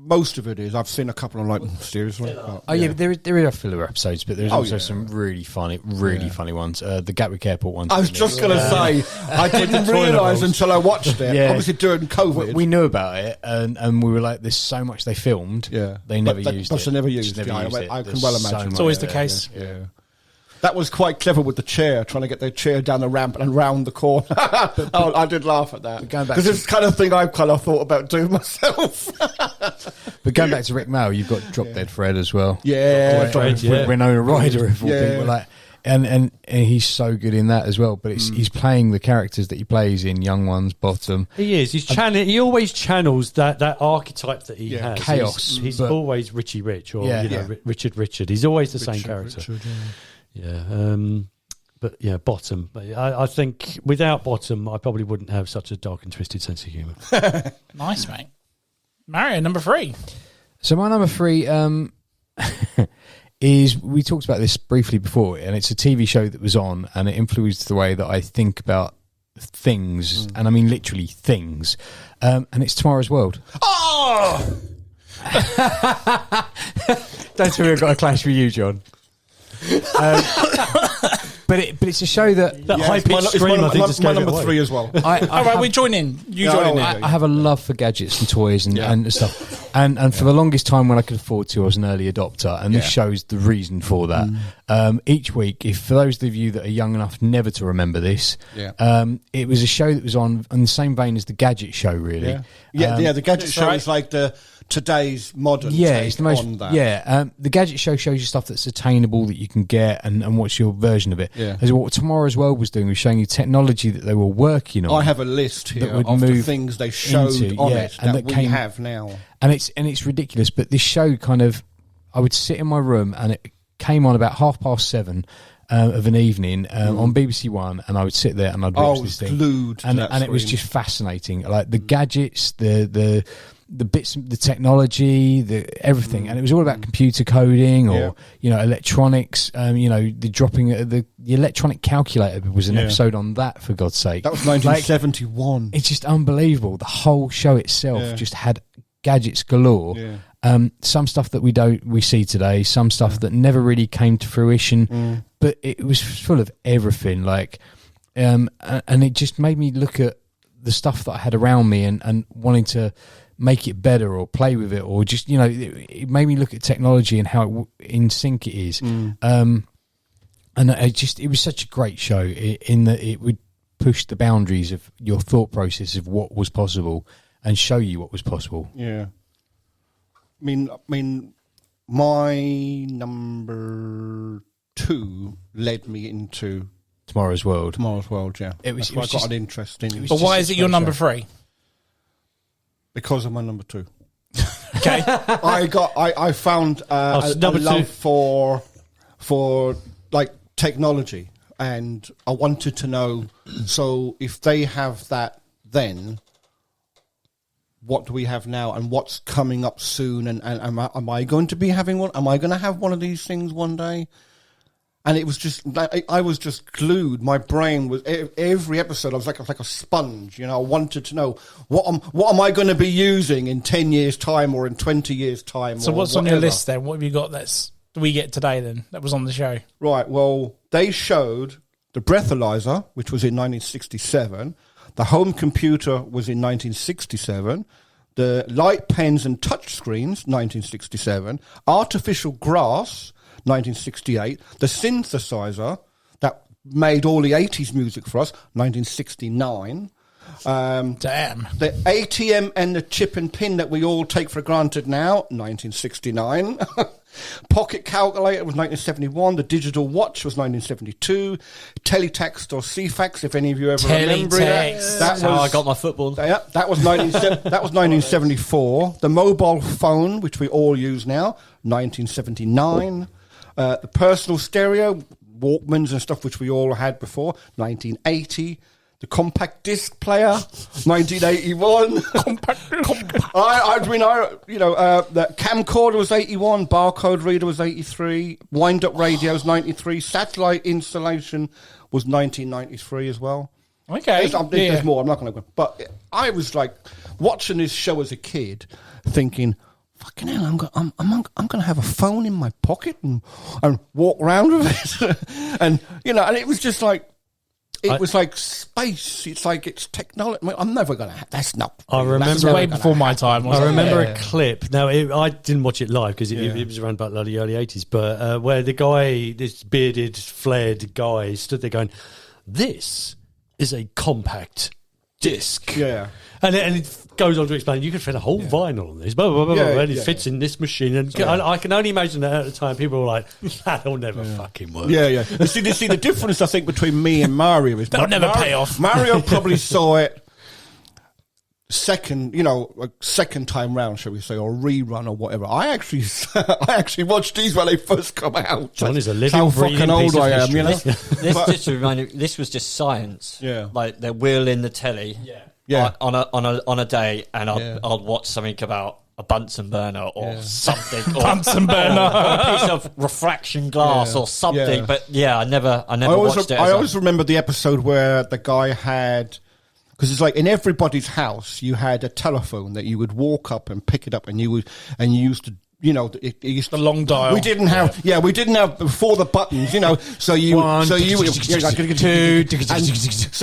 most of it is. I've seen a couple of like seriously. Oh yeah, but there are filler episodes, but there's also yeah. some really funny ones. The Gatwick Airport one. I was just going to say, I didn't realise until I watched it. Yeah. Obviously during COVID. We knew about it, and we were like, "There's so much they filmed. Yeah. they never But used but it. they never Just used it. I can There's well so imagine. It's always much the there, case. Yeah. That was quite clever with the chair, trying to get their chair down the ramp and round the corner. I did laugh at that. going back Because to- it's the kind of thing I've kind of thought about doing myself. But going back to Rick Mail, you've got Drop Dead Fred as well. Yeah. Fred, yeah. Winona Ryder of all Yeah. people. Like, and he's so good in that as well. But he's playing the characters that he plays in Young Ones, Bottom. He is. He always channels that archetype that he has. Chaos, He's but- always Richie Rich or Yeah. Richard. He's always the same character. But yeah, Bottom. I think without Bottom, I probably wouldn't have such a dark and twisted sense of humour. Nice, mate. Mario, number 3. So my number 3 is, we talked about this briefly before, and it's a TV show that was on, and it influenced the way that I think about things, and I mean literally things, and it's Tomorrow's World. Oh! Don't tell me I've got a clash with you, John. But it's a show that high-pitched scream, I think, just my gave it number away. 3 as well. I All right, have- we join in. You Yeah, join in. okay. I have a love for gadgets and toys and stuff. And for the longest time when I could afford to, I was an early adopter. And this show's the reason for that. Each week, for those of you that are young enough never to remember this, it was a show that was on in the same vein as the Gadget Show, really. The Gadget Show right. is like the today's modern take it's the most. on that. The Gadget Show shows you stuff that's attainable that you can get, and what's your version of it. Yeah. As what Tomorrow's World was doing was showing you technology that they were working on. I have a list here would of the move things they showed on it and that we have now. and it's ridiculous. But this show kind of, I would sit in my room and it came on about 7:30 of an evening on BBC One, and I would sit there and I'd watch this thing, glued to that and it was screen. just fascinating. Like the gadgets, the bits, the technology, the everything, and it was all about computer coding or electronics. The dropping the electronic calculator was an episode on that, for God's sake. That was 1971. It's just unbelievable. The whole show itself just had gadgets galore. Some stuff that we see today, some stuff that never really came to fruition, but it was full of everything. Like, and it just made me look at the stuff that I had around me and wanting to make it better or play with it, or just it made me look at technology and how in sync it is. And it was such a great show in that it would push the boundaries of your thought process of what was possible and show you what was possible. Yeah. I mean, my number 2 led me into Tomorrow's World. Yeah. It was- That's it why was I got just- an interest in it. But why is it your number 3? Because of my number 2. Okay. I found a number love 2. for like technology, and I wanted to know. So if they have that, then what do we have now, and what's coming up soon? And am I going to be having one? Am I going to have one of these things one day? And it was just, I was just glued. My brain was, every episode, I was like a sponge. I wanted to know, what am I going to be using in 10 years' time or in 20 years' time? So or what's on whatever. your list then? What have you got do we get today then? That was on the show. Right, well, they showed the breathalyzer, which was in 1967. The home computer was in 1967. The light pens and touch screens, 1967. Artificial grass, 1968. The synthesizer that made all the 80s music for us, 1969. Damn. The ATM and the chip and pin that we all take for granted now, 1969. Pocket calculator was 1971. The digital watch was 1972. Teletext or CFAX, if any of you ever remember it. That's how I got my football. Yeah, that was 1974. The mobile phone, which we all use now, 1979. The personal stereo, Walkmans and stuff, which we all had before, 1980. The compact disc player, 1981. The camcorder was 81. Barcode reader was 83. Wind-up radios, 93. Satellite installation was 1993 as well. Okay. There's more. I'm not going to go. But I was like watching this show as a kid, thinking, "Fucking hell! I'm going to have a phone in my pocket and walk around with it," and it was just like. It was like space. It's like it's technology. I'm never going to. That's not. I remember That's way before my time. I wasn't it? remember Yeah. a clip. Now, I didn't watch it live because it was around about the early 80s, but where the guy, this bearded, flared guy, stood there going, "This is a compact disc." Yeah. And it goes on to explain, you can fit a whole vinyl on this, blah, blah, blah, blah, and it fits in this machine. And I can only imagine that at the time, people were like, that'll never fucking work. Yeah. You see, the difference, I think, between me and Mario is... That'll never pay off. Mario probably saw it second time round, shall we say, or rerun or whatever. I actually watched these when they first come out. John is a living, how breathing fucking old piece of I am, history. This just to remind you, this was just science. Yeah. Like they're wheeling the telly. Yeah. On a day, and I'll watch something about a Bunsen burner or something, or Bunsen burner. or a piece of refraction glass or something. Yeah. But I never watched it. I always remember the episode where the guy had, because it's like in everybody's house you had a telephone that you would walk up and pick it up, and you used to. It used The long dial. We didn't have, before the buttons, so you, One, so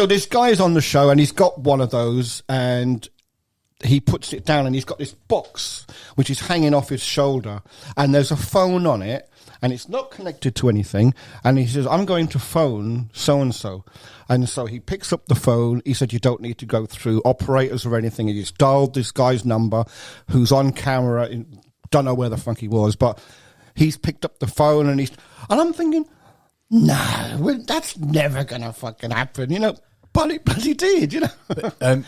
this guy's on the show and he's got one of those, and he puts it down and he's got this box which is hanging off his shoulder, and there's a phone on it, and it's not connected to anything. And he says, I'm going to phone so-and-so. And so he picks up the phone. He said, you don't need to go through operators or anything. He just dialed this guy's number who's on camera. Don't know where the fuck he was, but he's picked up the phone, and I'm thinking, no, well, that's never going to fucking happen, you know. But it bloody did, you know. But,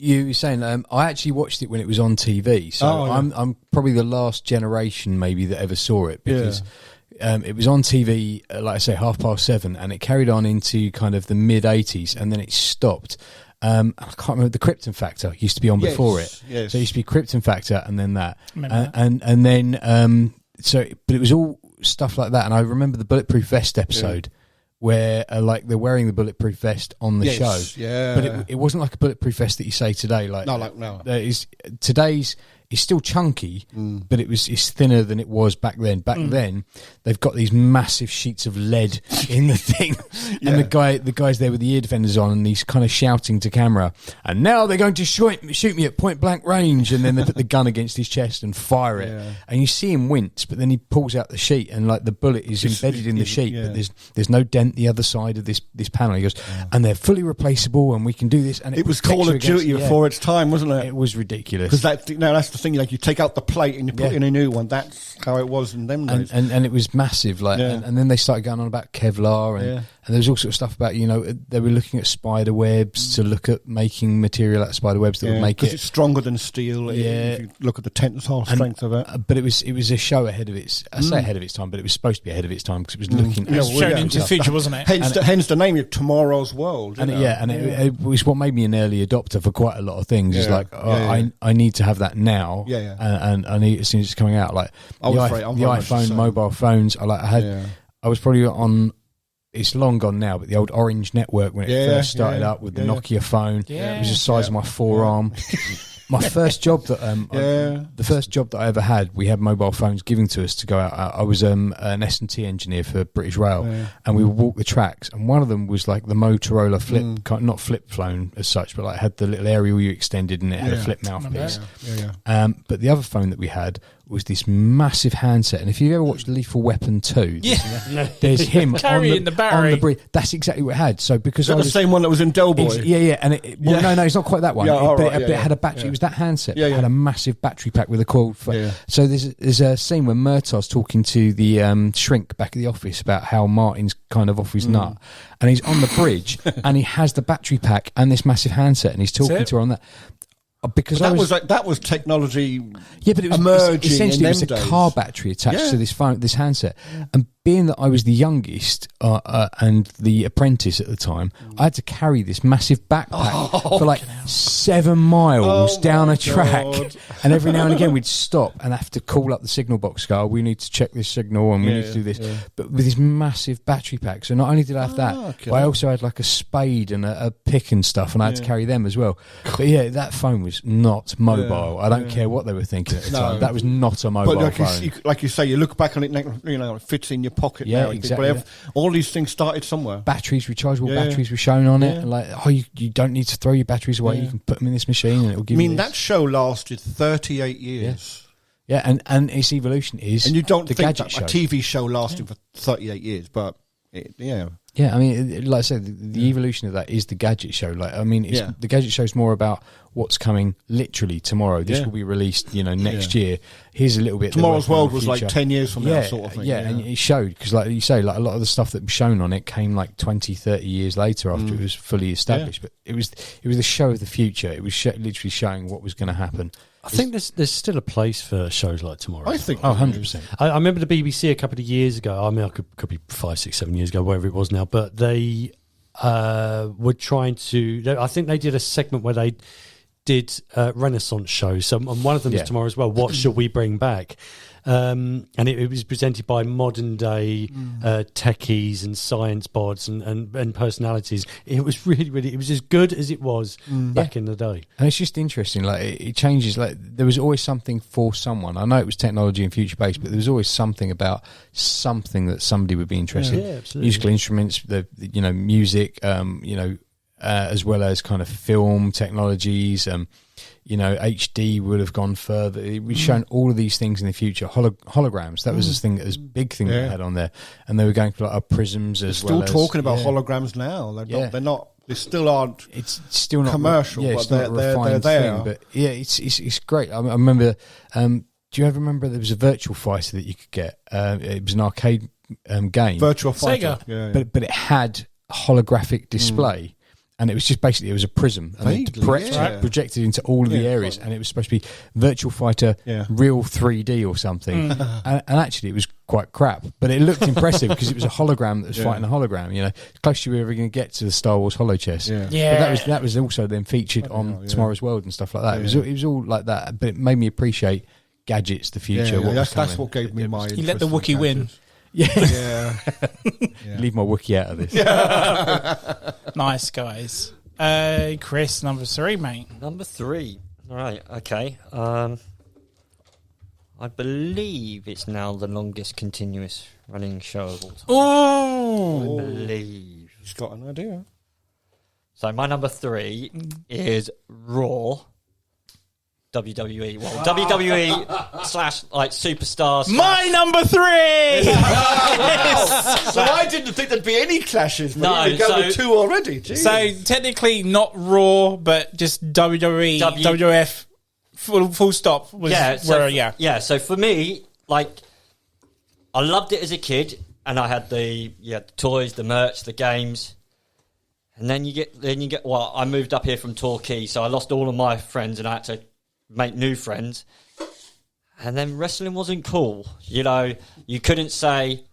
you were saying I actually watched it when it was on TV, so I'm probably the last generation maybe that ever saw it, because it was on TV, like I say, 7:30, and it carried on into kind of the mid 80s, and then it stopped. I can't remember, the Krypton Factor used to be on before it. Yes. So it used to be Krypton Factor, and then that, and then but it was all stuff like that. And I remember the Bulletproof Vest episode. Where like they're wearing the bulletproof vest on the show, but it wasn't like a bulletproof vest that you say today. No. Today's is still chunky, but it's thinner than it was back then. Back then, they've got these massive sheets of lead in the thing, and the guy's there with the ear defenders on, and he's kind of shouting to camera. And now they're going to shoot me at point blank range, and then they put the gun against his chest and fire it, and you see him wince, but then he pulls out the sheet, and like the bullet is embedded in the sheet, but there's no dent the other side of this panel. He goes, and they're fully replaceable, and we can do this. And it was Call of Duty before its time, wasn't it? It was ridiculous. Because that's the thing. Like, you take out the plate and you put in a new one. That's how it was in them days. And it was massive. Like, and then they started going on about Kevlar, and there was all sort of stuff about, you know, they were looking at spider webs to look at making material out of spider webs that would make it. Because it's stronger than steel. If you look at the tensile strength of it. But it was a show ahead of its. I say ahead of its time, but it was supposed to be ahead of its time because it was looking. It was shown into the future, wasn't it? Hence the name of Tomorrow's World. It was what made me an early adopter for quite a lot of things. It's like, I need to have that now. And I need, as soon as it's coming out, like the iPhone, mobile phones. I was probably on. It's long gone now, but the old Orange network when it first started up with the Nokia phone, it was the size of my forearm. My first job the first job that I ever had, we had mobile phones given to us to go out. I was an S&T engineer for British Rail, and we would walk the tracks. And one of them was like the Motorola flip, not flip phone as such, but like had the little aerial you extended, and it had a flip mouthpiece. But the other phone that we had was this massive handset. And if you've ever watched Lethal Weapon 2, there's him carrying the battery. On the bridge. That's exactly what it had. So because the same one that was in Del Boy? And no, it's not quite that one. But it had a battery. It was that handset. It had a massive battery pack with a cord. So there's a scene where Murtaugh's talking to the shrink back at the office about how Martin's kind of off his nut. And he's on the bridge, and he has the battery pack and this massive handset, and he's talking to her on that. Because that was technology. Yeah, but it was emerging. Essentially, it was a days. car battery attached to this phone, this handset. And being that I was the youngest and the apprentice at the time, I had to carry this massive backpack for like 7 miles down a track. And every now and again, we'd stop and have to call up the signal box. Go, we need to check this signal, and we need to do this. But with this massive battery pack, so not only did I have that, but I also had like a spade and a pick and stuff, and I had to carry them as well. But that phone was not mobile. I don't care what they were thinking at the time. That was not a mobile phone. Like you say, you look back on it, you know, it fits in your pocket now. Exactly. All these things started somewhere. Batteries, rechargeable batteries were shown on it. And like, you don't need to throw your batteries away. You can put them in this machine, and it will give you. That show lasted 38 years. Yeah, and its evolution is. And you don't the think gadget that a TV show lasting for 38 years, but Yeah, I mean, like I said, the evolution of that is the gadget show. Like, I mean, the gadget show is more about what's coming literally tomorrow. This will be released, next year. Here's a little bit. Tomorrow's World was like 10 years from now, sort of thing. Yeah, and it showed, because like you say, like a lot of the stuff that was shown on it came like 20, 30 years later after it was fully established. But it was the show of the future. It was literally showing what was going to happen. I think there's still a place for shows like Tomorrow. I think 100%. I remember the BBC a couple of years ago. I mean, I could be 5, 6, 7 years ago, wherever it was now. But they were trying to. I think they did a segment where they did Renaissance shows. So, and one of them is Tomorrow as well. What shall we bring back? And it was presented by modern day techies and science bods and personalities. It was really, it was as good as it was back in the day. And it's just interesting, like it changes. Like there was always something for someone. I know it was technology and future based, but there was always something about something that somebody would be interested in. Yeah, absolutely. Musical instruments, the music, as well as kind of film technologies. HD would have gone further. It was shown all of these things in the future. Holograms, that was this thing, this big thing they had on there, and they were going for like prisms as well. Still talking about holograms now. They're not. They still aren't. It's still not commercial, but it's not a refined they're thing. But yeah, it's great. I remember. Do you ever remember there was a virtual fighter that you could get? It was an arcade game, Virtual Fighter, Sega. But it had a holographic display. And it was just basically, it was a prism. And it projected into all of the areas. And it was supposed to be Virtual Fighter Real 3D or something. And actually, it was quite crap. But it looked impressive because it was a hologram that was fighting a hologram. Close you were ever going to get to the Star Wars holochess. But that was also then featured on Tomorrow's World and stuff like that. It was all like that. But it made me appreciate gadgets, the future. That's what gave me my interest. You let the Wookiee win. Yeah. Leave my Wookiee out of this. Nice, guys. Chris, number 3, mate. Number 3. All right, okay. I believe it's now the longest continuous running show of all time. Oh! I believe. He's got an idea. So my number 3 is Raw. WWE. Well, WWE / like Superstars. My number 3! So I didn't think there'd be any clashes. But No, you go so- with 2 already. Jeez. So technically not Raw, but just WWE, WWF, full stop. Was So for me, like, I loved it as a kid, and I had the toys, the merch, the games. And then you get well, I moved up here from Torquay, so I lost all of my friends, and I had to make new friends. And then wrestling wasn't cool. You couldn't say,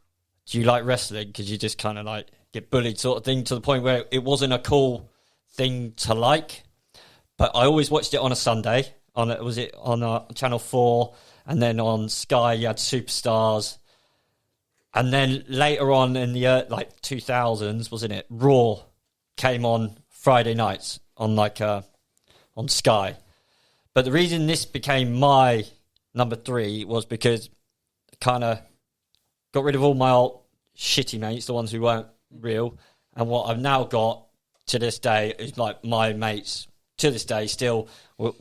do you like wrestling? Because you just kind of like get bullied sort of thing, to the point where it wasn't a cool thing to like. But I always watched it on a Sunday. On Channel 4, and then on Sky you had Superstars. And then later on in the 2000s, wasn't it? Raw came on Friday nights on on Sky. But the reason this became my number 3 was because I kind of got rid of all my old shitty mates, the ones who weren't real. And what I've now got to this day is like my mates to this day still. We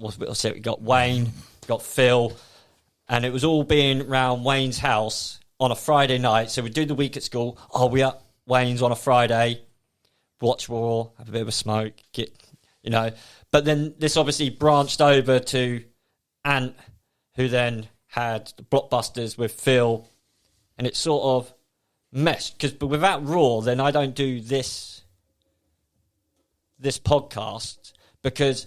got Wayne, got Phil, and it was all being around Wayne's house on a Friday night. So we'd do the week at school. Oh, we at Wayne's on a Friday, watch Raw, have a bit of a smoke, But then this obviously branched over to Ant, who then had the Blockbusters with Phil, and it sort of meshed. But without Raw, then I don't do this podcast, because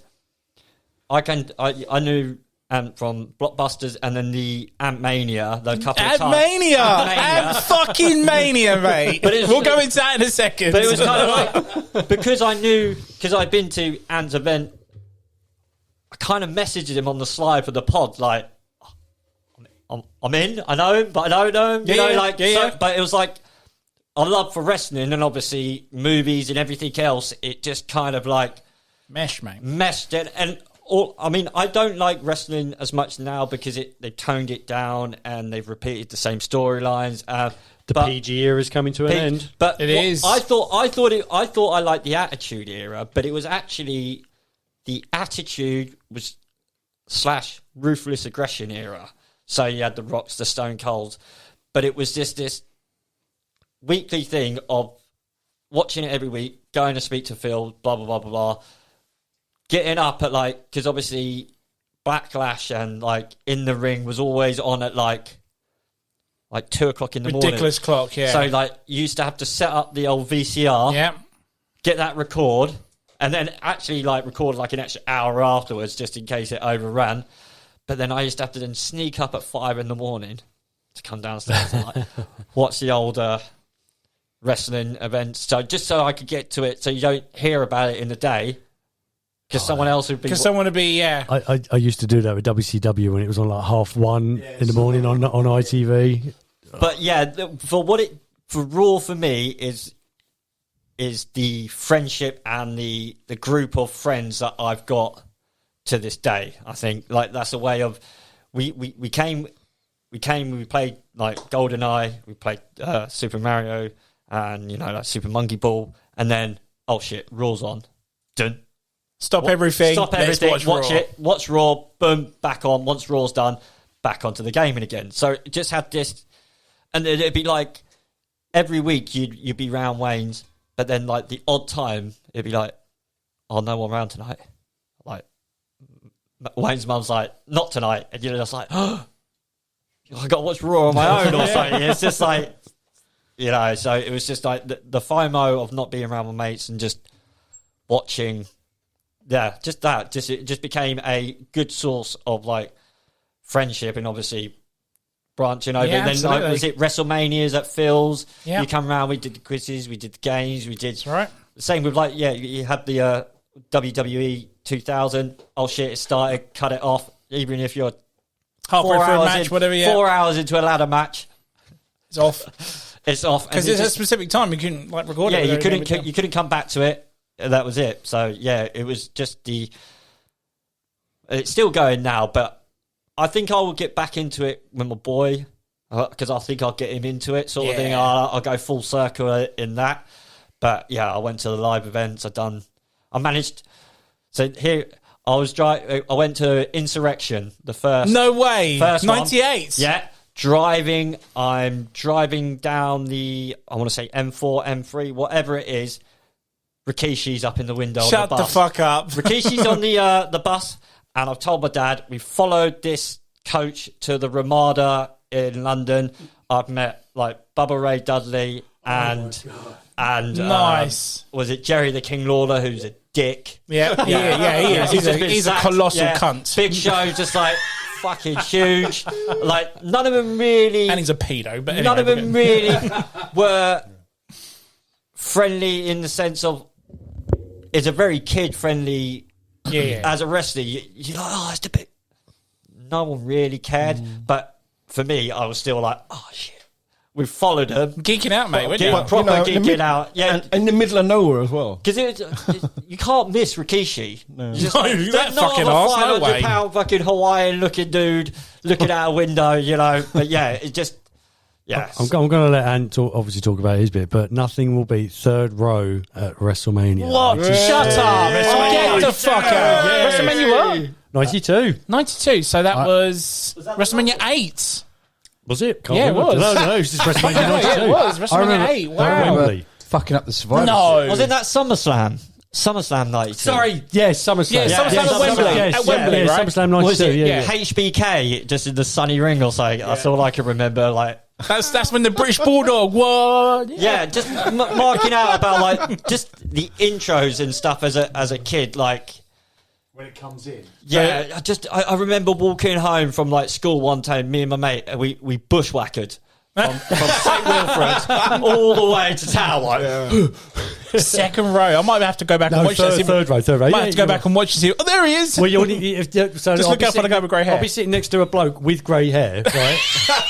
I knew Ant from Blockbusters, and then the Ant Mania, the couple of times. Ant fucking Mania, mate. We'll go into that in a second. But it was kind of like, because I'd been to Ant's event, I kind of messaged him on the slide for the pod, like, I'm in, I know him, but I don't know him. But it was like, a love for wrestling, and obviously movies and everything else, it just kind of like meshed it. And I don't like wrestling as much now, because they toned it down and they've repeated the same storylines. The PG era is coming to an end. But it is. I thought I liked the Attitude Era, but it was actually the Attitude was / Ruthless Aggression Era. So you had the Rocks, the Stone Colds, but it was just this weekly thing of watching it every week, going to speak to Phil, blah blah blah blah blah, getting up at because obviously Backlash and In the Ring was always on at like 2 o'clock in the morning. Ridiculous clock, yeah. So you used to have to set up the old VCR, get that record, and then actually record an extra hour afterwards, just in case it overran. But then I used to have to then sneak up at 5 in the morning to come downstairs and watch the older wrestling events. So just so I could get to it, so you don't hear about it in the day. Because someone else would be... Because someone would be, I used to do that with WCW when it was on 1:30 in the morning on ITV. But for Raw for me is the friendship and the group of friends that I've got to this day. I think that's a way of... We played GoldenEye, we played Super Mario and, Super Monkey Ball, and then, oh shit, Raw's on. Dun. Stop everything. Stop Let's everything. Watch Raw. it. Watch Raw. Boom. Back on. Once Raw's done, back onto the gaming again. So it just had this, and it'd be like every week you'd be round Wayne's, but then like the odd time it'd be like, oh, no one round tonight. Like Wayne's mum's like, not tonight, and you're just like, oh, I got to watch Raw on my own or something. It's just like, you know. So it was just like the FOMO of not being around my mates and just watching. Yeah, just that. It just became a good source of like friendship and obviously branching over. Yeah, And then like, was it WrestleManias at Phil's? Yeah. You come around, we did the quizzes, we did the games, we did. That's right. Same with like, yeah, you had the WWE 2000. Oh shit, it started, cut it off. Even if you're Halfway through a match, whatever, yeah. 4 hours into a ladder match, It's off. it's off. Because And it's a specific time. You couldn't like record it. yeah, with everything. you couldn't come back to it. That was it. So yeah, it was just it's still going now, but I think I will get back into it with my boy because I think I'll get him into it, sort of thing. I'll go full circle in that. But yeah, I went to the live events. I managed. So here I was I went to Insurrection, the first. No way. First one. 98. Yeah. Driving. I'm driving down I want to say M4, M3, whatever it is. Rikishi's up in the window. Shut on the bus. fuck up. Rikishi's on the bus, and I've told my dad we followed this coach to the Ramada in London. I've met like Bubba Ray Dudley and Nice. Was it Jerry the King Lawler, who's a dick? Yeah, he is. He's just been He's a sacked. colossal Yeah. cunt. Big Show, just like fucking huge. Like none of them really. And he's a pedo, but anyway, None of them really were friendly in the sense of it's a very kid-friendly. Yeah. As a wrestler, you're like, oh, it's a bit. No one really cared, but for me, I was still like, oh shit, we followed him. Geeking out, mate, weren't you? Proper in the geeking out, yeah. And in the middle of nowhere as well. Because you can't miss Rikishi. No. Just No, that fucking arse, no way. £500 fucking Hawaiian-looking dude looking out a window, you know. But yeah, it just. Yeah, I'm going to let Ant obviously talk about his bit, but nothing will beat third row at WrestleMania. What? Shut up. Get the fuck out. WrestleMania what? 92. 92. So that was WrestleMania 8. Was it? Yeah, it was. No, it was just WrestleMania 92. Yeah, it was. WrestleMania 8. Wow. Wembley. Fucking up the Survivor. No. was it that SummerSlam? SummerSlam 92. Sorry, yes, SummerSlam. Yeah, SummerSlam at Wembley. Yes, At Wembley, yeah, right? SummerSlam 92. Was it yeah. HBK just in the sunny ring or something? That's all I can remember. Like, That's when the British Bulldog. What? yeah, just marking out about like just the intros and stuff as a kid. Like when it comes in. Yeah, I remember walking home from like school one time. Me and my mate, we bushwhacked from St Wilfred all the way to town. Like, Second row. I might have to go back and watch that. Third row. Might have to go back and watch and see. Oh, there he is. Well, so Just look out for the guy with grey hair. I'll be sitting next to a bloke with grey hair, right?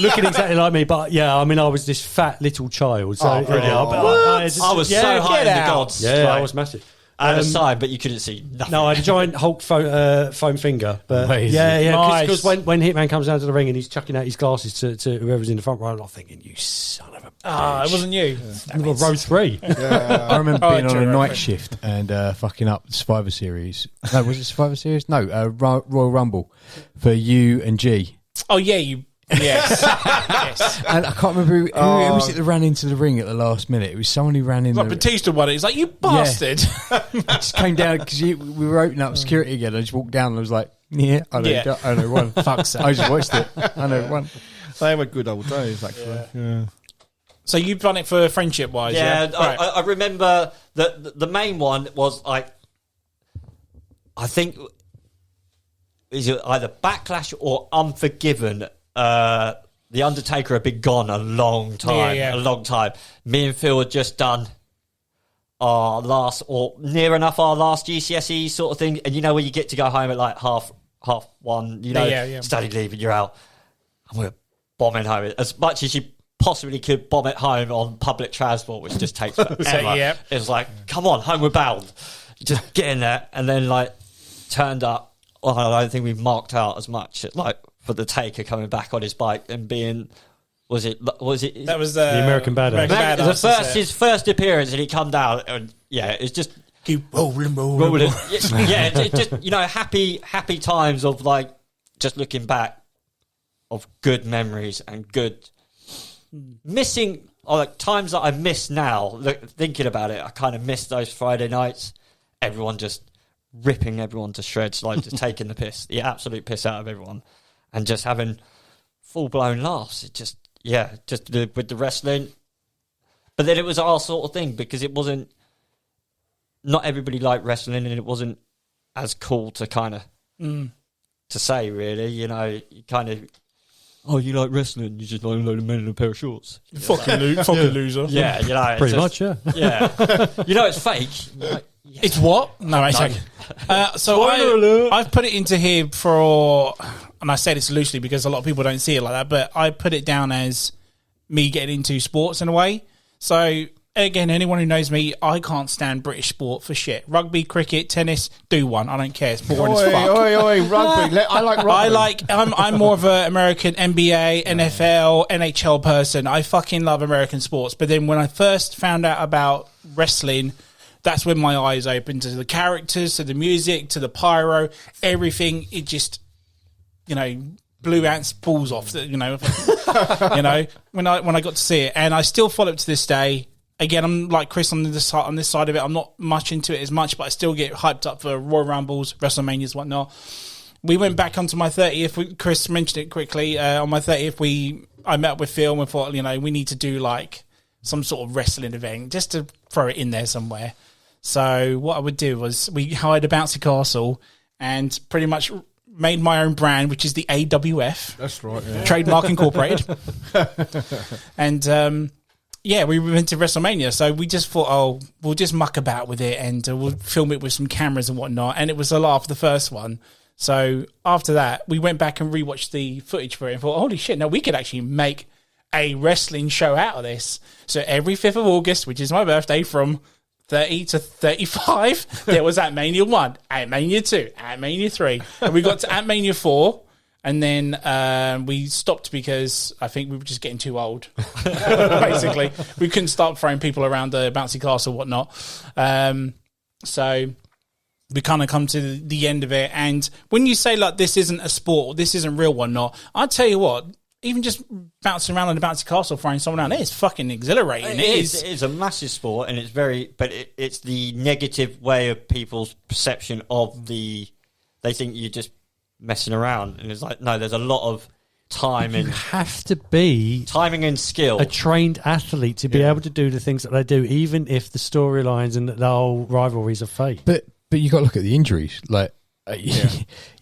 Looking exactly like me, but yeah, I mean, I was this fat little child. So I was so high in the gods. Yeah, like, I was massive. I had a sign, but you couldn't see nothing. No, I had a giant Hulk foam finger. But Amazing. yeah, because Nice. when Hitman comes down to the ring and he's chucking out his glasses to whoever's in the front row, I'm thinking, you son of a bitch. It wasn't you. Row 3. I remember being on true, a right, night right. shift and fucking up the Survivor Series. No, was it Survivor Series? No, Royal Rumble for you and G. Oh, yeah, you. Yes. Yes. And I can't remember who was it that ran into the ring at the last minute. It was someone who ran in Like the Batista won it. He's like, you bastard. I just came down because we were opening up security again. I just walked down and I was like, I know one. Fuck's sake. I just watched it. I know one. They were good old days, actually. Yeah. So you've done it for friendship wise, yeah? Yeah, Right. I remember that the main one was like, I think, is it either Backlash or Unforgiven? The Undertaker had been gone a long time. Me and Phil had just done our last, or near enough our last GCSE sort of thing. And you know, when you get to go home at like half one, you know, study leave and you're out. And we're bombing home as much as you possibly could bomb it home on public transport, which just takes forever. Yep. It was like, come on, homeward bound. Just get in there. And then like turned up. Well, I don't think we marked out as much like for the Taker coming back on his bike and being was it That was the American Badass. American Badass, his first appearance, and he come down and it's just keep rolling. Yeah, it just, you know, happy times of like just looking back of good memories and good missing, or like times that I miss now. Look, thinking about it, I kind of miss those Friday nights. Everyone just ripping everyone to shreds, like just taking the absolute piss out of everyone, and just having full blown laughs. It just with the wrestling. But then it was our sort of thing because it wasn't. Not everybody liked wrestling, and it wasn't as cool to kind of to say. Really, you know, you kind of. Oh, you like wrestling? You just like a load of men in a pair of shorts. Fucking loser. Yeah, you know, Pretty much, yeah. Yeah, you know, it's fake. Like, yeah. It's what? No, it's okay. So I've put it into here for, and I say this loosely because a lot of people don't see it like that, but I put it down as me getting into sports in a way. So again, anyone who knows me, I can't stand British sport for shit. Rugby, cricket, tennis, do one. I don't care. It's boring as fuck. Rugby. I like rugby. I'm more of an American NBA, NFL, NHL person. I fucking love American sports. But then when I first found out about wrestling, that's when my eyes opened to the characters, to the music, to the pyro, everything. It just, you know, blew ants balls off. You know, you know, when I got to see it, and I still follow it to this day. Again, I'm like Chris on this side of it. I'm not much into it as much, but I still get hyped up for Royal Rumbles, WrestleManias, whatnot. We went back onto my 30th. Chris mentioned it quickly. On my 30th, I met up with Phil and we thought, you know, we need to do like some sort of wrestling event just to throw it in there somewhere. So what I would do was we hired a bouncy castle and pretty much made my own brand, which is the AWF. That's right. Yeah. Trademark Incorporated. And yeah, we went to WrestleMania. So we just thought, oh, we'll just muck about with it and we'll film it with some cameras and whatnot. And it was a laugh, the first one. So after that, we went back and rewatched the footage for it and thought, holy shit, now we could actually make a wrestling show out of this. So every 5th of August, which is my birthday, from 30 to 35, there was Ant-Mania 1, Ant-Mania 2, Ant-Mania 3. And we got to Ant-Mania 4, and then we stopped because I think we were just getting too old, basically. We couldn't start throwing people around the bouncy castle and whatnot. So we kind of come to the end of it. And when you say, like, this isn't a sport, this isn't real or not, I'll tell you what, even just bouncing around on the bouncy castle, throwing someone out there, it's fucking exhilarating. It is a massive sport, and it's very, but it's the negative way of people's perception of they think you're just messing around, and it's like, no, there's a lot of time and you have to be timing and skill, a trained athlete to be able to do the things that they do, even if the storylines and the whole rivalries are fake. But you got to look at the injuries. Like, a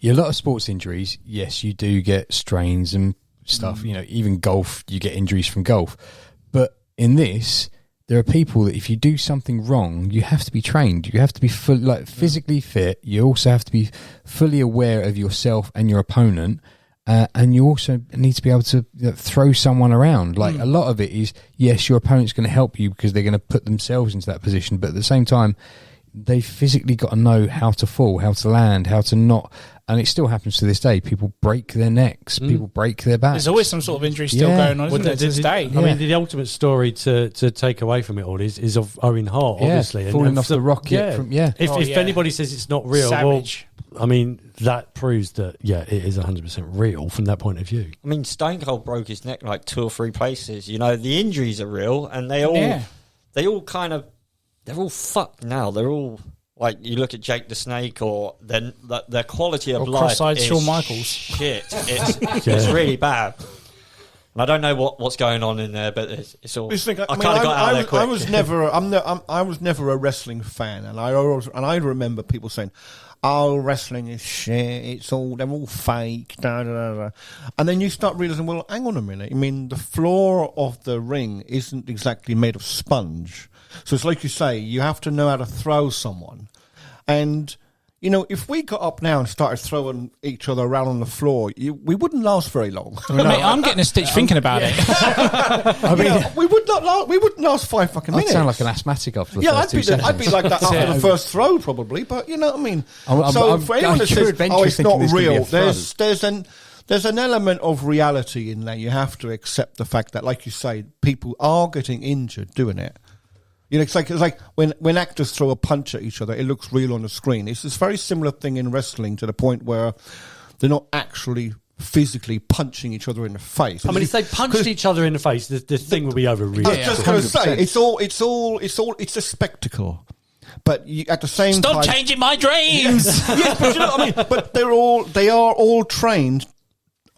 lot of sports injuries. Yes, you do get strains and stuff, you know, even golf, you get injuries from golf. But in this, there are people that if you do something wrong, you have to be trained. You have to be physically fit. You also have to be fully aware of yourself and your opponent. And you also need to be able to throw someone around. Like, a lot of it is, yes, your opponent's going to help you because they're going to put themselves into that position. But at the same time, they physically got to know how to fall, how to land, how to not. And it still happens to this day. People break their necks. People break their backs. There's always some sort of injury still going on, isn't there, to this day? I mean, the ultimate story to take away from it all is of Owen Hart, obviously. Falling off the rocket. If anybody says it's not real, Savage. well, I mean, that proves that, it is 100% real from that point of view. I mean, Stone Cold broke his neck like 2 or 3 places. You know, the injuries are real, and they're all fucked now. They're all... Like, you look at Jake the Snake, or then their quality of life cross-eyed is Shawn Michaels. Shit. It's really bad. And I don't know what's going on in there, but it's all. I kind of got out of there quick. I was never a wrestling fan, and I remember people saying, "Oh, wrestling is shit. They're all fake." Da, da, da, da. And then you start realizing, well, hang on a minute. I mean, the floor of the ring isn't exactly made of sponge. So it's like you say, you have to know how to throw someone. And, you know, if we got up now and started throwing each other around on the floor, we wouldn't last very long. Mate, I'm getting a stitch thinking about it. I mean, we wouldn't last 5 fucking minutes. I'd sound like an asthmatic after the first 2 seconds. I'd be like that after the first throw, probably. But, you know what I mean? For anyone that says, it's not real, there's an element of reality in there. You have to accept the fact that, like you say, people are getting injured doing it. You know, it's like when actors throw a punch at each other, it looks real on the screen. It's this very similar thing in wrestling to the point where they're not actually physically punching each other in the face. I mean, if they punched each other in the face, the thing would be over really. I was just going to say, it's a spectacle. But at the same time, stop changing my dreams. Yes, but you know what I mean. But they are all trained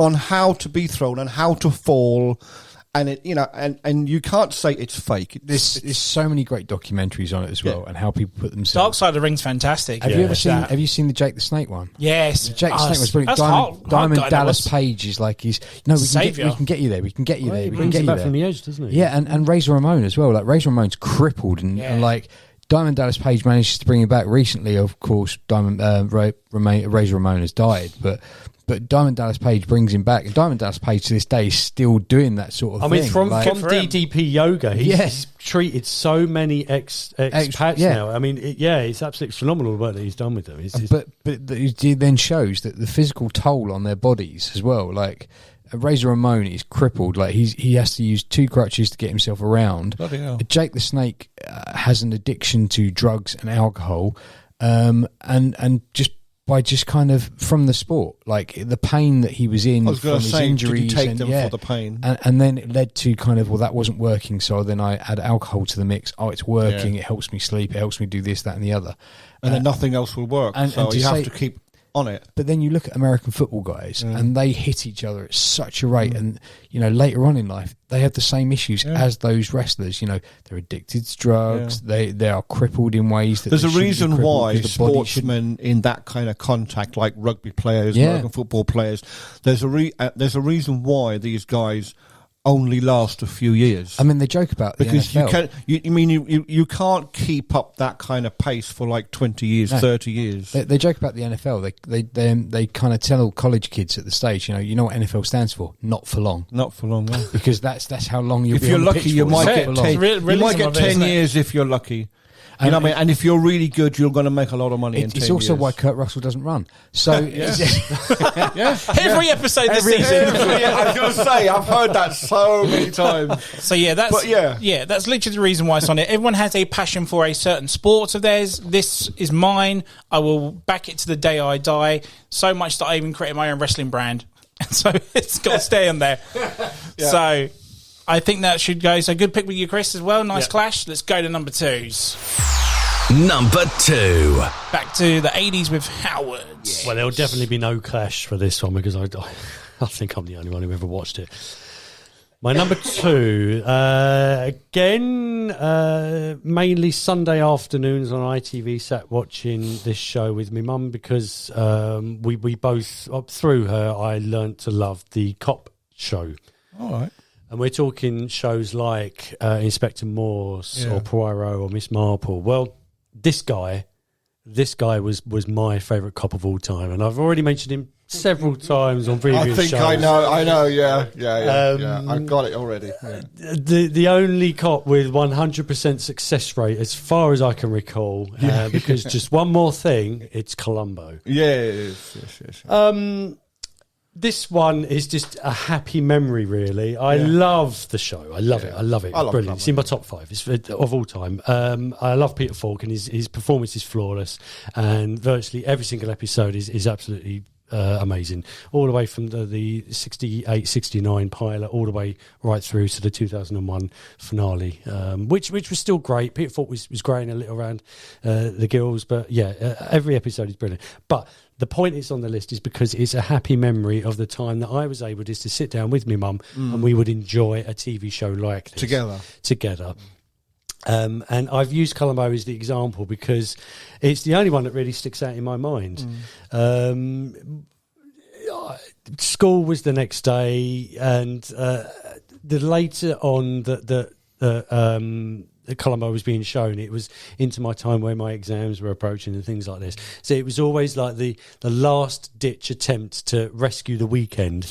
on how to be thrown and how to fall. And it, you know, and you can't say it's fake. There's so many great documentaries on it as well, and how people put Dark themselves. Side of the Ring's fantastic. Have you ever seen? Have you seen the Jake the Snake one? Yes, Jake the Snake was brilliant. That's Diamond hard Dallas guy, Page is like we can get you there. We can get you there. He We can brings get him you back there. from the edge, doesn't he? Yeah, and Razor Ramon as well. Like Razor Ramon's crippled, and like Diamond Dallas Page managed to bring him back recently. Of course, Razor Ramon has died, but Diamond Dallas Page brings him back, and Diamond Dallas Page to this day is still doing that sort of thing. I mean, from like, DDP Yoga, he's treated so many expats now. I mean, it's absolutely phenomenal the work that he's done with them. But it then shows that the physical toll on their bodies as well. Like Razor Ramon is crippled. Like he has to use 2 crutches to get himself around. Bloody hell. Jake the Snake has an addiction to drugs and alcohol, and just by just kind of from the sport, like the pain that he was in from his injuries. Did you take them for the pain? And then it led to kind of, well, that wasn't working, so then I add alcohol to the mix. Oh, it's working. It helps me sleep. It helps me do this, that, and the other. And then nothing else will work. So you have to keep on it. But then you look at American football guys, and they hit each other at such a rate, and you know later on in life they have the same issues as those wrestlers. You know, they're addicted to drugs. They are crippled in ways that there's a reason why the sportsmen in that kind of contact, like rugby players, American football players, there's a reason why these guys only last a few years. I mean, they joke about because the NFL. you can't keep up that kind of pace for like 20 years, 30 years. They joke about the NFL. They kind of tell all college kids at the stage, you know what NFL stands for? Not for long. Not for long. Yeah. Because that's how long you'll if be. You're on the lucky, pitch you for. might Not get for long. 10. You might get 10 years if you're lucky. You know what I mean? And if you're really good, you're going to make a lot of money in 10 years. It's also why Kurt Russell doesn't run. So every episode this season. I was going to say, I've heard that so many times. So that's literally the reason why it's on it. Everyone has a passion for a certain sport of theirs. This is mine. I will back it to the day I die. So much that I even created my own wrestling brand. So it's got to stay on there. So I think that should go. So good pick with you, Chris, as well. Nice clash. Let's go to number 2s. Number 2. Back to the 80s with Howard. Well, there'll definitely be no clash for this one because I think I'm the only one who ever watched it. My number 2, again, mainly Sunday afternoons on ITV, sat watching this show with my mum because we both, through her, I learnt to love the cop show. All right. And we're talking shows like Inspector Morse or Poirot or Miss Marple. Well, this guy was my favourite cop of all time, and I've already mentioned him several times on previous shows. I know, yeah. I've got it already. Yeah. The only cop with 100% success rate, as far as I can recall, because just one more thing, it's Columbo. Yes. This one is just a happy memory, really. I love the show. I love it. It's brilliant. It's in my top 5 of all time. I love Peter Falk, and his performance is flawless. And virtually every single episode is absolutely amazing. All the way from the 68, 69 pilot, all the way right through to the 2001 finale, which was still great. Peter Falk was growing a little around the gills, but every episode is brilliant. But the point it's on the list is because it's a happy memory of the time that I was able just to sit down with my mum and we would enjoy a TV show like this. Together. And I've used Columbo as the example because it's the only one that really sticks out in my mind. School was the next day, and the later on that Columbo was being shown, it was into my time where my exams were approaching and things like this. So it was always like the last ditch attempt to rescue the weekend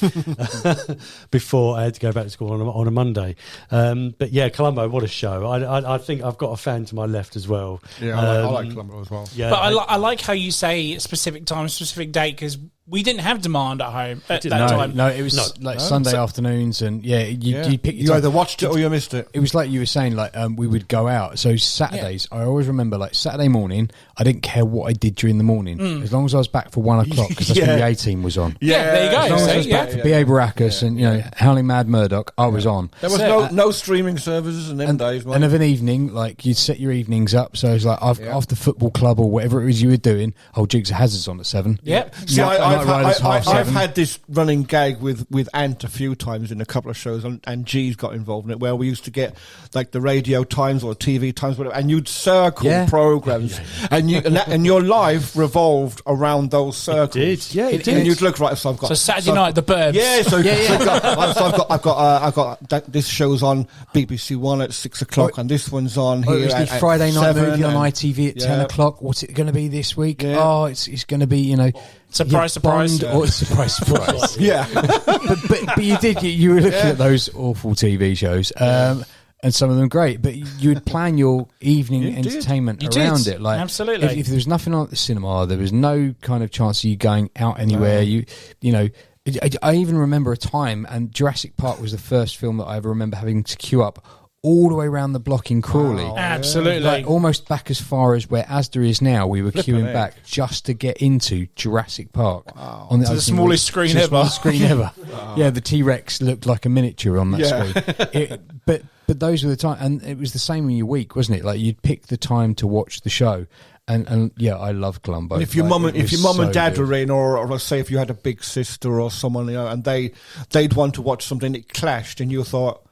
before I had to go back to school on a Monday. But yeah, Columbo, what a show. I think I've got a fan to my left as well. Yeah, I like Columbo as well. Yeah, but I like how you say specific time, specific date, because we didn't have demand at home at that No, time. no, it was Sunday afternoons, and you pick your You time. either watched it or you missed it. It was like you were saying, like we would go out. So Saturdays, I always remember, like Saturday morning, I didn't care what I did during the morning, as long as I was back for 1 o'clock, because that's when the A-Team was on. Yeah, there you go. As long as I was back for B.A. Baracus and Howling Mad Murdoch, I was on. There was no streaming services in them days, mate. And of an evening, like you'd set your evenings up. So it's like after football club or whatever it was you were doing. Dukes of Hazzard's on at 7. Yep. See, Night Riders half I've 7. had this running gag with Ant a few times in a couple of shows, and G's got involved in it, where we used to get like the radio times or TV times, whatever, and you'd circle programs, and your life revolved around those circles. It did. And you'd look right. So I've got Saturday night, the Burbs. Yeah, so I've got this show's on BBC One at 6 o'clock, and this one's on here. It was the at Friday night 7, movie on and- ITV at 10 o'clock. What's it going to be this week? Yeah. Oh, it's going to be, Surprise, surprise. Bond or surprise. Yeah. but you were looking at those awful TV shows, and some of them great, but you would plan your evening entertainment around it. Like, absolutely. If there was nothing on at the cinema, there was no kind of chance of you going out anywhere. I even remember a time, and Jurassic Park was the first film that I ever remember having to queue up all the way around the block in Crawley. Absolutely. Like almost back as far as where Asda is now. We were queuing back just to get into Jurassic Park. On the smallest screen ever. Smallest screen ever. Yeah, the T-Rex looked like a miniature on that screen. But those were the time, and it was the same in your week, wasn't it? Like you'd pick the time to watch the show. And I love Columbo. And if your mum and dad were in, or let's say if you had a big sister or someone, and they'd want to watch something, it clashed, and you thought,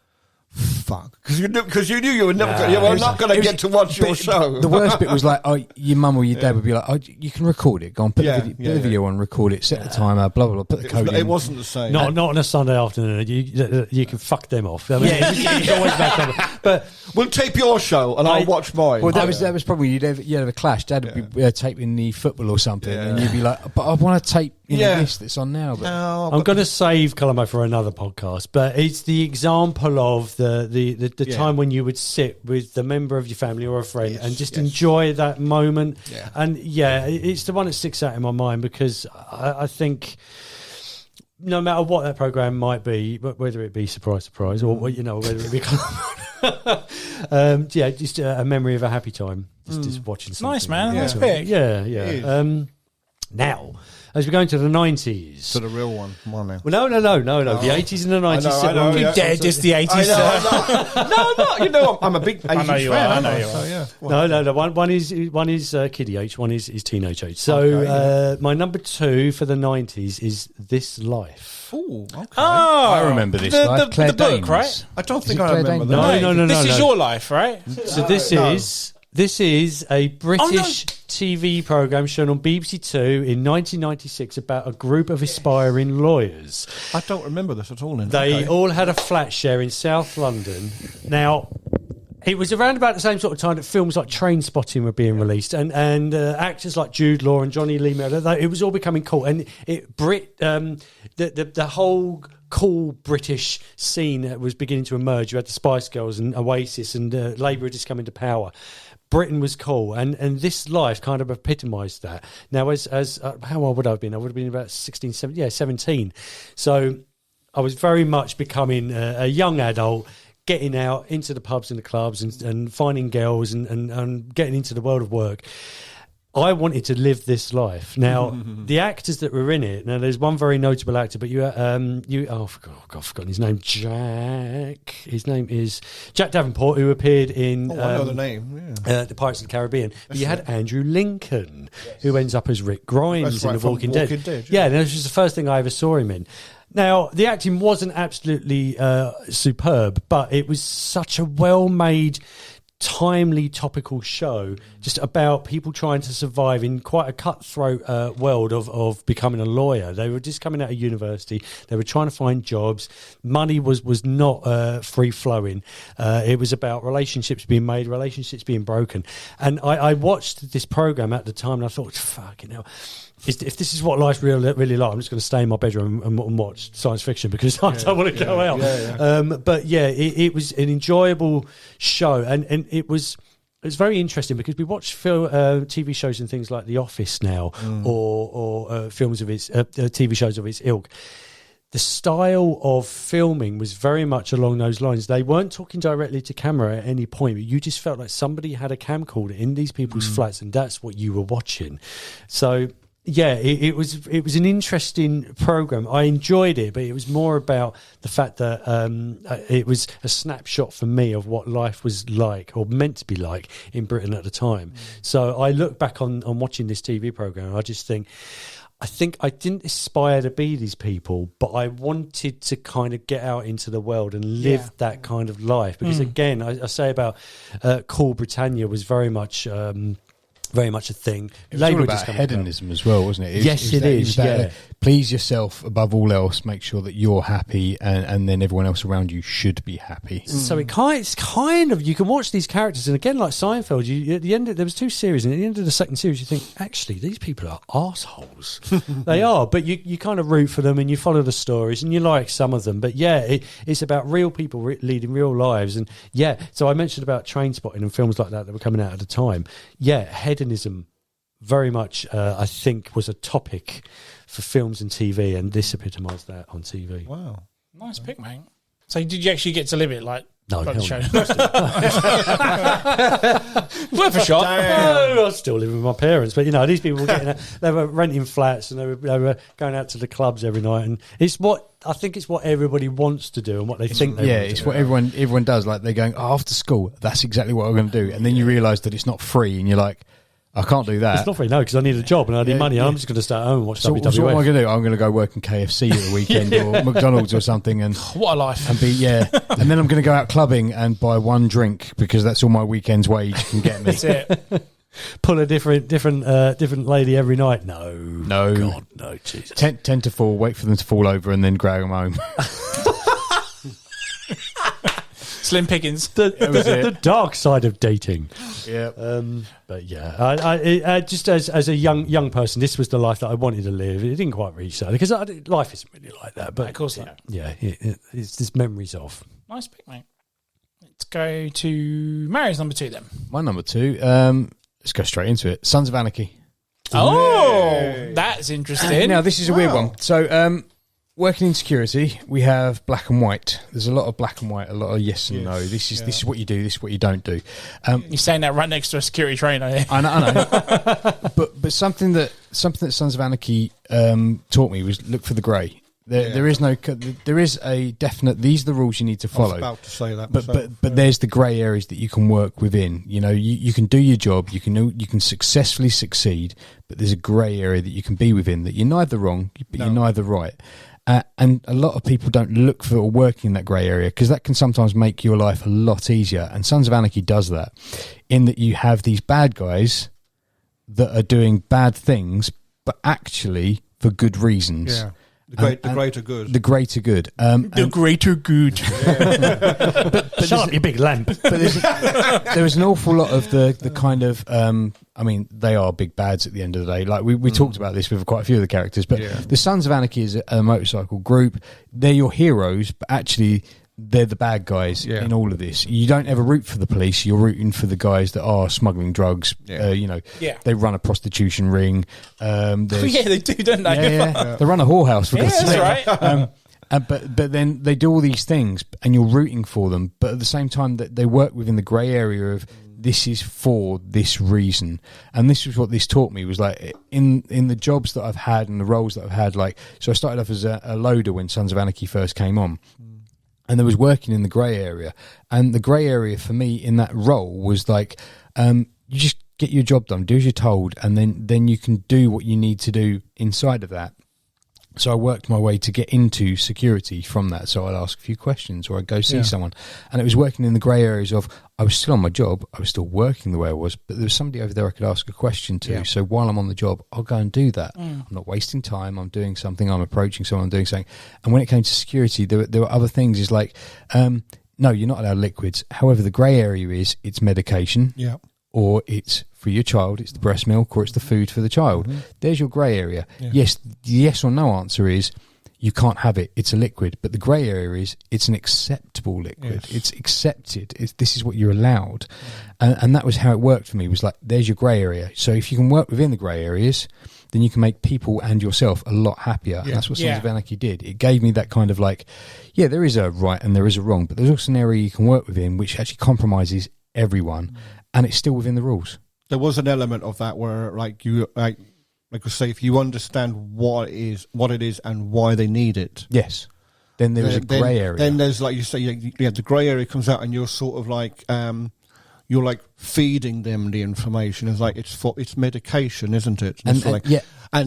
fuck, because you knew you were never you were not going to get to watch your show. The worst bit was like, your mum or your dad would be like, you can record it. Go on, put the video on, record it, set the timer, blah blah blah. Put the code in. It wasn't the same. Not on a Sunday afternoon. You can fuck them off. I mean, it's always back. But we'll tape your show and I'll watch mine. Well, that was probably you'd have a clash. Dad would be taping the football or something, and you'd be like, but I want to tape this that's on now. But I'm going to save Columbo for another podcast. But it's the example of the time when you would sit with the member of your family or a friend and just enjoy that moment. Yeah. And it's the one that sticks out in my mind, because I think no matter what that program might be, whether it be surprise, or whether it be just a memory of a happy time, just watching something. Nice, man. Nice pick. Yeah. Now, as we go into the 90s. So the real one. Come on now. Well, no. The 80s and the 90s. I know, You dare diss the 80s, sir. No, I'm not. I'm a big 80s I know you fan. are. I know you are. No. One is Kiddie age, one is teenage age. So my number 2 for the 90s is This Life. Ooh, okay. Oh, I remember this. The book, right? I don't think it I Claire remember Danes? that. No. This is your life, right? So this is a British TV programme shown on BBC Two in 1996 about a group of aspiring lawyers. I don't remember this at all. They all had a flat share in South London. Now, it was around about the same sort of time that films like Trainspotting were being released, and actors like Jude Law and Johnny Lee Miller, it was all becoming cool. And the whole cool British scene was beginning to emerge. You had the Spice Girls and Oasis, and Labour had just come into power. Britain was cool, and This Life kind of epitomised that. Now, as how old would I have been? I would have been about 16, 17. So I was very much becoming a young adult, getting out into the pubs and the clubs and finding girls and getting into the world of work. I wanted to live this life. Now, the actors that were in it, now there's one very notable actor, but I've forgotten his name. His name is Jack Davenport, who appeared in I know the name. the Pirates of the Caribbean. But you had Andrew Lincoln, who ends up as Rick Grimes in The Walking Dead. Yeah, and this was the first thing I ever saw him in. Now, the acting wasn't absolutely superb, but it was such a well-made, timely, topical show, just about people trying to survive in quite a cutthroat world of becoming a lawyer. They were just coming out of university. They were trying to find jobs. Money was not free-flowing. It was about relationships being made, relationships being broken. And I watched this program at the time, and I thought, fucking hell, if this is what life's really like, I'm just going to stay in my bedroom and watch science fiction, because I don't want to go out. But it was an enjoyable show, and it was it's very interesting because we watch TV shows and things like The Office now, or films of its TV shows of its ilk. The style of filming was very much along those lines. They weren't talking directly to camera at any point, but you just felt like somebody had a camcorder in these people's flats, and that's what you were watching. So, yeah, it was an interesting program. I enjoyed it, but it was more about the fact that it was a snapshot for me of what life was like, or meant to be like, in Britain at the time. So I look back on watching this TV program, and I just think, I didn't aspire to be these people, but I wanted to kind of get out into the world and live that kind of life. Because again, I say about Cool Britannia was very much a thing. It was all about hedonism as well, wasn't it? It is. Please yourself above all else. Make sure that you're happy, and then everyone else around you should be happy. So it's kind of, you can watch these characters, and again, like Seinfeld, at the end there was 2 series, and at the end of the second series, you think, actually, these people are arseholes. They are, but you kind of root for them, and you follow the stories, and you like some of them. But yeah, it's about real people leading real lives, and yeah. So I mentioned about Trainspotting and films like that were coming out at the time. Yeah, hedonism very much, I think, was a topic for films and TV, and this epitomised that on TV. Wow. Nice pick, mate. So did you actually get to live it like No, the show? no. Worth a shot. No, I was still living with my parents, but these people were they were renting flats, and they were going out to the clubs every night, and it's what everybody wants to do and what they think they want to do. It's what everyone does. Like, they're going, after school, that's exactly what I'm going to do, and then you realise that it's not free, and you're like, I can't do that. It's not free, no, because I need a job and I need money. I'm just going to stay at home and watch WWF. So what am I going to do? I'm going to go work in KFC at the weekend or McDonald's or something. And what a life. And and then I'm going to go out clubbing and buy 1 drink because that's all my weekend's wage can get me. That's it. Pull a different lady every night. No. God, no, Jesus. 10 to 4, wait for them to fall over and then drag them home. Slim pickings. The dark side of dating. Yeah. But yeah, I just as a young person, this was the life that I wanted to live. It didn't quite reach that because life isn't really like that. But of course not. Yeah, it's just memories of. Nice pick, mate. Let's go to Mary's number 2 then. My number 2. Let's go straight into it. Sons of Anarchy. Oh, that's interesting. Now this is a weird one. So. Working in security, we have black and white. There's a lot of black and white, a lot of yes and no. This is what you do. This is what you don't do. You're saying that right next to a security trainer. I know. but something that Sons of Anarchy taught me was look for the grey. There is a definite. These are the rules you need to follow. I was about to say that. But there's the grey areas that you can work within. You can do your job. You can successfully succeed. But there's a grey area that you can be within that you're neither wrong, but you're neither right. And a lot of people don't look for working in that grey area because that can sometimes make your life a lot easier. And Sons of Anarchy does that in that you have these bad guys that are doing bad things, but actually for good reasons. Yeah. The greater good. The greater good. The greater good. but shut up, you big lamp. But there's an awful lot of the kind of... they are big bads at the end of the day. Like we talked about this with quite a few of the characters, but the Sons of Anarchy is a motorcycle group. They're your heroes, but actually... they're the bad guys in all of this. You don't ever root for the police. You're rooting for the guys that are smuggling drugs. They run a prostitution ring. They do, don't they? Yeah. They run a whorehouse, for God's sake. That's right. But then they do all these things, and you're rooting for them. But at the same time, that they work within the grey area of this is for this reason. And this is what this taught me, was like in the jobs that I've had and the roles that I've had. Like, so I started off as a loader when Sons of Anarchy first came on. And there was working in the grey area. And the grey area for me in that role was like, you just get your job done, do as you're told, and then you can do what you need to do inside of that. So I worked my way to get into security from that. So I'd ask a few questions or I'd go see someone. And it was working in the grey areas of, I was still on my job, I was still working the way I was, but there was somebody over there I could ask a question to. Yeah. So while I'm on the job, I'll go and do that. I'm not wasting time, I'm doing something, I'm approaching someone, I'm doing something. And when it came to security, there were other things. It's like, no, you're not allowed liquids. However, the grey area is, it's medication. Yeah. Or it's for your child, it's the breast milk, or it's the food for the child. There's your grey area. Yeah. Yes, the yes or no answer is you can't have it. It's a liquid. But the grey area is it's an acceptable liquid. Yes. It's accepted. This is what you're allowed. And that was how it worked for me. It was like, there's your grey area. So if you can work within the grey areas, then you can make people and yourself a lot happier. And that's what Sons of Anarchy did. It gave me that kind of like, yeah, there is a right and there is a wrong, but there's also an area you can work within which actually compromises everyone, and it's still within the rules. There was an element of that where, like I say, if you understand what it is and why they need it, Yes. Then there is a grey area. Then there's, like you say, the grey area comes out, and you're sort of like you're like feeding them the information. It's like it's medication, isn't it? And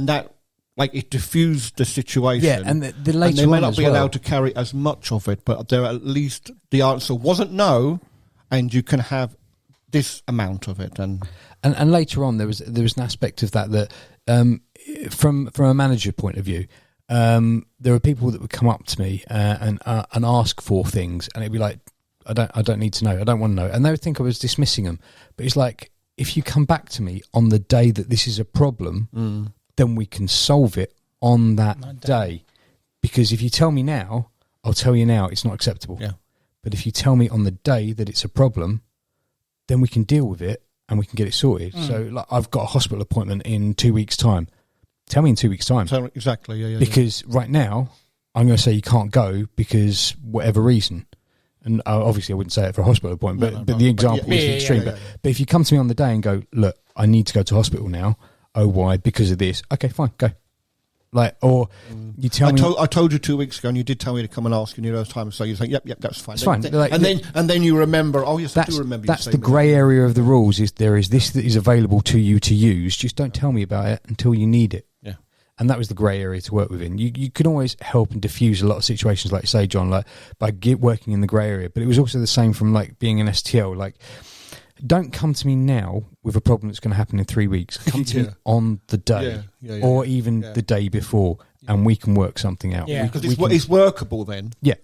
that, like, it diffused the situation. Yeah, and the later and they may on not as be well. allowed to carry as much of it, but there at least the answer wasn't no, and you can have this amount of it. And later on, there was an aspect of that from a manager point of view, there were people that would come up to me and ask for things, and it'd be like, I don't need to know, I don't want to know, and they would think I was dismissing them. But it's like, if you come back to me on the day that this is a problem, then we can solve it on that day. Because if you tell me now, I'll tell you now it's not acceptable. Yeah. But if you tell me on the day that it's a problem, then we can deal with it and we can get it sorted. So, like, I've got a hospital appointment in 2 weeks' time. Tell me in 2 weeks' time. Exactly, yeah. Because right now, I'm going to say you can't go because whatever reason. And obviously I wouldn't say it for a hospital appointment, but the example is the extreme. But if you come to me on the day and go, look, I need to go to hospital now. Oh, why? Because of this. Okay, fine, go. Like, or you tell me. I told you 2 weeks ago, and you did tell me to come and ask, and you know, time. So you think, yep, that's fine. It's fine. And then you remember. Oh, yes, I do remember. That's the grey area of the rules. Is there is this that is available to you to use? Just don't tell me about it until you need it. Yeah. And that was the grey area to work within. You can always help and diffuse a lot of situations, like you say, John, like by working in the grey area. But it was also the same from like being an STL. Like, don't come to me now with a problem that's going to happen in 3 weeks. Come to me on the day, or even the day before, and we can work something out. Yeah. Because it's workable then. Yeah.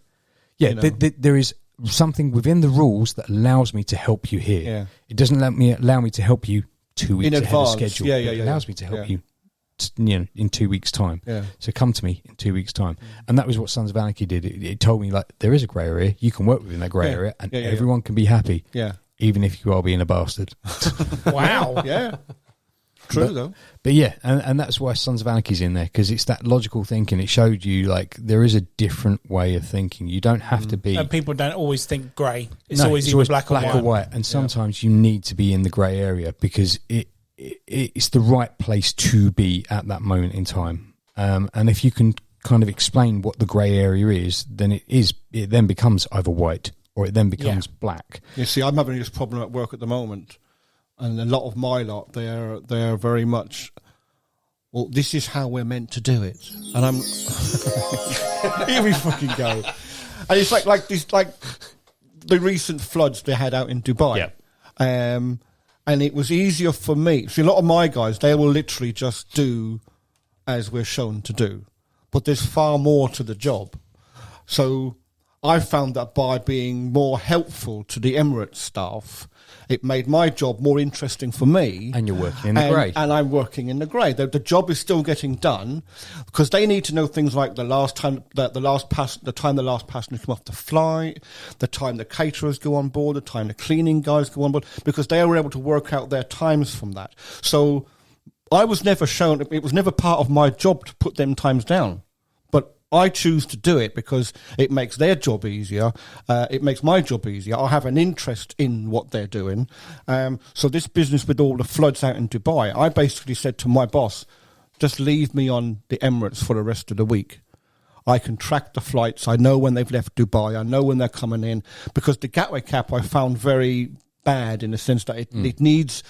You know. There is something within the rules that allows me to help you here. Yeah. It doesn't allow me to help you 2 weeks In ahead of advance. schedule. It allows me to help you in 2 weeks' time. Yeah. So come to me in 2 weeks' time. And that was what Sons of Anarchy did. It told me, like, there is a grey area. You can work within that grey area, and everyone can be happy. Yeah. Even if you are being a bastard. Wow. Yeah. True, though. But yeah, and that's why Sons of Anarchy's in there, because it's that logical thinking. It showed you, like, there is a different way of thinking. You don't have to be... And people don't always think grey. It's always either black or white. And sometimes you need to be in the grey area because it's the right place to be at that moment in time. And if you can kind of explain what the grey area is, then it then becomes either white or it then becomes black. You see, I'm having this problem at work at the moment, and a lot of my lot, they're very much, well, this is how we're meant to do it, and I'm here we fucking go, and it's like the recent floods they had out in Dubai, and it was easier for me. See, a lot of my guys, they will literally just do as we're shown to do, but there's far more to the job, so I found that by being more helpful to the Emirates staff, it made my job more interesting for me. And you're working in the grey. And I'm working in the grey. The job is still getting done because they need to know things like the time the last passenger come off the flight, the time the caterers go on board, the time the cleaning guys go on board, because they are able to work out their times from that. So I was never shown, it was never part of my job to put them times down. I choose to do it because it makes their job easier. It makes my job easier. I have an interest in what they're doing. So this business with all the floods out in Dubai, I basically said to my boss, just leave me on the Emirates for the rest of the week. I can track the flights. I know when they've left Dubai. I know when they're coming in. Because the Gateway cap I found very bad in the sense that it needs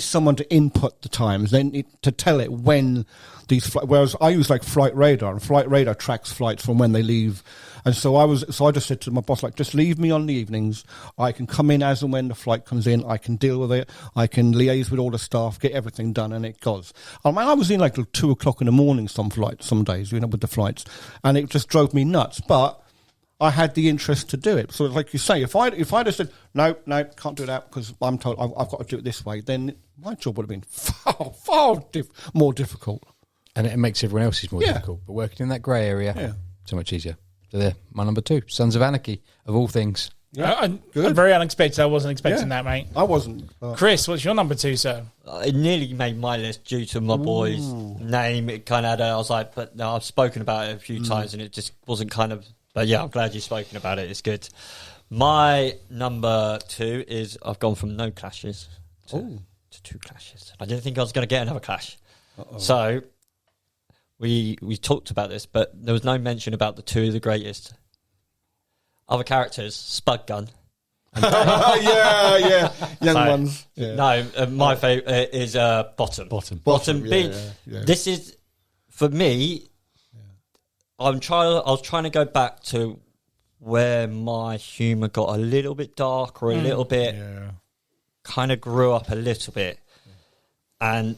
someone to input the times, then to tell it when these whereas I use like Flight Radar, and Flight Radar tracks flights from when they leave. And so I just said to my boss, like, just leave me on the evenings. I can come in as and when the flight comes in. I can deal with it. I can liaise with all the staff, get everything done, and it goes. I mean, I was in like 2 o'clock in the morning some days, with the flights, and it just drove me nuts. But I had the interest to do it. So like you say, if I'd have said, no, can't do that because I'm told I've got to do it this way, then my job would have been far more difficult. And it makes everyone else's more difficult. But working in that grey area, so much easier. So there, my number 2, Sons of Anarchy, of all things. I'm very unexpected. I wasn't expecting that, mate. I wasn't. Chris, what's your number 2, sir? It nearly made my list due to my boy's name. It kind of had I was like, but no, I've spoken about it a few times and it just wasn't kind of... But yeah, I'm glad you've spoken about it. It's good. My number 2 is I've gone from no clashes to 2 clashes. I didn't think I was going to get another clash. So we talked about this, but there was no mention about the 2 of the greatest. Other characters, Spud Gun. Young ones. Yeah. No, my favourite is Bottom. Bottom. This is, for me, I was trying to go back to where my humour got a little bit dark or a little bit, kind of grew up a little bit. And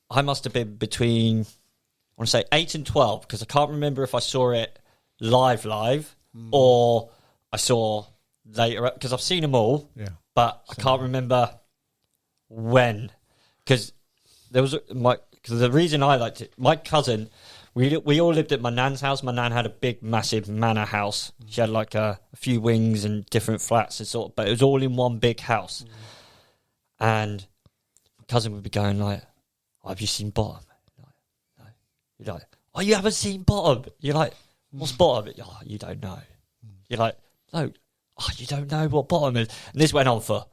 I must have been between, I want to say 8 and 12, because I can't remember if I saw it live or I saw later, because I've seen them all, but I can't remember when. Because the reason I liked it, my cousin, we all lived at my nan's house. My nan had a big, massive manor house. She had like a few wings and different flats and but it was all in one big house. And my cousin would be going like, oh, "Have you seen Bottom?" No. You're like, "Oh, you haven't seen Bottom?" You're like, "What's Bottom?" "Oh, you don't know." You're like, "No, you don't know what Bottom is." And this went on for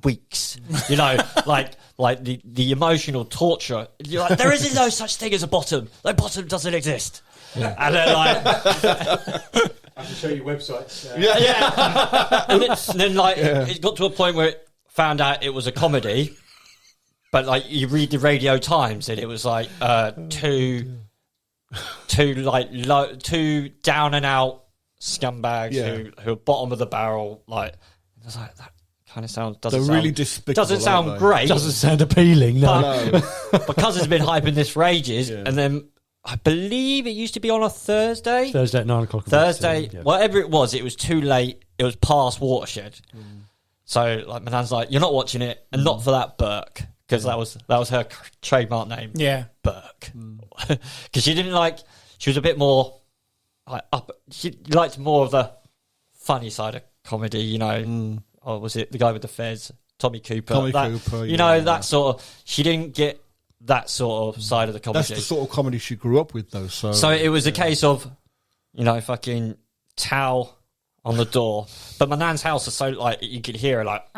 weeks. You know, like the emotional torture. You're like, there is no such thing as a bottom. Like, bottom doesn't exist. Yeah. And then I can show you websites. And then it got to a point where it found out it was a comedy. But like, you read the Radio Times and it was like two down and out scumbags who are bottom of the barrel. Like, I was like, that kind of sounds really despicable. Doesn't sound great. Doesn't sound appealing. No. Because it's been hyping this for ages, and then I believe it used to be on a Thursday. Thursday at 9 o'clock. Thursday, whatever it was too late. It was past Watershed. So like, my nan's like, "You're not watching it, and not for that Burke." Because that was her trademark name. Yeah, Burke. Because she didn't like. She was a bit more like up. She liked more of the funny side of comedy. You know, or was it the guy with the fez, Tommy Cooper? That sort of. She didn't get that sort of side of the comedy. That's the sort of comedy she grew up with, though. So it was a case of, fucking towel on the door. But my nan's house is so like you could hear her like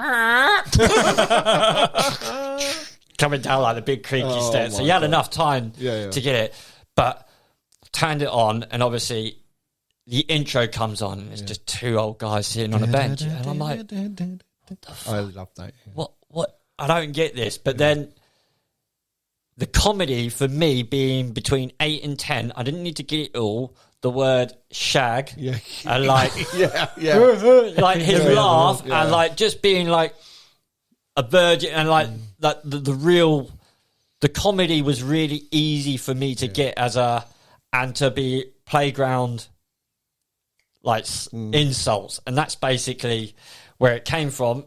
coming down like the big creaky stairs. So you had enough time to get it. But turned it on, and obviously the intro comes on, and it's just 2 old guys sitting on a bench, and I'm like, "What the fuck? I love that. Yeah. What? I don't get this." But then the comedy for me being between 8 and 10, I didn't need to get it all. The word shag and like like his laugh and like just being like a virgin and like that the comedy was really easy for me to get and to be playground like insults, and that's basically where it came from.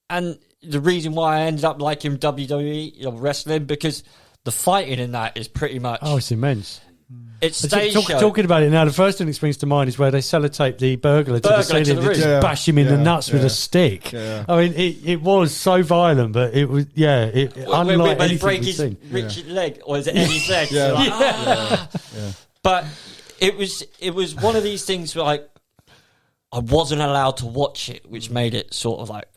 And the reason why I ended up liking WWE wrestling, because the fighting in that is pretty much it's immense. It's stage show. Talking about it now, the first thing that springs to mind is where they sellotape the burglar to the ceiling and just bash him in the nuts with a stick. Yeah. I mean, it was so violent, but it was unlike anything break we've seen. Richard leg, or is it Eddie's leg? But it was one of these things where like I wasn't allowed to watch it, which made it sort of like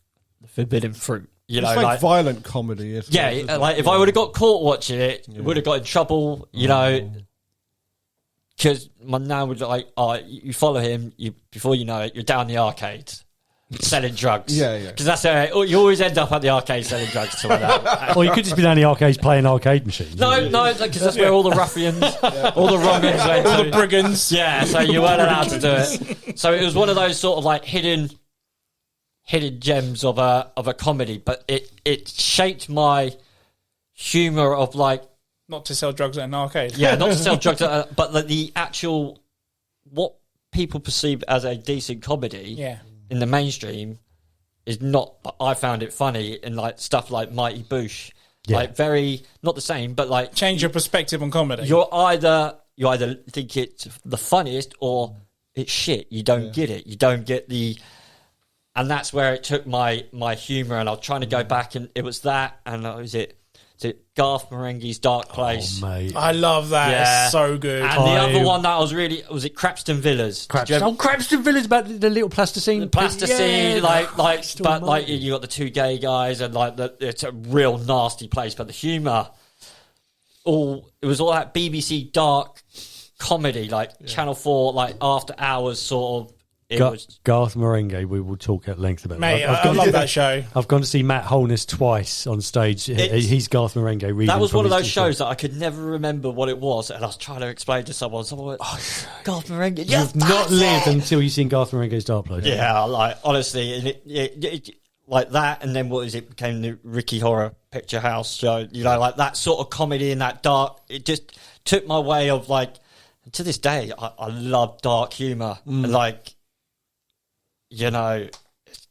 the forbidden fruit. It's like violent comedy. If I would have got caught watching it, would have got in trouble. Because my nan would like, you follow him, before you know it, you're down the arcade selling drugs. Because that's how you always end up at the arcade selling drugs. To that. Or you could just be down the arcades playing arcade machines. No, because that's where all the ruffians, all the wrongins went to. All the brigands. Yeah, so you weren't allowed to do it. So it was one of those sort of like hidden gems of a comedy, but it shaped my humour of like, not to sell drugs at an arcade. Yeah, not to sell drugs, but the actual, what people perceive as a decent comedy in the mainstream is not, but I found it funny in like stuff like Mighty Boosh like very not the same, but like Change your perspective on comedy. you either think it's the funniest or it's shit. You don't get it. You don't get the, and that's where it took my humour. And I was trying to go back, and it was that, and was it Garth Marenghi's Dark Place? Oh, mate. I love that. Yeah. It's so good. And the other one that I was really was it Crapston Villas? Crapston Villas, about the little plasticine. The plasticine, Yeah. like, Christ but like almighty. you got the two gay guys, and like it's a real nasty place. But the humour, it was all that BBC dark comedy, like Channel 4, like after hours sort of. It was Garth Marenghi, we will talk at length about. Mate, I love that show. I've gone to see Matt Holness twice on stage. He's Garth Marenghi. Reading that was from one of his those shows that I could never remember what it was, and I was trying to explain to someone. Someone went, Garth Marenghi. You've not lived until you've seen Garth Marenghi's Dark Place. Yeah, like honestly, and it like that, and then what is it became the Ricky Horror Picture House show. You know, like that sort of comedy and that dark. It just took my way of like. To this day, I love dark humour, and like. You know,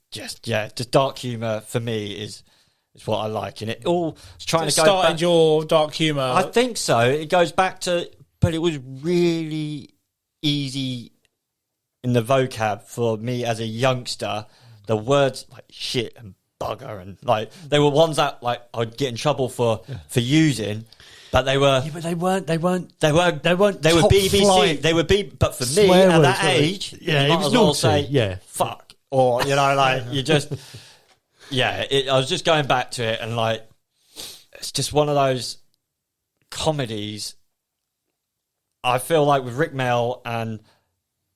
just dark humour for me is what I like, and it all was trying to go started back. your dark humour. I think so. It goes back to, but it was really easy in the vocab for me as a youngster. The words like shit and bugger and like they were ones that like I'd get in trouble for using. But they were. Yeah, but they weren't. They were top BBC. flight They were But for me, swear at words, that weren't they? age, Yeah, you it might was as well naughty. say, Yeah. fuck, or you know, like you just, I was just going back to it, and like, it's just one of those comedies. I feel like with Rick Mail and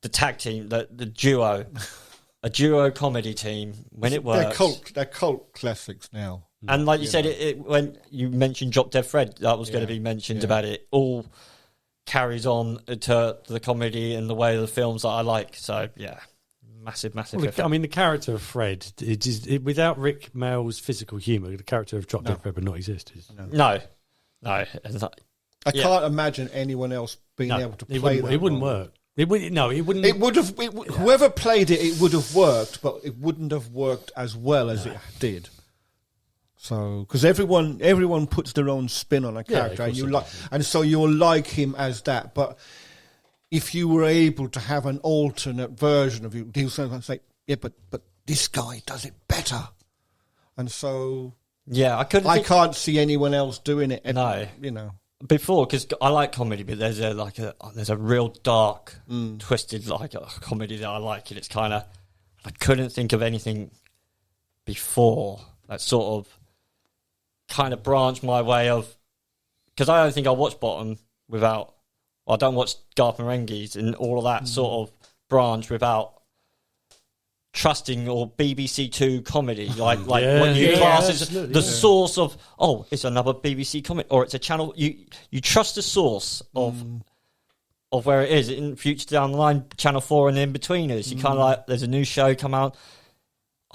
the tag team, the duo, a duo comedy team when it works. They're cult classics now. And like you said, when you mentioned Drop Dead Fred, that was going to be mentioned about it. All carries on to the comedy and the way of the films that I like. So, yeah, massive. Well, I mean, the character of Fred, without Rick Mail's physical humour, the character of Drop Dead Fred would not exist. No. I can't imagine anyone else being able to play that. It wouldn't work. It wouldn't. It would have. Whoever played it, it would have worked, but it wouldn't have worked as well as it did. So, because everyone puts their own spin on a character, and so you'll like him as that. But if you were able to have an alternate version of you, he'll say, "Yeah, but this guy does it better," and so I can't see anyone else doing it. No, you know. Before, because I like comedy, but there's a real dark, twisted like a comedy that I like, and it's kind of I couldn't think of anything before that sort of kind of branched my way of, because I don't think I watch Bottom without, I don't watch Garth Marenghi's and all of that sort of branch without trusting or BBC Two comedy, like what you class as the source of. Oh, it's another BBC comedy, or it's a channel. You trust the source of where it is. In future down the line, Channel 4 and in betweeners, you kind of like there's a new show come out.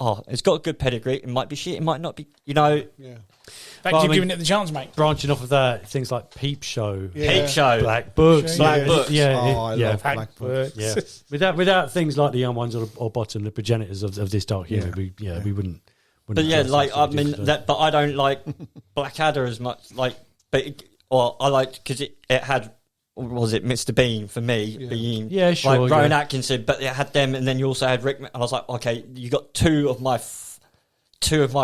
Oh, it's got a good pedigree. It might be shit. It might not be. You know. Yeah. Thank you giving it the chance, mate. Branching off of that, things like Peep Show, Peep Show, Black Books, Black Books. I love Black Books. Yeah, without things like the young ones or Bottom, the progenitors of this dark humour, we wouldn't. But yeah, like I mean that. But I don't like Blackadder as much. Like, I liked because it had. Was it Mr. Bean for me? Being sure, like Rowan Atkinson, but it had them, and then you also had Rick. And I was like, okay, you got two of my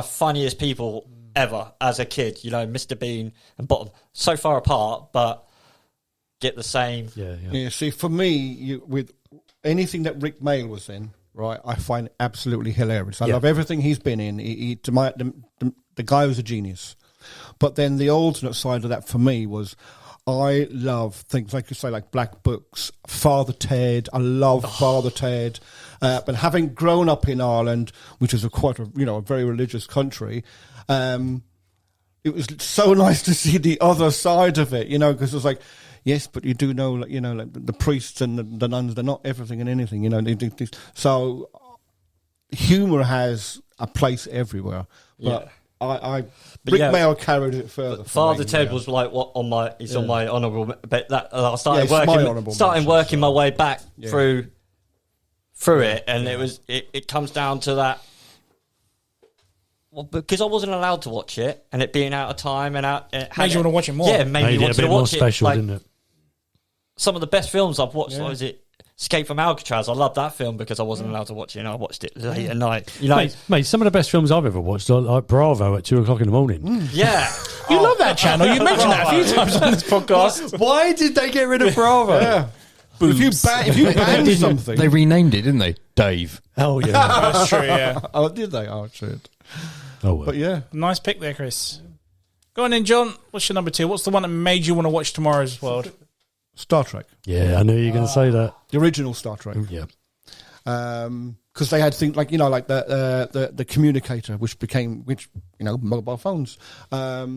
funniest people ever as a kid. You know, Mr. Bean and Bottom, so far apart, but get the same. Yeah. See, for me, with anything that Rick Mail was in, right, I find absolutely hilarious. I love everything he's been in. The guy was a genius. But then the alternate side of that for me was, I love things like you say, like Black Books, Father Ted. I love Father Ted. But having grown up in Ireland, which is a very religious country, it was so nice to see the other side of it, because it was like, yes, but you do know, like the priests and the nuns, they're not everything and anything, So humour has a place everywhere. But Rick Mail carried it further. Father Ted was like on my honourable, but that I started working my way back through it, and it comes down to that. Well, because I wasn't allowed to watch it, and it being out of time and out, it Made you want to watch it more. Yeah, it made me Made it want a to bit more watch special, it. Like, didn't it? some of the best films I've watched, like, was it Escape from Alcatraz? I love that film because I wasn't allowed to watch it, and I watched it late at night. You know, Mate, some of the best films I've ever watched are like Bravo at 2:00 in the morning. yeah. You love that channel. You mentioned that a few times on this podcast. Why did they get rid of Bravo? Yeah. If you ban something, They renamed it, didn't they? Dave. Oh yeah. That's true, yeah. oh, did they? Oh, shit. Oh well. But yeah, Nice pick there, Chris. Go on then, John. What's your number 2? What's the one that made you want to watch tomorrow's world? Star Trek, Yeah, I knew you were going to say that. the original Star Trek. Yeah. Because they had things like like the communicator, which mobile phones. But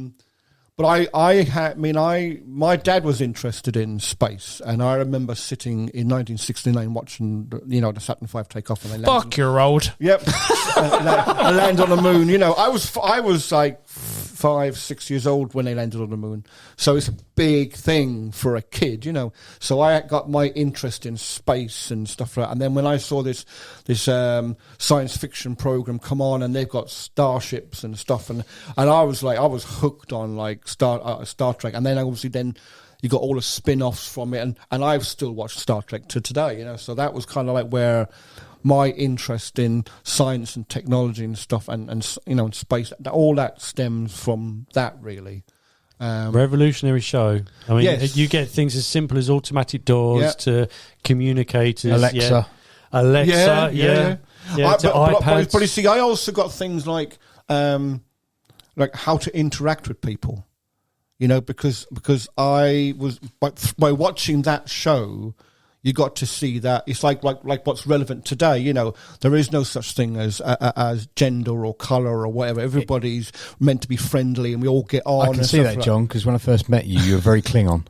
my dad was interested in space, and I remember sitting in 1969 watching the Saturn V take off, and they landed. Fuck, you're old. Yep, and land on the moon. I was like 5-6 years old when they landed on the moon, so it's a big thing for a kid, So I got my interest in space and stuff like that. And then when I saw this science fiction program come on, and they've got starships and stuff, and I was hooked on like Star Trek. And then obviously you got all the spin-offs from it, and I've still watched Star Trek to today. So that was kind of like where my interest in science and technology and stuff, and space, all that stems from that, really. Revolutionary show. I mean, Yes. you get things as simple as automatic doors to communicators, Alexa. Yeah, to iPads. But you see, I also got things like how to interact with people. Because I was by watching that show, you got to see that it's like what's relevant today. There is no such thing as gender or color or whatever. Everybody's meant to be friendly, and we all get on. I can see that, John, because when I first met you, you were very Klingon.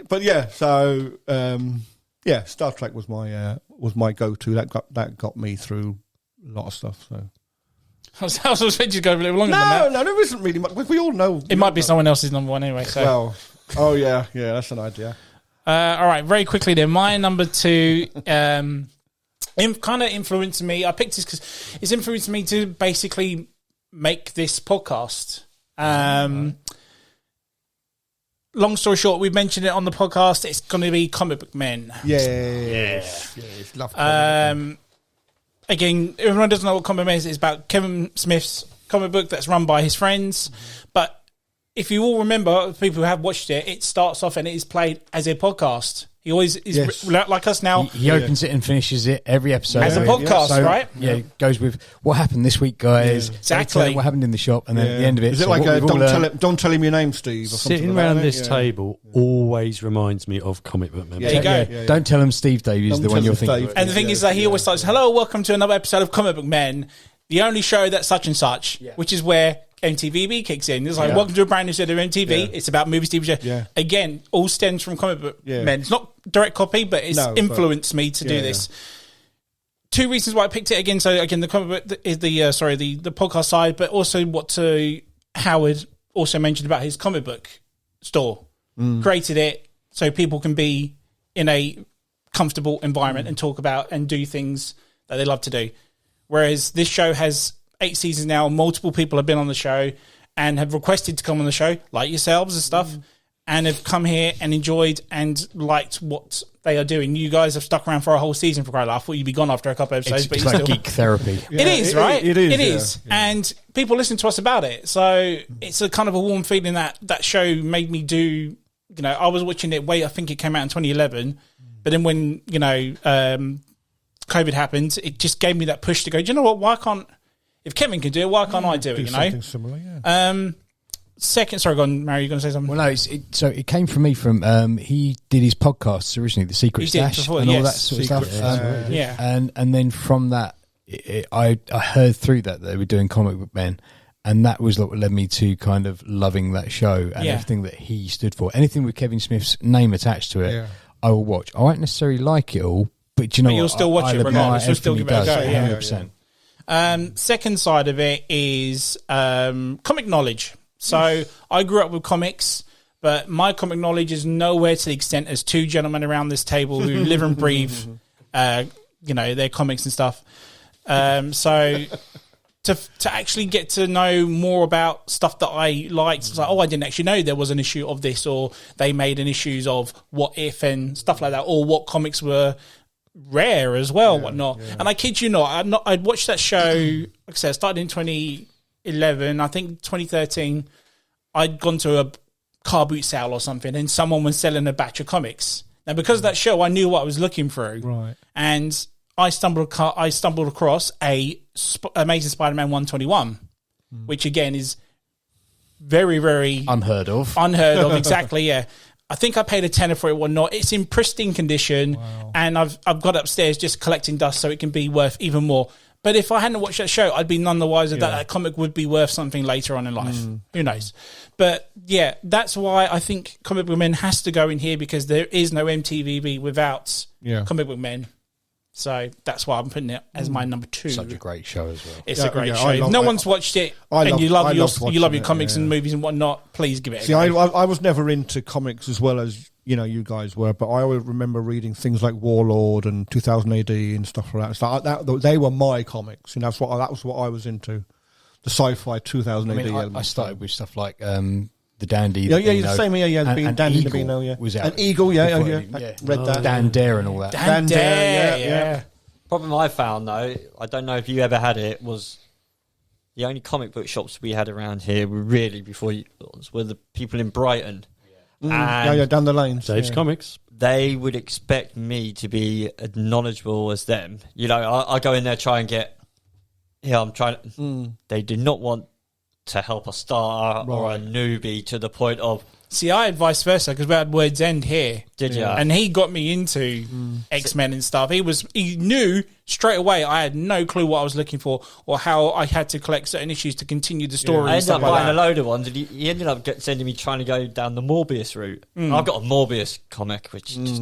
But yeah, so Star Trek was my go-to. That got me through a lot of stuff. So. I was expecting you to go a little longer than that. No, there isn't really much. We all know. It might be someone else's number 1 anyway. So. Well, oh yeah, that's an idea. All right, very quickly then. My number 2 kind of influenced me. I picked this because it's influenced me to basically make this podcast. Long story short, we mentioned it on the podcast. It's going to be Comic Book Men. Yes. Love comic book. Again, everyone doesn't know what Comic Book Men is. It's about Kevin Smith's comic book that's run by his friends. But if you all remember, people who have watched it, it starts off and it is played as a podcast. He always is like us now. He opens it and finishes it every episode. As a podcast, right? Yeah, it goes with what happened this week, guys. Yeah. Exactly. What happened in the shop, and then at the end of it. Is it like don't tell him your name, Steve? Or Sitting something around like this table always reminds me of Comic Book Men. There you go. Yeah. Don't tell him Steve Davies is the one you're thinking. And the thing is that he always starts, hello, welcome to another episode of Comic Book Men, the only show that's such and such, which is where M.T.V.B kicks in. It's like, welcome to a brand new set of M.T.V. It's about movies, TV shows. Yeah. Again, all stems from Comic Book Men. It's not direct copy, but it's influenced me to do this. 2 reasons why I picked it again. So again, the comic book is the podcast side, but also what Howard also mentioned about his comic book store. Created it so people can be in a comfortable environment and talk about and do things that they love to do. Whereas this show has 8 seasons now, multiple people have been on the show and have requested to come on the show, like yourselves and stuff, and have come here and enjoyed and liked what they are doing. You guys have stuck around for a whole season for quite a laugh. I thought you'd be gone after a couple of episodes, but It's you're like still... geek therapy. It is, right? It is. Yeah. And people listen to us about it. So it's a kind of a warm feeling that show made me do, I was watching it I think it came out in 2011, but then when, COVID happened, it just gave me that push to go, do you know what, why can't, if Kevin can do it, why can't I do it, Something similar, yeah. Second, sorry, go on, Mary, you're going to say something? Well, no, so it came from me from, he did his podcasts originally, The Secret Stash before, and all that sort of stuff. And then from that, I heard through that they were doing Comic Book Men, and that was what led me to kind of loving that show and everything that he stood for. Anything with Kevin Smith's name attached to it, I will watch. I won't necessarily like it all, but you'll still watch it regardless. You'll still give it a go. 100%. Second side of it is comic knowledge. So I grew up with comics, but my comic knowledge is nowhere to the extent as 2 gentlemen around this table who live and breathe their comics and stuff. So to actually get to know more about stuff that I liked, it's like, I didn't actually know there was an issue of this, or they made an issues of What If and stuff like that, or what comics were rare as well, whatnot. And I kid you not, I'd watched that show. Like I said, I started in 2011. I think 2013, I'd gone to a car boot sale or something, and someone was selling a batch of comics. Now, because of that show, I knew what I was looking through, Right. and I stumbled across Amazing Spider-Man 121, which again is very, very Unheard of. Exactly. Yeah, I think I paid a tenner for it. Whatnot. It's in pristine condition, and I've got it upstairs just collecting dust so it can be worth even more. But if I hadn't watched that show, I'd be none the wiser that comic would be worth something later on in life. Who knows? But yeah, that's why I think Comic Book Men has to go in here, because there is no M.T.V.B. without Comic Book Men. So that's why I'm putting it as my number 2. Such a great show as well. It's a great show. If no one's watched it, and you love your comics and movies and whatnot, please give it a go. I was never into comics as well as you guys were, but I always remember reading things like Warlord and 2000 AD and stuff like that. So they were my comics, and that was what I was into. The sci-fi 2000 AD. I started with stuff like the Dandy. The same. The Dandy Eagle Beano, was out. And Eagle, yeah. Read that. Dan Dare and all that. Dan Dare, yeah. Problem I found, though, I don't know if you ever had it, was the only comic book shops we had around here were really, before you, were the people in Brighton. And down the lanes. Dave's Comics. They would expect me to be as knowledgeable as them. I go in there, try and get... I'm trying... They did not want to help a starter or a newbie to the point of... See, I had vice versa, because we had Word's End here. Did you? And he got me into X-Men and stuff. He knew straight away I had no clue what I was looking for, or how I had to collect certain issues to continue the story. I and ended up stuff like buying that. a load of ones, and he ended up sending me trying to go down the Morbius route. I've got a Morbius comic, which just...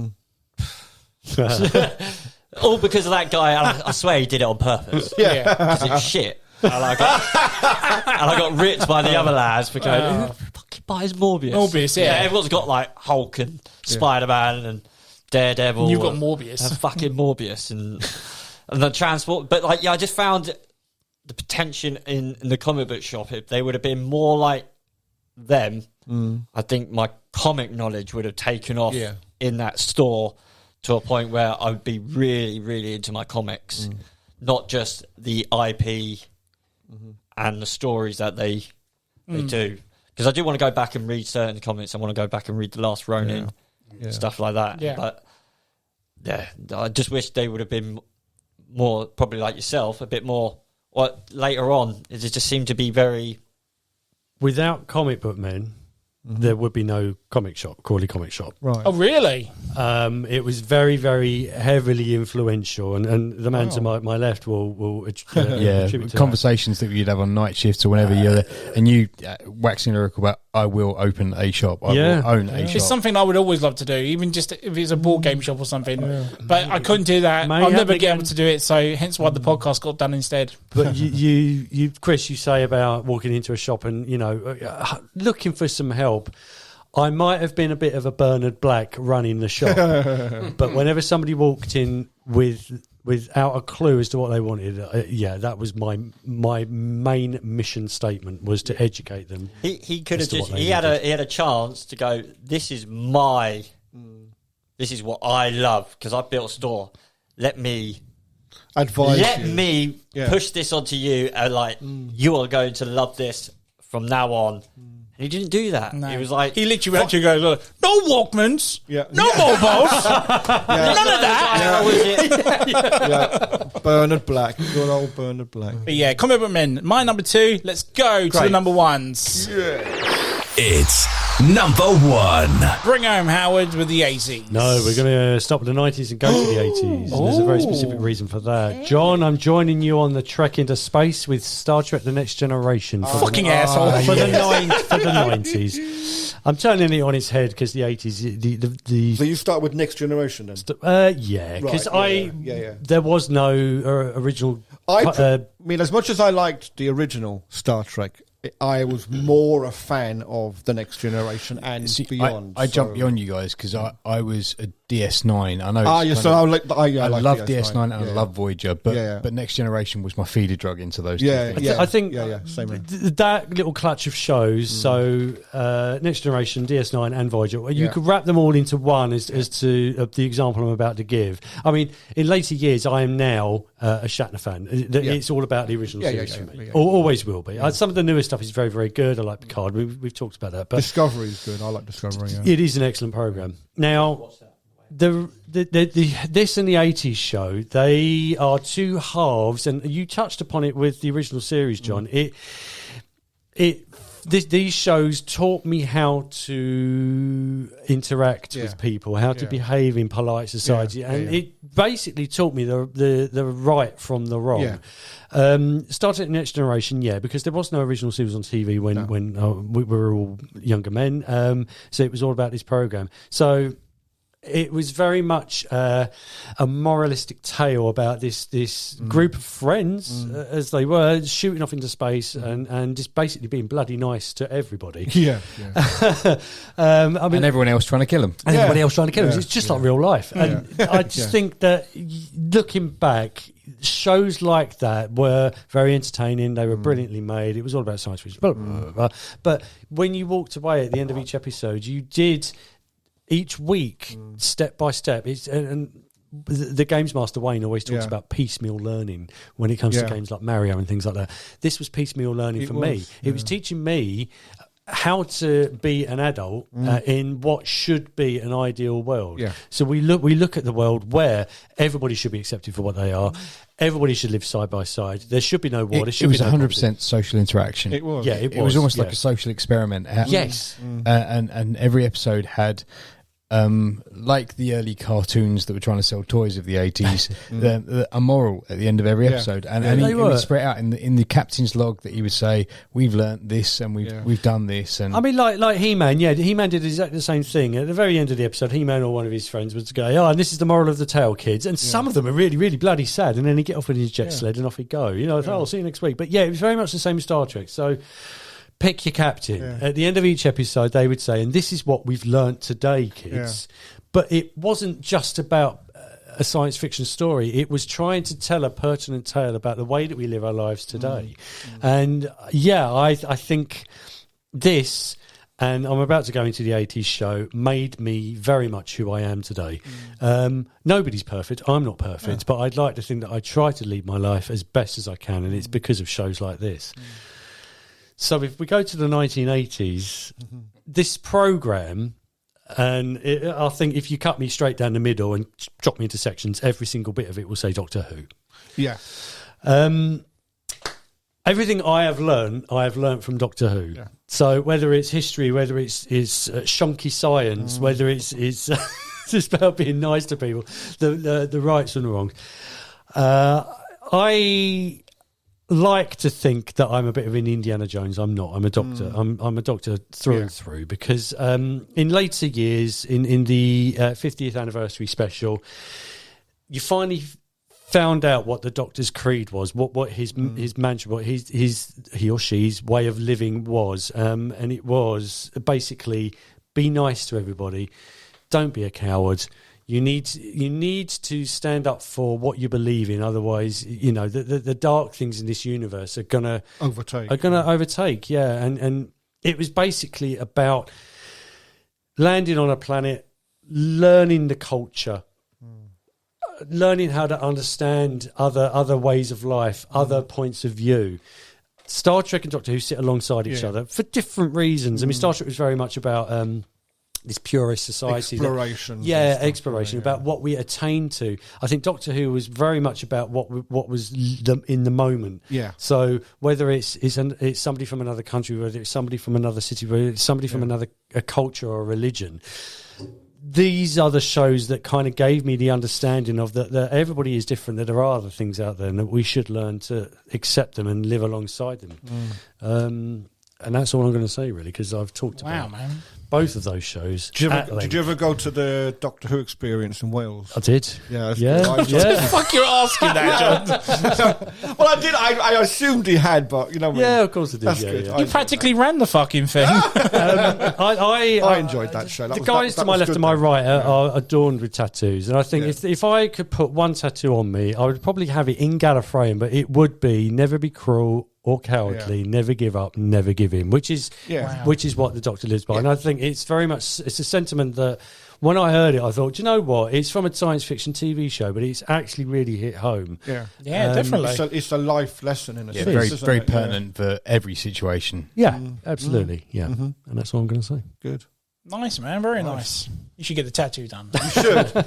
all because of that guy. I swear he did it on purpose. Yeah. Because it's shit. And I got ripped by the other lads for going, who fucking buys Morbius? Morbius, yeah. Everyone's got like Hulk and Spider-Man and Daredevil. You've got Morbius. And fucking Morbius and the transport. But I just found the potential in the comic book shop. If they would have been more like them, I think my comic knowledge would have taken off in that store to a point where I would be really, really into my comics. Not just the IP and the stories that they do. Because I do want to go back and read certain comics. I want to go back and read The Last Ronin, stuff like that. Yeah. But, I just wish they would have been more, probably like yourself, a bit more... later on, it just seemed to be very... Without Comic Book Men, there would be no comic shop, Crawley Comic Shop. Right. Oh, really? It was very, very heavily influential, and the man to my left will attribute to conversations that you'd have on night shifts or whenever you're there, and you waxing lyrical about, I will open a shop, I will own a shop. It's something I would always love to do, even just if it's a board game shop or something. But I couldn't do that. I'll never get able to do it, so hence why the podcast got done instead. But you, Chris, you say about walking into a shop and looking for some help. I might have been a bit of a Bernard Black running the shop, but whenever somebody walked in without a clue as to what they wanted, that was my main mission statement, was to educate them. He could have just he had a chance to go, this is what I love, because I built a store. Let me push this onto you, and you are going to love this from now on. And he didn't do that. No. He was like... He literally went to go, no Walkmans, no mobiles, none of that. Bernard Black. Good old Bernard Black. But yeah, Comic Book Men. My number 2. Let's go to the number 1s. It's number 1. Bring home Howard with the 80s. No, we're going to stop at the 90s and go to the 80s. And there's a very specific reason for that. John, I'm joining you on the trek into space with Star Trek The Next Generation. Fucking asshole. For the 90s. I'm turning it on its head because the 80s... So you start with Next Generation then? Because there was no original... I mean, as much as I liked the original Star Trek, I was more a fan of The Next Generation and beyond. I jumped beyond you guys because I was a DS9. I know. I love DS9 DS9 and I love Voyager, but Next Generation was my feeder drug into those. Two things. I think same here. that little clutch of shows. So Next Generation, DS9, and Voyager. You could wrap them all into one as to the example I'm about to give. I mean, in later years, I am now a Shatner fan. It's all about the original series for me. Always will be. Some of the newest stuff is very, very good. I like Picard. We've talked about that. But Discovery is good. I like Discovery. Yeah. It is an excellent program. Now, this and the 80s show, they are two halves, and you touched upon it with the original series, John. These shows taught me how to interact with people, how to behave in polite society, and it basically taught me the right from the wrong. Started at Next Generation, because there was no original series on TV when we were all younger men, so it was all about this program. So it was very much a moralistic tale about this group of friends, as they were, shooting off into space and just basically being bloody nice to everybody. I mean, and everyone else trying to kill them. And everybody else trying to kill them. It's just like real life. And I just think that looking back, shows like that were very entertaining. They were brilliantly made. It was all about science fiction. Blah, blah, blah, blah. But when you walked away at the end of each episode, you did... each week, step by step, and the Games Master Wayne always talks about piecemeal learning when it comes to games like Mario and things like that. This was piecemeal learning for me. It was teaching me how to be an adult in what should be an ideal world. So we look at the world where everybody should be accepted for what they are. Everybody should live side by side. There should be no war. It was 100% social interaction. It was. Yeah, it was almost like a social experiment. Yes. And every episode had, like the early cartoons that were trying to sell toys of the 80s, a moral at the end of every episode. And he would spread out in the captain's log that he would say, we've learnt this and we've done this. And I mean, like He-Man, He-Man did exactly the same thing. At the very end of the episode, He-Man or one of his friends would go, and this is the moral of the tale, kids. And some of them are really, really bloody sad. And then he'd get off with his jet sled and off he'd go. I'll see you next week. But it was very much the same as Star Trek. So... pick your captain. At the end of each episode, they would say, and this is what we've learnt today, kids. But it wasn't just about a science fiction story. It was trying to tell a pertinent tale about the way that we live our lives today. And I think this, and I'm about to go into the 80s show, made me very much who I am today. Nobody's perfect. I'm not perfect. But I'd like to think that I try to lead my life as best as I can. And it's because of shows like this. So if we go to the 1980s, this program, and I think if you cut me straight down the middle and drop me into sections, every single bit of it will say Doctor Who. Yeah. Everything I have learned from Doctor Who. Yeah. So whether it's history, whether it's shonky science, whether it's just about being nice to people, the rights and the wrongs. I like to think that I'm a bit of an Indiana Jones. I'm not. I'm a doctor. I'm a doctor through and through because in later years, in the 50th anniversary special, you finally found out what the Doctor's creed was, what his mantra, what he or she's way of living was, and it was basically be nice to everybody, don't be a coward. You need to stand up for what you believe in. Otherwise, the dark things in this universe are gonna overtake. Yeah, and it was basically about landing on a planet, learning the culture, learning how to understand other ways of life, other points of view. Star Trek and Doctor Who sit alongside each other for different reasons. I mean, Star Trek was very much about this purist society. Exploration about what we attain to. I think Doctor Who was very much about what was in the moment. Yeah. So whether it's somebody from another country, whether it's somebody from another city, whether it's somebody from another culture or religion, these are the shows that kind of gave me the understanding of that everybody is different, that there are other things out there and that we should learn to accept them and live alongside them. And that's all I'm going to say, really, because I've talked about it. Wow, man. both of those shows. Did you ever go to the Doctor Who experience in Wales? I did. Yeah, that's Yeah, good. yeah. Fuck, you're asking that, John. Well, I did. I assumed he had, but you know. Yeah, of course I did. That's Yeah, good. yeah. You practically ran the fucking thing. I enjoyed that show. The guys to my left and my right are adorned with tattoos, and I think if I could put one tattoo on me, I would probably have it in Gallifreyan, but it would be never be cruel or cowardly, never give up, never give in, which is what the Doctor lives by. And I think it's very much, it's a sentiment that when I heard it, I thought, do you know what? It's from a science fiction TV show, but it's actually really hit home. Yeah, definitely. It's a life lesson in a sense. Very, isn't very it? pertinent for every situation. Yeah, absolutely. Yeah, and that's what I'm going to say. Good. Nice, man. Very nice. You should get the tattoo done. You should.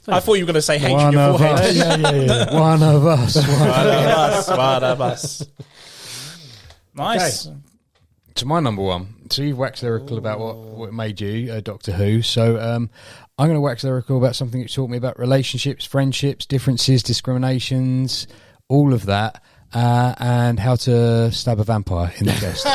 I thought you were going to say hate One on your of forehead. us. One of us. One of us. Nice. Okay. To my number one. So you've waxed lyrical about what made you Doctor Who. So I'm going to wax lyrical about something that taught me about relationships, friendships, differences, discriminations, all of that, and how to stab a vampire in the chest.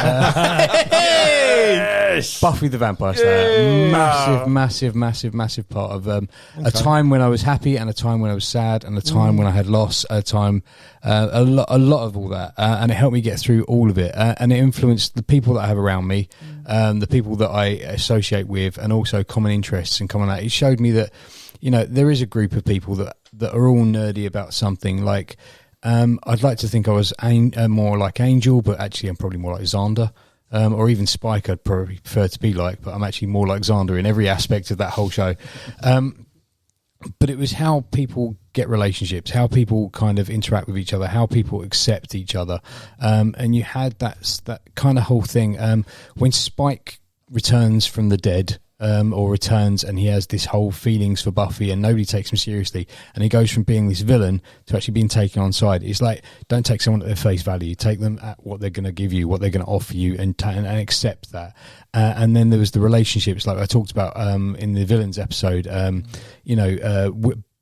Buffy the Vampire Slayer. Massive part of a time when I was happy and a time when I was sad and a time when I had loss, a time, a lot of all that. And it helped me get through all of it. And it influenced the people that I have around me, the people that I associate with, and also common interests and common. It showed me that, you know, there is a group of people that are all nerdy about something. Like, I'd like to think I was more like Angel, but actually I'm probably more like Xander. Or even Spike I'd probably prefer to be like, but I'm actually more like Xander in every aspect of that whole show. But it was how people get relationships, how people kind of interact with each other, how people accept each other. And you had that kind of whole thing. When Spike returns from the dead, or returns, and he has this whole feelings for Buffy and nobody takes him seriously, and he goes from being this villain to actually being taken on side. It's like, don't take someone at their face value, take them at what they're going to give you, what they're going to offer you, and accept that. And then there was the relationships, like I talked about in the villains episode.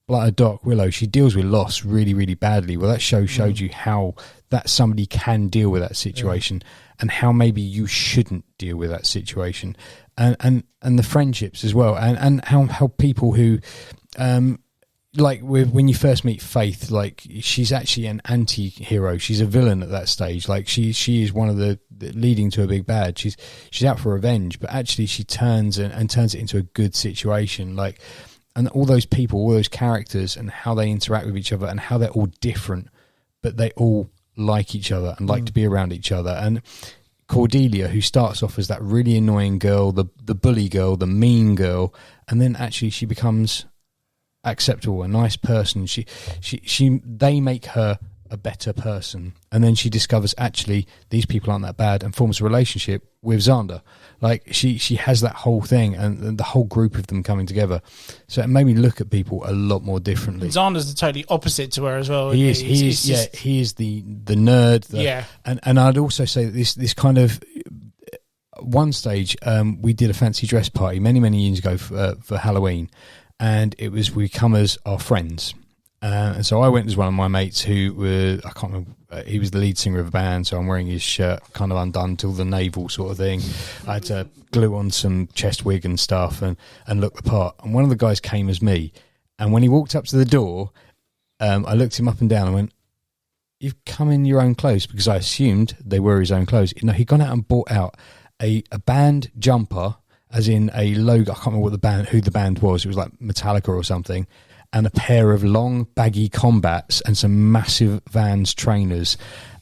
Like Doc Willow, she deals with loss really, really badly. Well, that show showed you how that somebody can deal with that situation, and how maybe you shouldn't deal with that situation. And the friendships as well, and how people who, like when you first meet Faith, like she's actually an anti-hero. She's a villain at that stage. Like she is one of the leading to a big bad. She's out for revenge, but actually she turns it into a good situation. Like, and all those people, all those characters, and how they interact with each other, and how they're all different, but they all like each other and like to be around each other. And Cordelia, who starts off as that really annoying girl, the bully girl, the mean girl, and then actually she becomes acceptable, a nice person. They make her a better person, and then she discovers actually these people aren't that bad, and forms a relationship with Xander. Like she has that whole thing, and the whole group of them coming together. So it made me look at people a lot more differently. Xander's the totally opposite to her as well. He is the nerd. And I'd also say that this kind of one stage we did a fancy dress party many years ago for Halloween, and it was we come as our friends. And so I went as one of my mates who I can't remember, he was the lead singer of a band, so I'm wearing his shirt kind of undone till the navel sort of thing. I had to glue on some chest wig and stuff and look the part. And one of the guys came as me, and when he walked up to the door, I looked him up and down and went, "You've come in your own clothes," because I assumed they were his own clothes. You know, he'd gone out and bought out a band jumper, as in a logo. I can't remember who the band was. It was like Metallica or something. And a pair of long, baggy combats and some massive Vans trainers.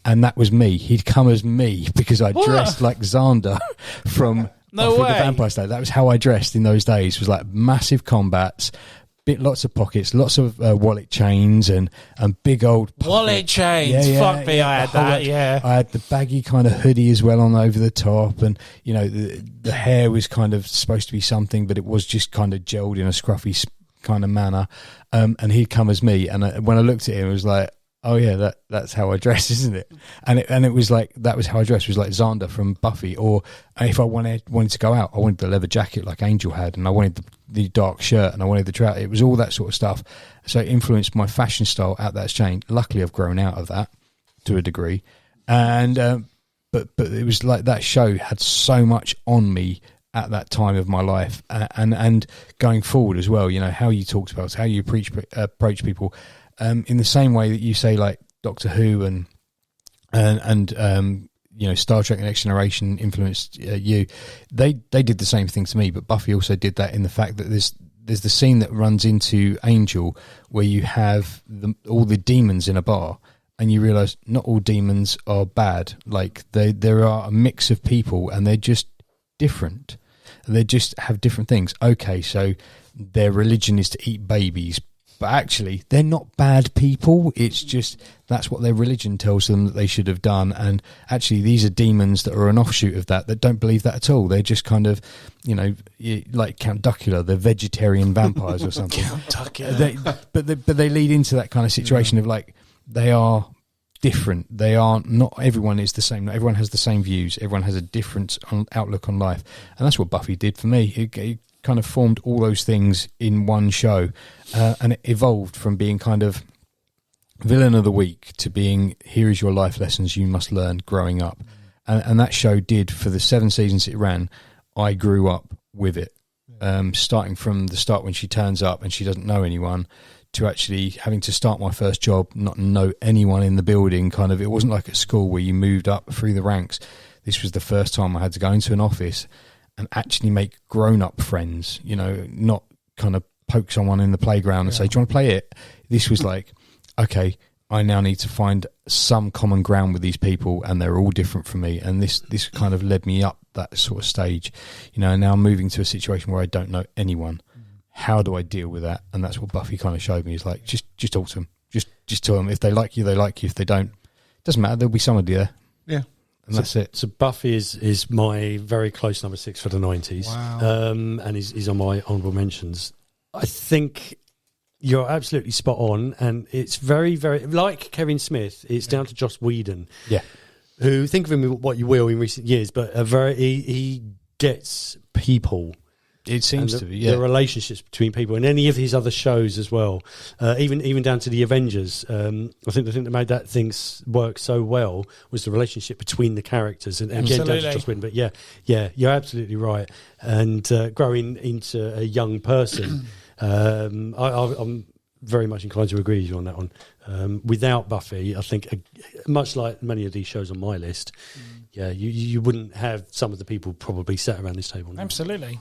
And that was me. He'd come as me because I dressed like Xander from Buffy the Vampire Slayer. That was how I dressed in those days. It was like massive combats, lots of pockets, lots of wallet chains and big old... Wallet chains? Yeah. Fuck me, I had that, yeah. I had the baggy kind of hoodie as well on over the top, and, you know, the hair was kind of supposed to be something, but it was just kind of gelled in a scruffy kind of manner, and he'd come as me, and when I looked at him, it was like, oh yeah, that's how I dress, isn't it? And it was like, that was how I dressed. It was like Xander from Buffy. Or if I wanted to go out, I wanted the leather jacket like Angel had, and I wanted the dark shirt, and I wanted the trout. It was all that sort of stuff. So it influenced my fashion style at that change. Luckily, I've grown out of that to a degree, and but it was like that show had so much on me at that time of my life, and going forward as well. You know, how you talk about, how you approach people, in the same way that you say like Doctor Who and you know, Star Trek: The Next Generation influenced you. They did the same thing to me, but Buffy also did that in the fact that there's the scene that runs into Angel where you have all the demons in a bar, and you realise not all demons are bad. Like there are a mix of people, and they're just different. They just have different things. Okay, so their religion is to eat babies, but actually they're not bad people. It's just that's what their religion tells them that they should have done. And actually these are demons that are an offshoot of that don't believe that at all. They're just kind of, you know, like Count Duckula, they're vegetarian vampires or something. Count Duckula. But they lead into that kind of situation of like, they are different. They are not, everyone is the same. Not everyone has the same views. Everyone has a different outlook on life. And that's what Buffy did for me. It kind of formed all those things in one show, and it evolved from being kind of villain of the week to being, here is your life lessons you must learn growing up. And that show did, for the 7 seasons it ran, I grew up with it, starting from the start when she turns up and she doesn't know anyone, to actually having to start my first job, not know anyone in the building. Kind of, it wasn't like at school where you moved up through the ranks. This was the first time I had to go into an office and actually make grown-up friends, you know, not kind of poke someone in the playground and say, do you want to play it? This was like, okay, I now need to find some common ground with these people, and they're all different from me. And this kind of led me up that sort of stage, you know, and now I'm moving to a situation where I don't know anyone. How do I deal with that? And that's what Buffy kind of showed me, is like, just talk to them. Just tell them, if they like you, they like you. If they don't, it doesn't matter. There'll be somebody there. Yeah. And that's it. So Buffy is my very close number 6 for the 90s. Wow. And is on my honourable mentions. I think you're absolutely spot on, and it's very, very, like Kevin Smith, it's down to Joss Whedon. Yeah. Who, think of him what you will in recent years, but he gets people. It seems to be, the relationships between people, and any of his other shows as well, even down to the Avengers. I think the thing that made that thing work so well was the relationship between the characters, and again down to Joss Whedon. But yeah, you're absolutely right. And growing into a young person, I'm very much inclined to agree with you on that one. Without Buffy, I think, much like many of these shows on my list, you wouldn't have some of the people probably sat around this table now. Absolutely.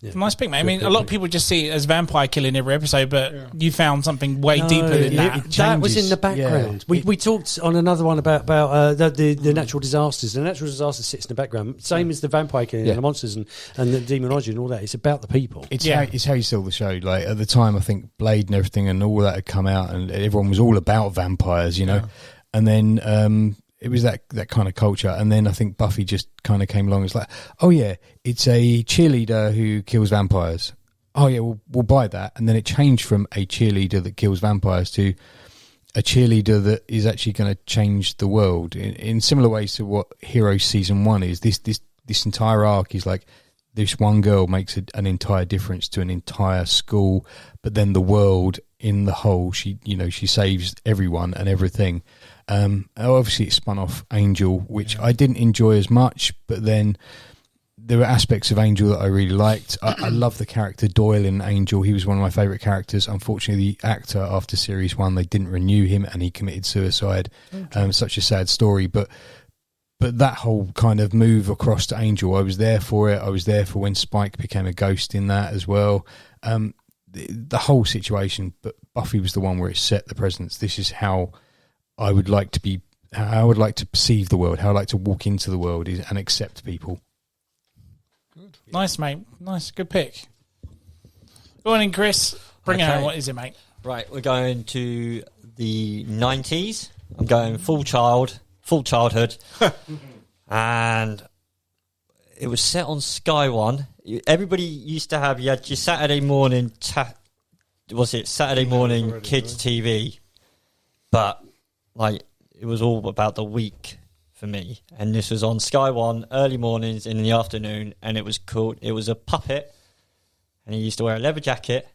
Yeah. Nice pick, mate. I mean, a lot of people just see it as vampire killing every episode, but you found something way deeper than that. That was in the background. Yeah. We talked on another one about the natural disasters. The natural disaster sits in the background, same as the vampire killing and the monsters and the demonology and all that. It's about the people. It's how you sell the show. Like at the time, I think Blade and everything and all that had come out, and everyone was all about vampires, you know. And then it was that kind of culture. And then I think Buffy just kind of came along. It's like, oh yeah, it's a cheerleader who kills vampires. Oh yeah, we'll buy that. And then it changed from a cheerleader that kills vampires to a cheerleader that is actually going to change the world in similar ways to what Heroes Season 1 is. This entire arc is like, this one girl makes an entire difference to an entire school, but then the world in the whole, she saves everyone and everything. Obviously it spun off Angel, which I didn't enjoy as much, but then there were aspects of Angel that I really liked. I love the character Doyle in Angel. He was one of my favourite characters. Unfortunately, the actor, after series 1, they didn't renew him and he committed suicide. Such a sad story, but that whole kind of move across to Angel, I was there for it. I was there for when Spike became a ghost in that as well. The whole situation, but Buffy was the one where it set the precedence. This is how I would like to perceive the world, how I like to walk into the world and accept people. Good. Nice, mate. Nice. Good pick. Go on in, Chris. Bring it on. What is it, mate? Right, we're going to the 90s. I'm going full childhood. And it was set on Sky One. Everybody used to have, you had your Saturday morning, Saturday morning kids TV. But like, it was all about the week for me. And this was on Sky One, early mornings in the afternoon, and it was a puppet, and he used to wear a leather jacket,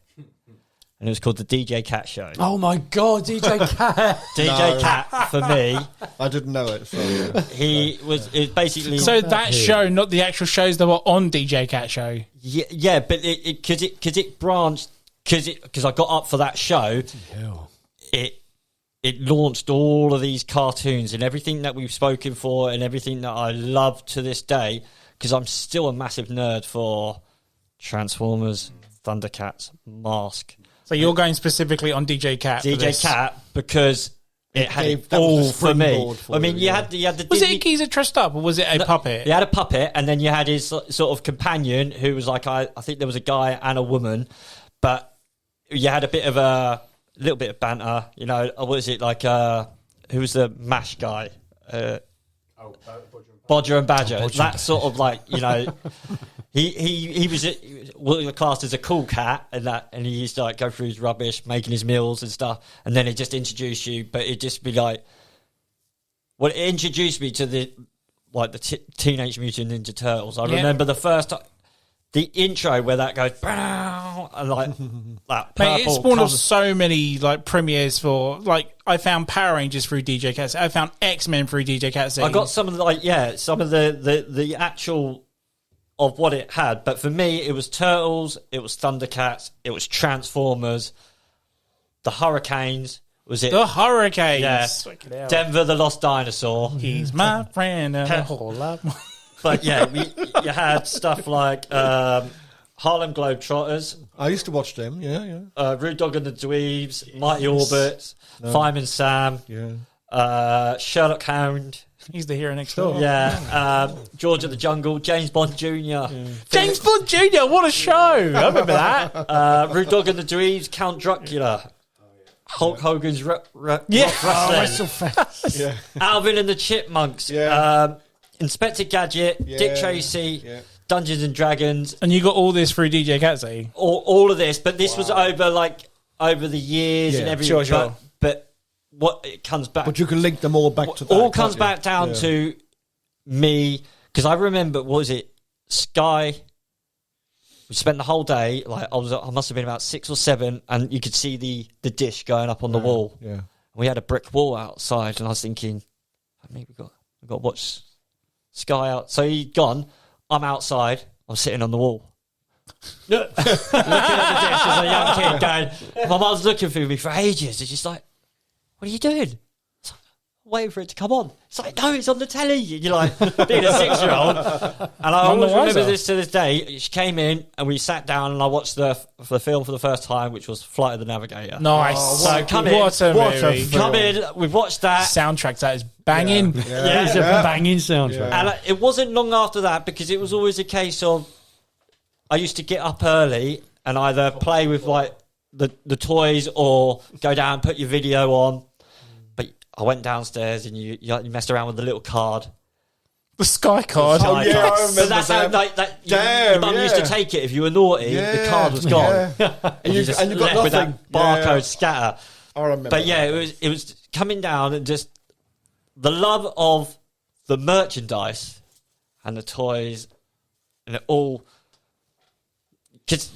and it was called the DJ Cat Show. Oh my God, DJ Cat. DJ Cat, for me, I didn't know it. So, yeah. it was basically... So that show, not the actual shows that were on DJ Cat Show. Yeah, but because it branched, because I got up for that show, it launched all of these cartoons and everything that we've spoken for and everything that I love to this day, because I'm still a massive nerd for Transformers, Thundercats, Mask. So you're going specifically on DJ Cat. DJ Cat, because it had it all for me. I mean, you had the Was Disney... it a geezer dressed up, or was it a puppet? You had a puppet, and then you had his sort of companion, who was like, I think there was a guy and a woman, but you had a little bit of banter, you know. What was it like? Who was the MASH guy? Bodger and Badger. That sort of like, you know, he was classed as a cool cat, and he used to like go through his rubbish, making his meals and stuff, and then it just introduced you, but it just be like, well, it introduced me to the Teenage Mutant Ninja Turtles. I remember the first time. The intro where that goes, and like that purple. Mate, it spawned off so many like premieres for, like, I found Power Rangers through DJ Cat. I found X-Men through DJ Cat. I got some of the actual of what it had, but for me it was Turtles, it was Thundercats, it was Transformers, the Hurricanes. Was it the Hurricanes? Yeah, Denver the Lost Dinosaur. He's my friend and a whole lot more. But yeah, you had stuff like Harlem Globetrotters. I used to watch them. Yeah. Rude Dog and the Dweebs, Mighty Orbit, Fireman Sam, Sherlock Hound. He's the hero next door. Yeah, George of the Jungle, James Bond Jr. James Bond Jr. What a show! I remember that. Rude Dog and the Dweebs, Count Dracula. Hulk Hogan's wrestling. Yeah. Alvin and the Chipmunks. Yeah. Inspector Gadget, Dick Tracy, Dungeons and Dragons. And you got all this through DJ Cat, all of this, but this was over the years and everything. Sure. But what it comes back... But you can link them all back to that. All comes back down to me, because I remember, what was it, Sky... We spent the whole day, like I must have been about 6 or 7, and you could see the dish going up on the wall. Yeah. We had a brick wall outside, and I was thinking, maybe we've got to watch Sky out. So he'd gone. I'm outside. I'm sitting on the wall, looking at the dish as a young kid. Going, my mum's looking through me for ages. It's just like, what are you doing? Waiting for it to come on. It's like, no, it's on the telly. You're like, being a 6-year-old. And I always remember this to this day. She came in and we sat down and I watched the film for the first time, which was Flight of the Navigator. Nice. So come in. What a movie. Come in. We've watched that. Soundtrack, that is banging. Yeah. It's a banging soundtrack. And it wasn't long after that, because it was always a case of, I used to get up early and either play with like the toys or go down and put your video on. I went downstairs and you messed around with the little card. The Sky card. Oh, yeah, I remember but that's how, like, that, your mum used to take it if you were naughty. The card was gone. and you just got left with that barcode scatter. I remember. But yeah, it was coming down, and just the love of the merchandise and the toys, and it all... Because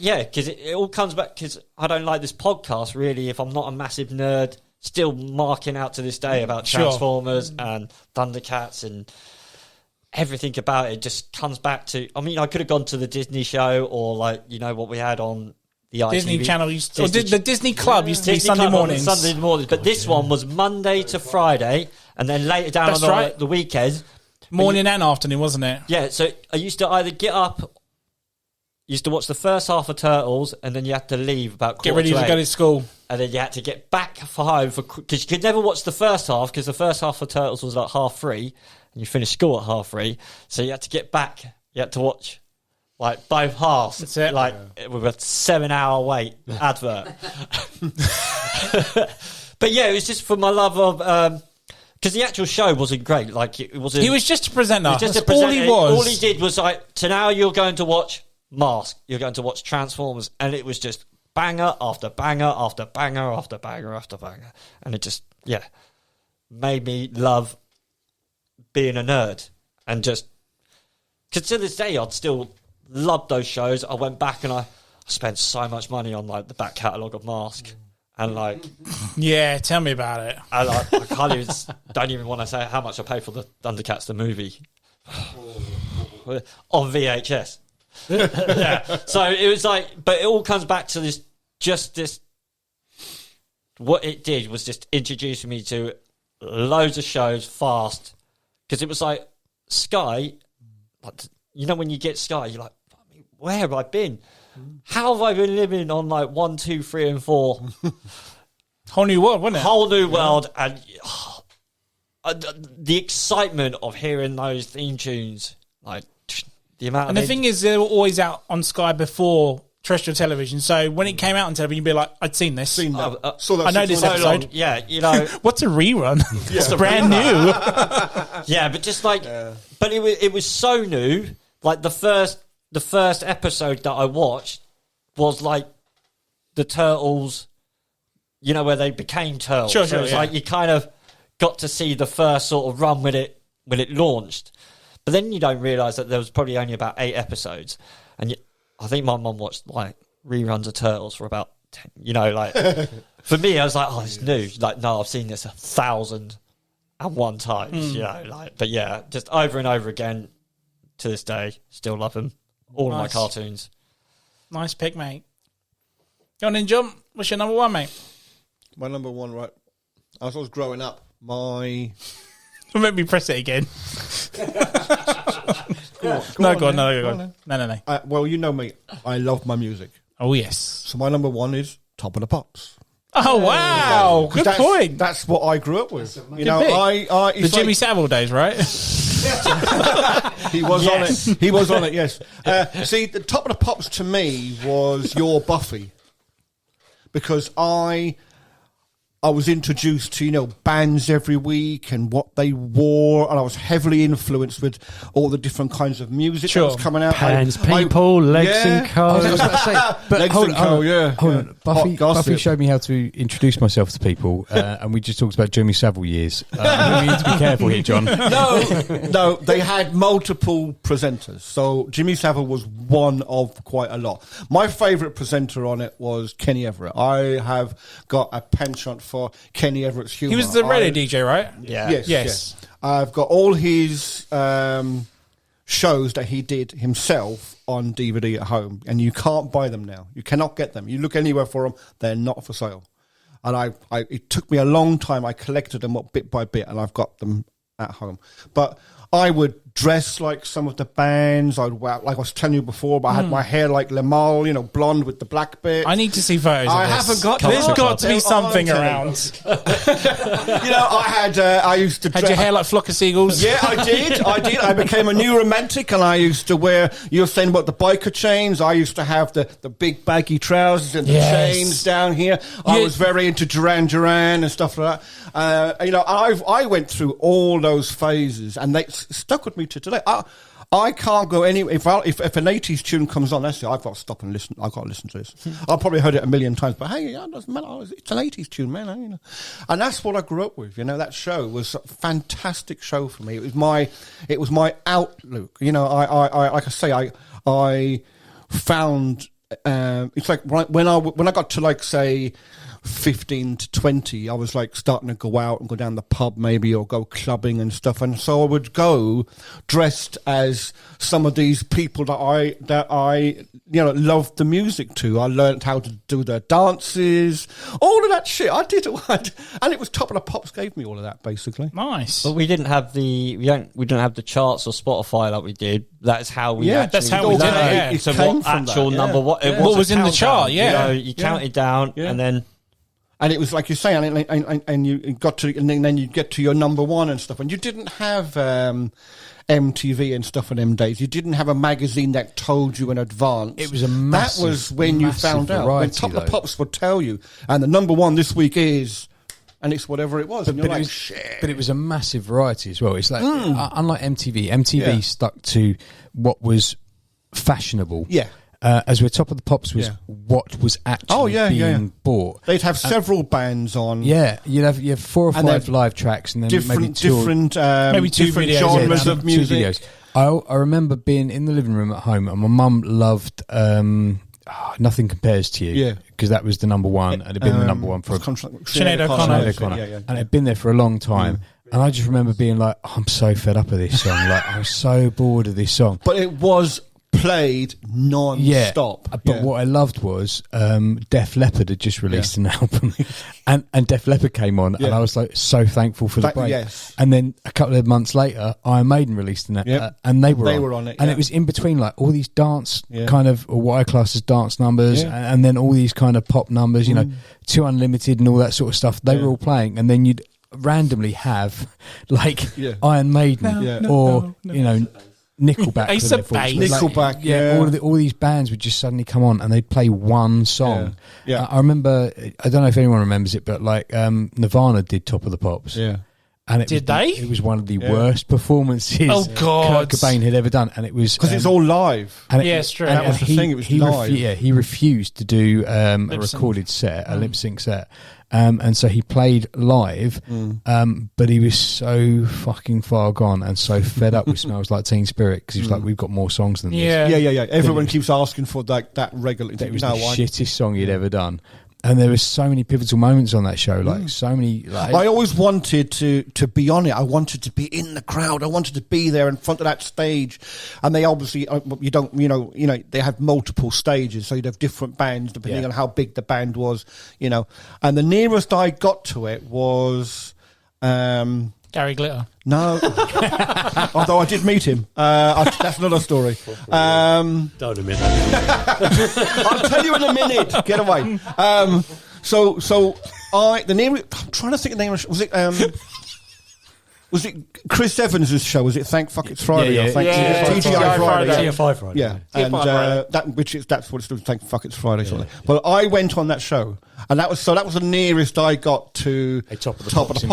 it all comes back, because I don't like this podcast, really, if I'm not a massive nerd... Still marking out to this day about Transformers and Thundercats, and everything about it just comes back to... I mean, I could have gone to the Disney show, or like, you know, what we had on the Disney ITV. Channel. The Disney Club used to be Sunday mornings. Sunday mornings. But this one was Monday to Friday, and then later down on the weekend. Morning and afternoon, wasn't it? Yeah, so I used to either get up... Used to watch the first half of Turtles, and then you had to leave about get ready to go to school, and then you had to get back for home because you could never watch the first half, because the first half of Turtles was like 3:30, and you finished school at 3:30, so you had to get back. You had to watch like both halves. That's it. Like with a 7-hour wait advert. But yeah, it was just for my love of. Because the actual show wasn't great. Like it wasn't. He was just a presenter. That's all he was. All he did was like, so now you're going to watch Mask, you're going to watch Transformers, and it was just banger after banger after banger after banger after banger, and it just made me love being a nerd, and just because to this day I'd still love those shows. I went back and I spent so much money on like the back catalogue of Mask, and like, Yeah, tell me about it. I can't even, don't even want to say how much I paid for the Thundercats the movie on VHS. Yeah, so it was like, but it all comes back to this. What it did was just introduce me to loads of shows fast, because it was like Sky. You know, when you get Sky, you're like, where have I been? How have I been living on like 1, 2, 3, and 4? Whole new world, wasn't it? Whole new world, and the excitement of hearing those theme tunes, like the amount. And the thing is, they were always out on Sky before terrestrial television. So when it came out on television, you'd be like, I'd seen this. Saw that I know this 6 months ago. episode. Yeah, you know, What's a rerun? It's brand new. yeah, but just like, but it was so new. Like the first episode that I watched was like the Turtles, you know, where they became Turtles. Sure, so it's yeah. like you kind of got to see the first sort of run when it launched. But then you don't realise that there was probably only about 8 episodes. And I think my mum watched like reruns of Turtles for about 10, you know, like for me I was like, oh, it's new. Like, no, I've seen this 1,001 times, you know, like, but yeah, just over and over again to this day, still love them. All of my Nice. cartoons. Nice pick, mate. Go on then, John. What's your number one, mate? My number one, right? As I was growing up, my... Don't make me press it again. Go Go on. then. No. Well, you know me. I love my music. Oh, yes. So my number one is Top of the Pops. Oh, wow. Good point. That's what I grew up with. You Good know, pick. it's The Jimmy like- Savile days, right? He was Yes. on it. He was on it, yes. See, the Top of the Pops to me was your Buffy. Because I was introduced to, you know, bands every week and what they wore, and I was heavily influenced with all the different kinds of music that was coming out. Pans, people, legs and co. I was about to say, but Legs hold and on, Co, yeah. Hold Yeah. on. Buffy Hot gossip. showed me how to introduce myself to people, and we just talked about Jimmy Savile years. We need to be careful here, John. No, they had multiple presenters. So Jimmy Savile was one of quite a lot. My favourite presenter on it was Kenny Everett. I have got a penchant for Kenny Everett's humour. He was the radio DJ, right? Yeah. Yes. Yes. I've got all his shows that he did himself on DVD at home, and you can't buy them now. You cannot get them. You look anywhere for them, they're not for sale. And it took me a long time. I collected them up bit by bit, and I've got them at home. But I would dress like some of the bands. I'd wear, like I was telling you before, but I had my hair like Lemal, you know, blonde with the black bit. I need to see photos I of this. haven't got There's them. got to be They're something on around. You know, I used to Had dress. your hair like flock of seagulls? Yeah, I did. I became a new romantic, and I used to wear. You were saying about the biker chains. I used to have the big baggy trousers and the Yes. chains down here. I Yeah. was very into Duran Duran and stuff like that. You know, I went through all those phases, and they stuck with me to today. I can't go anywhere. If an 80s tune comes on, that's it. I've got to stop and listen. I've got to listen to this. I've probably heard it a million times, but hey, it doesn't matter. It's an 80s tune, man. You know. And that's what I grew up with. You know, that show was a fantastic show for me. It was my outlook. You know, I like I say, I found it's like when I got to like say 15 to 20, I was like starting to go out and go down the pub maybe, or go clubbing and stuff, and so I would go dressed as some of these people that I you know loved the music to. I learned how to do their dances, all of that shit. I did it, and it was Top of the Pops gave me all of that basically. Nice. But we didn't have we didn't have the charts or Spotify like we did. That's how we Yeah, actually that's how we did it, learned yeah. It to came what from that, actual yeah. number what it Yeah. was. What a was in the countdown, chart, yeah. You know, you counted down Yeah. and then And it was like you say, and you got to, and then you get to your number one and stuff. And you didn't have MTV and stuff in them days. You didn't have a magazine that told you in advance. It was a massive, that was when you massive found out. When variety, Top of the though. Pops would tell you, and the number one this week is, and it's whatever it was. And you're But like, it was, shit. but it was a massive variety as well. It's like unlike MTV. MTV Yeah. stuck to what was fashionable. Yeah. As we're Top of the Pops was Yeah. what was actually being bought. They'd have several bands on. Yeah, you have 4 or And 5 then live tracks, and then maybe different maybe two different videos, genres yeah, of two music. videos. I remember being in the living room at home, and my mum loved Nothing Compares to You. Yeah. Because that was the number one, and it'd been the number one for Sinead O'Connor. Yeah. And it'd been there for a long time. And I just remember being like, I'm so fed up of this song. Like, I'm so bored of this song. But it was played non-stop. But what I loved was Def Leppard had just released an album, and Def Leppard came on, and I was like so thankful for the break. Yes. And then a couple of months later, Iron Maiden released an and they were on it, yeah. and it was in between like all these dance kind of, or what I class as dance numbers, and then all these kind of pop numbers, you know, Too Unlimited and all that sort of stuff. They were all playing, and then you'd randomly have like Iron Maiden or you know. Nickelback, Ace of Base. Nickelback, all these bands would just suddenly come on and they'd play one song. Yeah. I remember, I don't know if anyone remembers it, but like Nirvana did Top of the Pops. Yeah. And it Did was, they? It was one of the worst performances Oh, God. Kurt Cobain had ever done, and it was because it's all live. And Yeah, it's true. That was the thing, it was live. He refused to do a Lip sync. recorded set, a lip sync set. And so he played live, but he was so fucking far gone and so fed up with Smells Like Teen Spirit because he was like, we've got more songs than this. Yeah. Everyone keeps asking for that regularly. It was the shittest song he'd ever done. And there were so many pivotal moments on that show, like so many. Like, I always wanted to be on it. I wanted to be in the crowd. I wanted to be there in front of that stage. And they obviously, they have multiple stages, so you'd have different bands depending on how big the band was, you know. And the nearest I got to it was Gary Glitter. No, although I did meet him. That's another story. Don't admit that. I'll tell you in a minute. Get away. I'm trying to think of the name of the show. Was it Chris Evans' show? Was it Thank Fuck It's Friday? Yeah, or Thank yeah, TGI Friday. TFI Friday. Yeah, and that's what it's doing. Thank Fuck It's Friday. Yeah. Sort of. But I went on that show, and that was the nearest I got to a Top of the Pops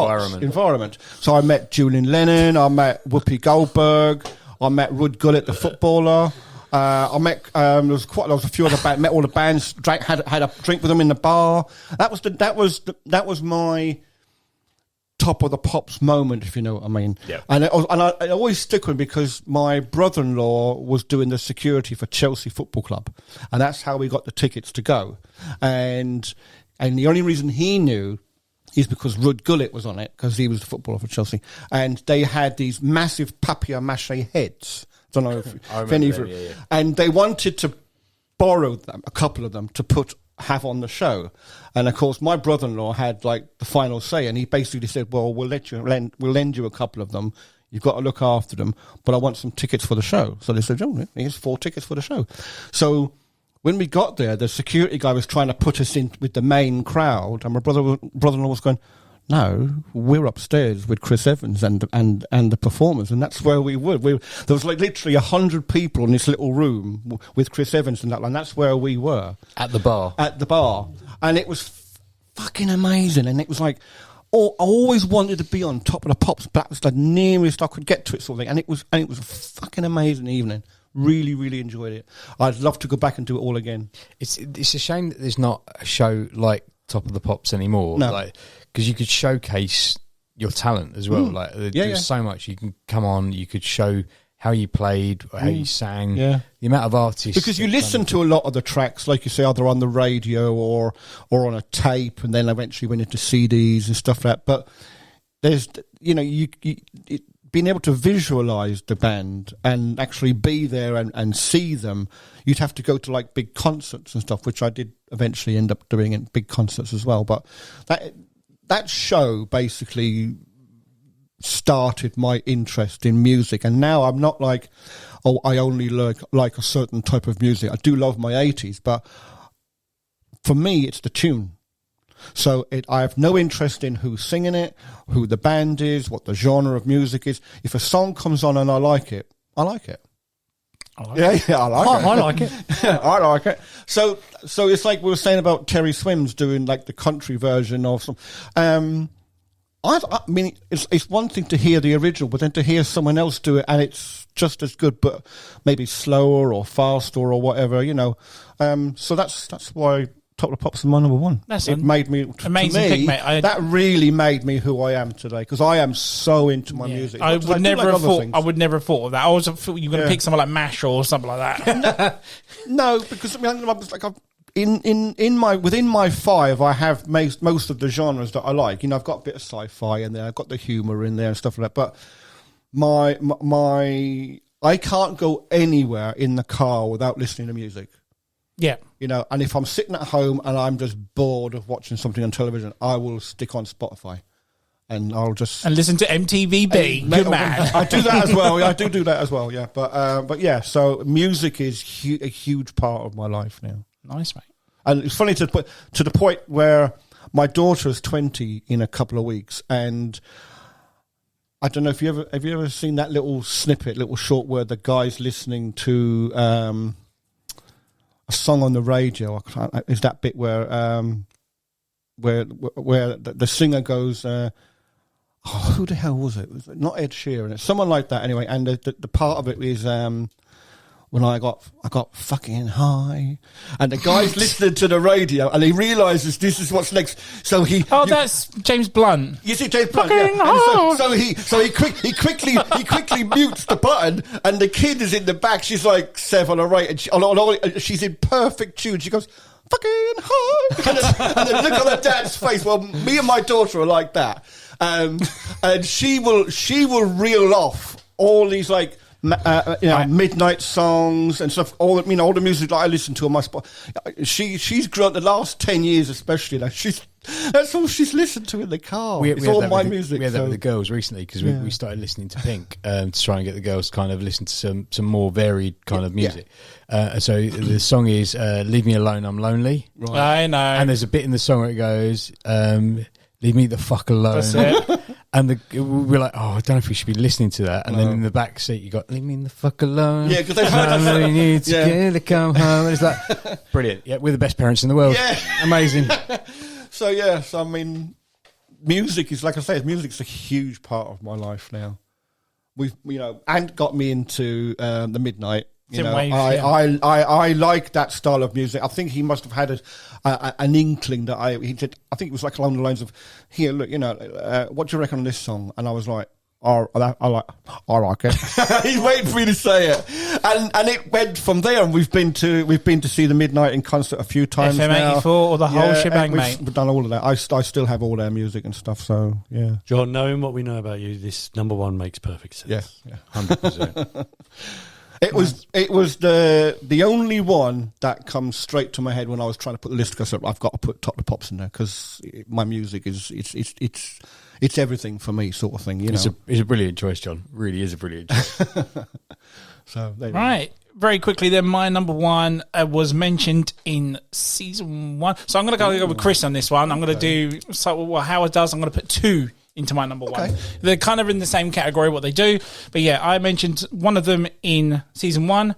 environment. So I met Julian Lennon, I met Whoopi Goldberg, I met Ruud Gullit, the footballer. I met there was a few other bands. Met all the bands. Had a drink with them in the bar. That was my Top of the Pops moment, if you know what I mean. Yeah. And I always stick with it because my brother-in-law was doing the security for Chelsea Football Club, and that's how we got the tickets to go. And the only reason he knew is because Ruud Gullit was on it, because he was the footballer for Chelsea, and they had these massive papier-mâché heads. I don't know if any of you. And they wanted to borrow them, a couple of them, to have on the show. And of course my brother-in-law had like the final say, and he basically said, well, we'll lend you a couple of them, you've got to look after them, but I want some tickets for the show. So they said, oh, here's 4 tickets for the show. So when we got there, the security guy was trying to put us in with the main crowd, and my brother-in-law was going, no, we're upstairs with Chris Evans and the performers, and that's where we were. There was like literally 100 people in this little room with Chris Evans and that's where we were. At the bar. And it was fucking amazing, and it was like, I always wanted to be on Top of the Pops, but that was the nearest I could get to it sort of thing, and it was a fucking amazing evening. Really, really enjoyed it. I'd love to go back and do it all again. It's a shame that there's not a show like Top of the Pops anymore. No. Like, because you could showcase your talent as well. Like, there's so much you can come on. You could show how you played, or how you sang. Yeah. The amount of artists. Because you listen to a lot of the tracks, like you say, either on the radio or on a tape, and then eventually went into CDs and stuff like that. But there's, being able to visualize the band and actually be there and see them, you'd have to go to like big concerts and stuff, which I did eventually end up doing in big concerts as well. But that show basically started my interest in music, and now I'm not like, oh, I only like a certain type of music. I do love my 80s, but for me, it's the tune. So I have no interest in who's singing it, who the band is, what the genre of music is. If a song comes on and I like it, I like it. I like it. I like it. I like it. So it's like we were saying about Terry Swims doing like the country version of some. I mean, it's one thing to hear the original, but then to hear someone else do it and it's just as good, but maybe slower or faster or whatever, So that's why Top of the Pops is my number one. It made me amazing to me, pick, mate. That really made me who I am today because I am so into my music. I would never have thought. Things. I would never have thought of that. I was thought you were going to pick someone like Mash or something like that. No, because I mean, I was like, within my five, I have most of the genres that I like. You know, I've got a bit of sci-fi in there. I've got the humor in there and stuff like that. But I can't go anywhere in the car without listening to music. Yeah. You know, and if I'm sitting at home and I'm just bored of watching something on television, I will stick on Spotify and I'll just... And listen to M.T.V.B. Good man. I do that as well. I do that as well, yeah. But yeah, so music is a huge part of my life now. Nice, mate. And it's funny to the point where my daughter is 20 in a couple of weeks, and I don't know if have you ever seen that little snippet, little short where the guy's listening to a song on the radio. Is that bit where the singer goes, who the hell was it? Was it not Ed Sheeran? It's someone like that anyway. And the part of it is when I got fucking high, and the guy's listening to the radio, and he realizes this is what's next. So that's James Blunt. You see James Blunt, fucking yeah. So he quickly mutes the button, and the kid is in the back. She's like 7 or 8, and she's in perfect tune. She goes, fucking high, and then look at the dad's face. Well, me and my daughter are like that, and she will reel off all these like. Midnight songs and stuff. All the music that I listen to on my spot. She's grown the last 10 years, especially. That's all she's listened to in the car. It's all my music. We had that with the girls recently because we started listening to Pink to try and get the girls to kind of listen to some more varied kind of music. So the song is "Leave Me Alone, I'm Lonely." Right. I know. And there's a bit in the song where it goes. Leave me the fuck alone. That's it. And we're like, I don't know if we should be listening to that. And then in the back seat, you got, leave me the fuck alone. Yeah, because they've heard that. I need to come home. And it's like, brilliant. Yeah, we're the best parents in the world. Yeah. Amazing. So, I mean, music is, like I say, music's a huge part of my life now. And got me into the Midnight. I like that style of music. I think he must have had an inkling that he said. I think it was like along the lines of, "Here, look, what do you reckon on this song?" And I was like, I like it." He's waiting for me to say it, and it went from there. And we've been to see the Midnight in concert a few times now. FM84 or the whole shebang, mate. We've done all of that. I still have all their music and stuff. So yeah, John, knowing what we know about you, this number one makes perfect sense. Yeah, 100%. It was the only one that comes straight to my head when I was trying to put the list because I've got to put Top of the Pops in there because my music is it's everything for me, sort of thing. It's a brilliant choice, John. Really is a brilliant choice. So right, very quickly then, my number one was mentioned in season 1. So I'm going to go with Chris on this one. I'm going to do what Howard does. I'm going to put 2 into my number one. They're kind of in the same category, what they do. But yeah, I mentioned one of them in season 1,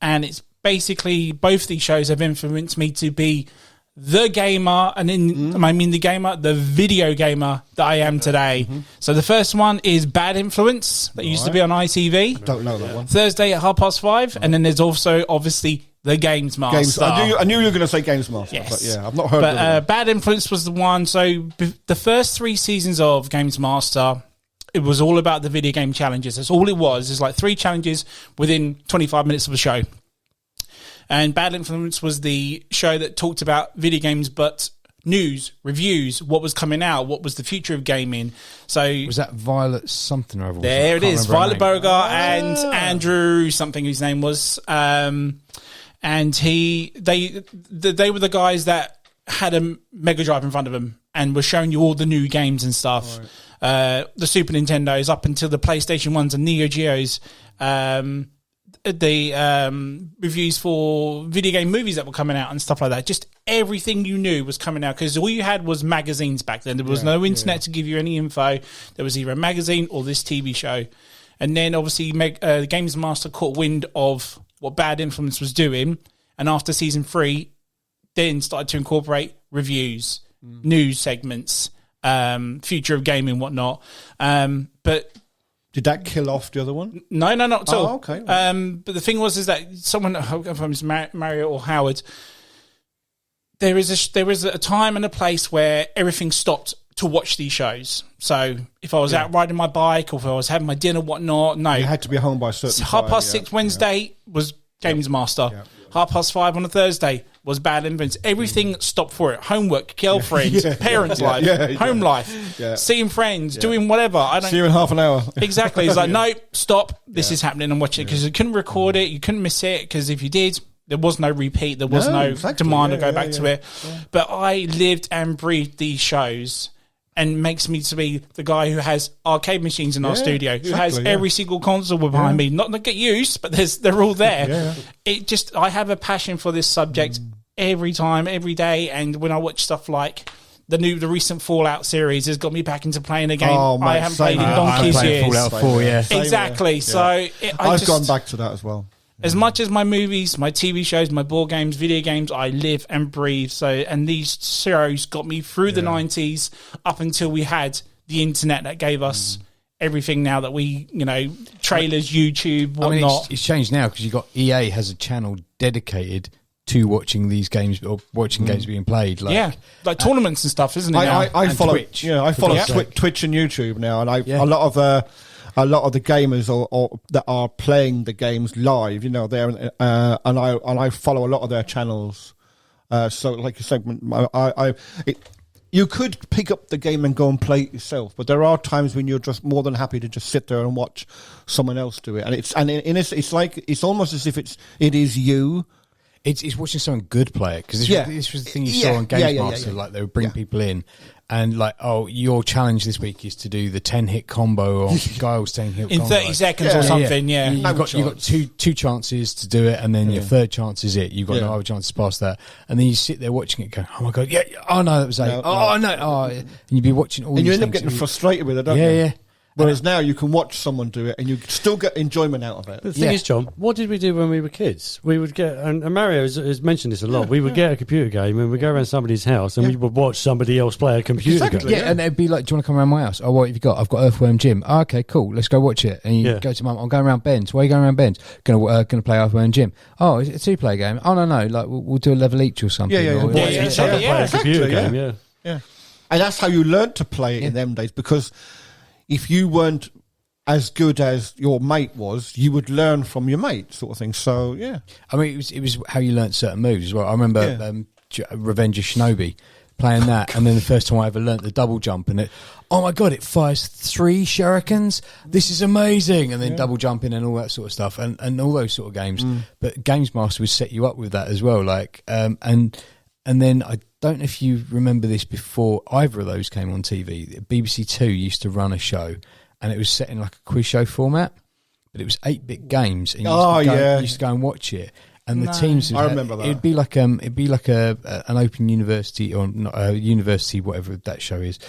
and it's basically both these shows have influenced me to be the gamer, and the video gamer that I am today. So the first one is Bad Influence, that used to be on ITV. I don't know that one. Thursday at 5:30, and then there's also obviously the Games Master. I knew you were going to say Games Master, yes. but yeah, I've not heard of it. Bad Influence was the one. So the first 3 seasons of Games Master, it was all about the video game challenges. That's all it was. It's like 3 challenges within 25 minutes of the show. And Bad Influence was the show that talked about video games, but news, reviews, what was coming out, what was the future of gaming. So was that Violet something or other? There it is, Violet Beauregard and Andrew something whose name was, and they were the guys that had a Mega Drive in front of them and were showing you all the new games and stuff. Right. The Super Nintendos up until the PlayStation 1s and Neo Geos. The reviews for video game movies that were coming out and stuff like that. Just everything you knew was coming out because all you had was magazines back then. There was no internet to give you any info. There was either a magazine or this TV show. And then obviously the Games Master caught wind of what Bad Influence was doing. And after season 3, then started to incorporate reviews, news segments, future of gaming, whatnot. But did that kill off the other one? No, not at all. Oh, okay. But the thing was, is that someone, I don't know if it was Mario or Howard, there is a time and a place where everything stopped to watch these shows. So if I was out riding my bike or if I was having my dinner, whatnot, no. You had to be home by a certain time. 6:30 Wednesday was Games Master. Yeah. 5:30 on a Thursday was Bad Infants. Everything stopped for it. Homework, girlfriends, parents' life, home life, seeing friends, doing whatever. I don't see you in half an hour. Exactly. It's like, no, stop. This is happening and watch it, because you couldn't record it. You couldn't miss it, because if you did, there was no repeat. There was no demand to go back to it. Yeah. But I lived and breathed these shows, and makes me to be the guy who has arcade machines in our studio, who has every single console behind me. Not to get used, but they're all there. It just, I have a passion for this subject every time, every day. And when I watch stuff like the recent Fallout series has got me back into playing a game I haven't played in donkey's years. Fallout 4, Exactly. So I've gone back to that as well. As much as my movies, my TV shows, my board games, video games, I live and breathe. So, and these shows got me through the 90s up until we had the internet that gave us everything now that we, trailers, YouTube, whatnot. I mean, it's changed now, because EA has a channel dedicated to watching these games, or watching games being played. Like tournaments and stuff, isn't it? I follow Twitch. I follow Twitch and YouTube now, and a lot of the gamers or that are playing the games live, there, and I follow a lot of their channels. So, like you said, you could pick up the game and go and play it yourself, but there are times when you're just more than happy to just sit there and watch someone else do it, and it's almost as if it is you. It's watching someone good play it, because this was the thing you saw on Games Master. Like, they would bring people in, and like, your challenge this week is to do the 10-hit combo, or Guile's 10-hit combo in 30 seconds or something. You've got two chances to do it, and then your third chance is it. You've got no other chance to pass that, and then you sit there watching it, going, "Oh my god, oh no, that was 8. And you'd be watching all. And you end up getting frustrated with it, don't you? Yeah. Whereas now you can watch someone do it and you still get enjoyment out of it. The thing is, John, what did we do when we were kids? We would get, and Mario has mentioned this a lot, we would get a computer game and we'd go around somebody's house and we would watch somebody else play a computer game. Yeah, and it'd be like, "Do you want to come around my house? Oh, what have you got? I've got Earthworm Jim. Oh, okay, cool. Let's go watch it." And you go to Mum, "I'm going around Ben's." "Why are you going around Ben's?" Gonna play Earthworm Jim." "Oh, is it a 2-player game?" "Oh, no. Like, we'll do a level each or something." Computer game. Yeah. And that's how you learned to play it in them days, because if you weren't as good as your mate was, you would learn from your mate, sort of thing. So I mean, it was how you learnt certain moves as well. I remember Revenge of Shinobi, playing that, and then the first time I ever learnt the double jump, and oh my god, it fires 3 shurikens. This is amazing, and then double jumping and all that sort of stuff, and all those sort of games. But Games Master would set you up with that as well, like and then I don't know if you remember this, before either of those came on TV, BBC Two used to run a show. And it was set in like a quiz show format, but it was 8-bit games, and you used to go and watch it. And the teams, I remember that. It'd be like an open university, or not a university, whatever that show is.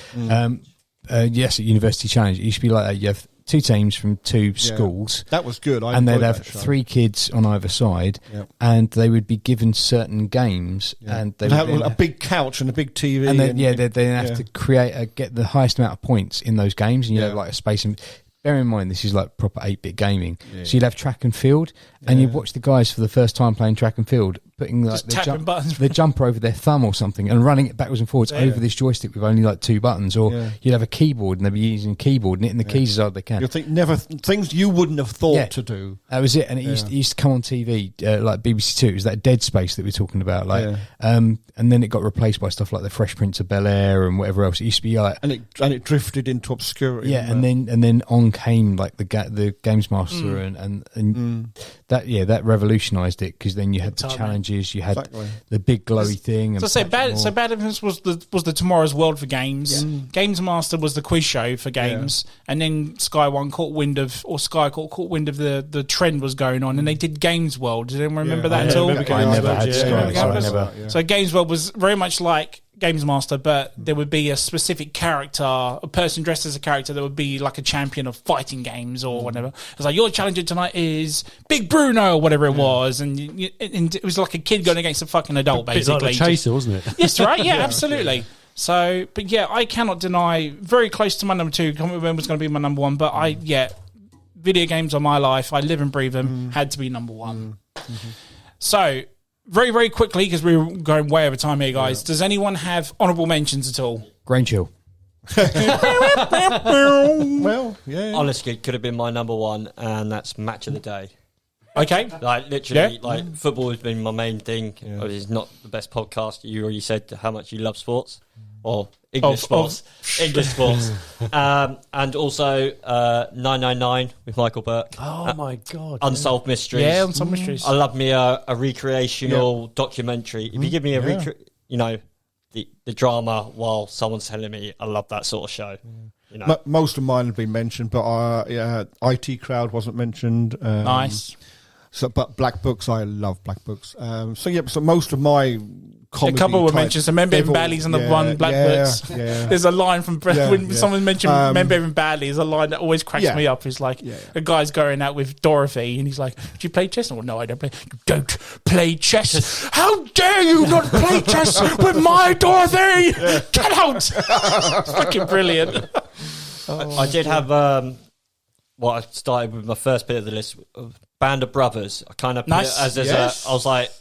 A university challenge. It used to be like that. You have 2 teams from 2 schools. That was good. And they'd have 3 kids on either side, and they would be given certain games, and they would have a big couch and a big TV. And then they'd have to get the highest amount of points in those games, and you have like a space. And bear in mind, this is like proper 8-bit gaming. So you'd have track and field, and you'd watch the guys for the first time playing track and field, putting like the jumper over their thumb or something and running it backwards and forwards over this joystick with only like 2 buttons, or you'd have a keyboard and they'd be using a keyboard and hitting the keys as hard as they can. You think things you wouldn't have thought to do. That was it, and it used to come on TV, like BBC Two. It was that Dead Space that we're talking about, like, and then it got replaced by stuff like the Fresh Prince of Bel-Air and whatever else. It used to be like, and it drifted into obscurity. Yeah, and then on came like the Games Master and that revolutionised it, because then you had the challenges, you had the big glowy thing. So Bad Infants was the Tomorrow's World for games. Games Master was the quiz show for games, and then Sky caught wind of the trend was going on, and they did Games World. Did anyone remember that at all? I never had Sky. So Games World was very much like Games Master, but there would be a specific character, a person dressed as a character that would be like a champion of fighting games or whatever. It's like, your challenger tonight is Big Bruno or whatever it was, and it was like a kid going against a fucking adult, basically. Like the Chaser, wasn't it? Yes, right? Yeah, absolutely. So, but yeah, I cannot deny, very close to my number 2. Can't remember was going to be my number 1, but video games are my life. I live and breathe them. Had to be number 1. So, very, very quickly, because we're going way over time here, guys. Does anyone have honourable mentions at all? Grain Chill. Well, yeah. Honestly, it could have been my number one, and that's Match of the Day. Okay. Like, literally, Yeah. like, football has been my main thing. It's not the best podcast. You already said how much you love sports. Or English sports. English sports. And also 999 with Michael Burke. Oh my God. Unsolved Mysteries. Yeah, on some mysteries. I love me a recreational documentary. If you give me a, the drama while someone's telling me, I love that sort of show. You know. Most of mine have been mentioned, but IT Crowd wasn't mentioned. Nice. So, but Black Books, I love Black Books. So most of my comedy a couple were type, mentioned. So Remember Even Badly's on the one Black Books. Yeah. There's a line from when someone mentioned Remember Even Badly. There's a line that always cracks me up. It's like a guy's going out with Dorothy, and he's like, "Do you play chess?" Well, no, I don't play. You don't play chess. How dare you not play chess with my Dorothy? Get out! It's fucking brilliant. I did have I started with my first bit of the list, Band of Brothers. I kind of put it as I was like,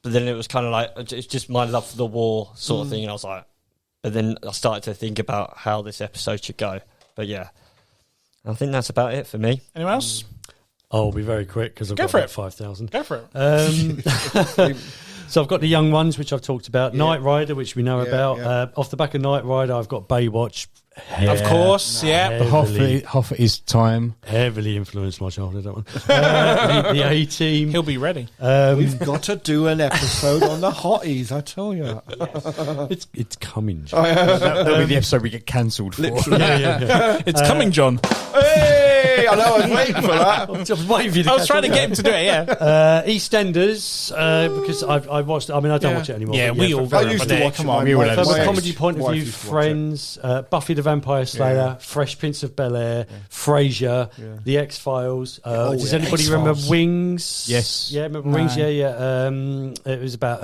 but then it was kind of like it's just my love for the war sort of thing, and I was like, but then I started to think about how this episode should go. But yeah, I think that's about it for me. Anyone else? I'll be very quick because I've got about 5,000. Go for it. So I've got the young ones, which I've talked about. Knight Rider, which we know about. Off the back of Knight Rider, I've got Baywatch. Of course, Half of his time. Heavily influenced my childhood, that one. The A-Team. He'll be ready. We've got to do an episode on the hotties, I tell you. It's coming, Oh, yeah. That'll be the episode we get cancelled for. It's coming, John. Hey, I know, I was waiting for that. I was waiting for you to I was trying to get him to do it, EastEnders, because I watched it. I mean, I don't watch it anymore. Yeah, but we all I used to watch come it. on. My From a wife comedy point of view, used to watch it. Friends, Buffy the Vampire Slayer, Fresh Prince of Bel-Air, Frasier, The X-Files. Does anybody remember Wings? Yes. Yeah, remember Wings? Yeah. It was about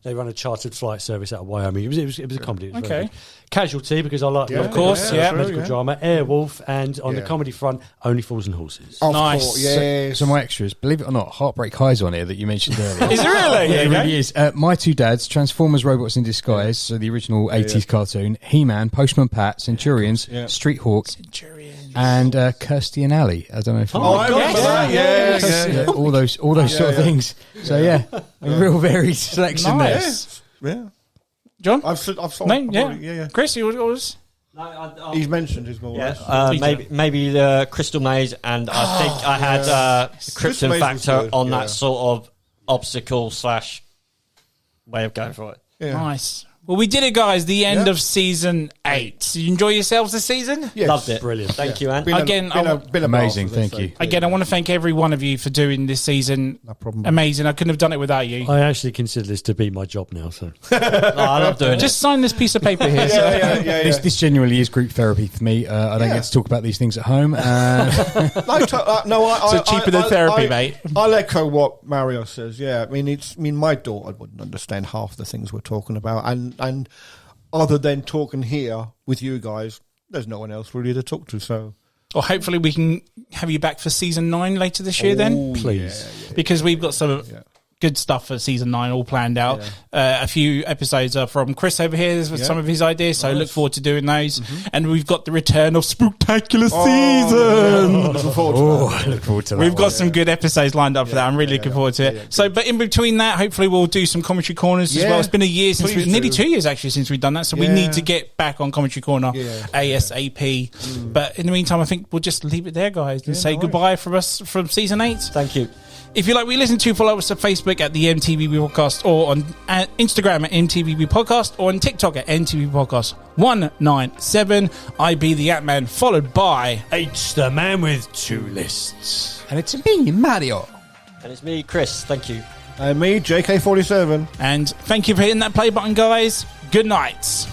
they run a chartered flight service out of Wyoming. It was a comedy. It was very Okay. good. Casualty, because I like of course, medical drama. Airwolf, and on the comedy front, Only Fools and Horses. Of Nice. course, yes. So my extras, believe it or not, Heartbreak High's on here that you mentioned earlier. Is it really? Yeah, it really is. My Two Dads, Transformers Robots in Disguise, so the original 80s cartoon, He-Man, Postman Pat, Centurions, Street Hawk, and Kirsty and Alley. I don't know if you know. I remember that. Yeah. All those sort of things. So a real varied selection Nice. Yeah. John? I've sold No, probably, Chris, yours? He's mentioned his more. Maybe the Crystal Maze, and I think I had Crystal Krypton Maze was Factor good, on that sort of obstacle / way of going for it. Yeah. Nice. Well, we did it, guys. The end of season 8. Did you enjoy yourselves this season? Yes. Loved it. Brilliant. Thank you, Ant. Been Amazing, thank you. Again, I want to thank every one of you for doing this season. No problem. Amazing. I couldn't have done it without you. I actually consider this to be my job now. So I love doing Just sign this piece of paper here. This genuinely is group therapy for me. I don't get to talk about these things at home. So cheaper than therapy, mate. I'll echo what Mario says. Yeah, I mean, my daughter wouldn't understand half the things we're talking about, and other than talking here with you guys, there's no one else really to talk to. So, Or hopefully we can have you back for season 9 later this year then. please. Because we've got some good stuff for season 9 all planned out. A few episodes are from Chris over here with some of his ideas, so look forward to doing those. And we've got the return of Spooktacular Season. Looking forward to that. I look forward to that. We've got some good episodes lined up for that. I'm really looking forward to it. So, but in between that, hopefully we'll do some commentary corners as well. It's been a year since nearly 2 years actually since we've done that. So we need to get back on commentary corner ASAP. But in the meantime, I think we'll just leave it there, guys, and say goodbye from us from season 8. Thank you. If you like what you listen to, follow us on Facebook at the M.T.V.B Podcast, or on Instagram at M.T.V.B Podcast, or on TikTok at M.T.V.B Podcast 197. I be the Ant-Man, followed by H, the man with 2 lists. And it's me, Mario. And it's me, Chris. Thank you. And me, JK47. and thank you for hitting that play button, guys. Good night.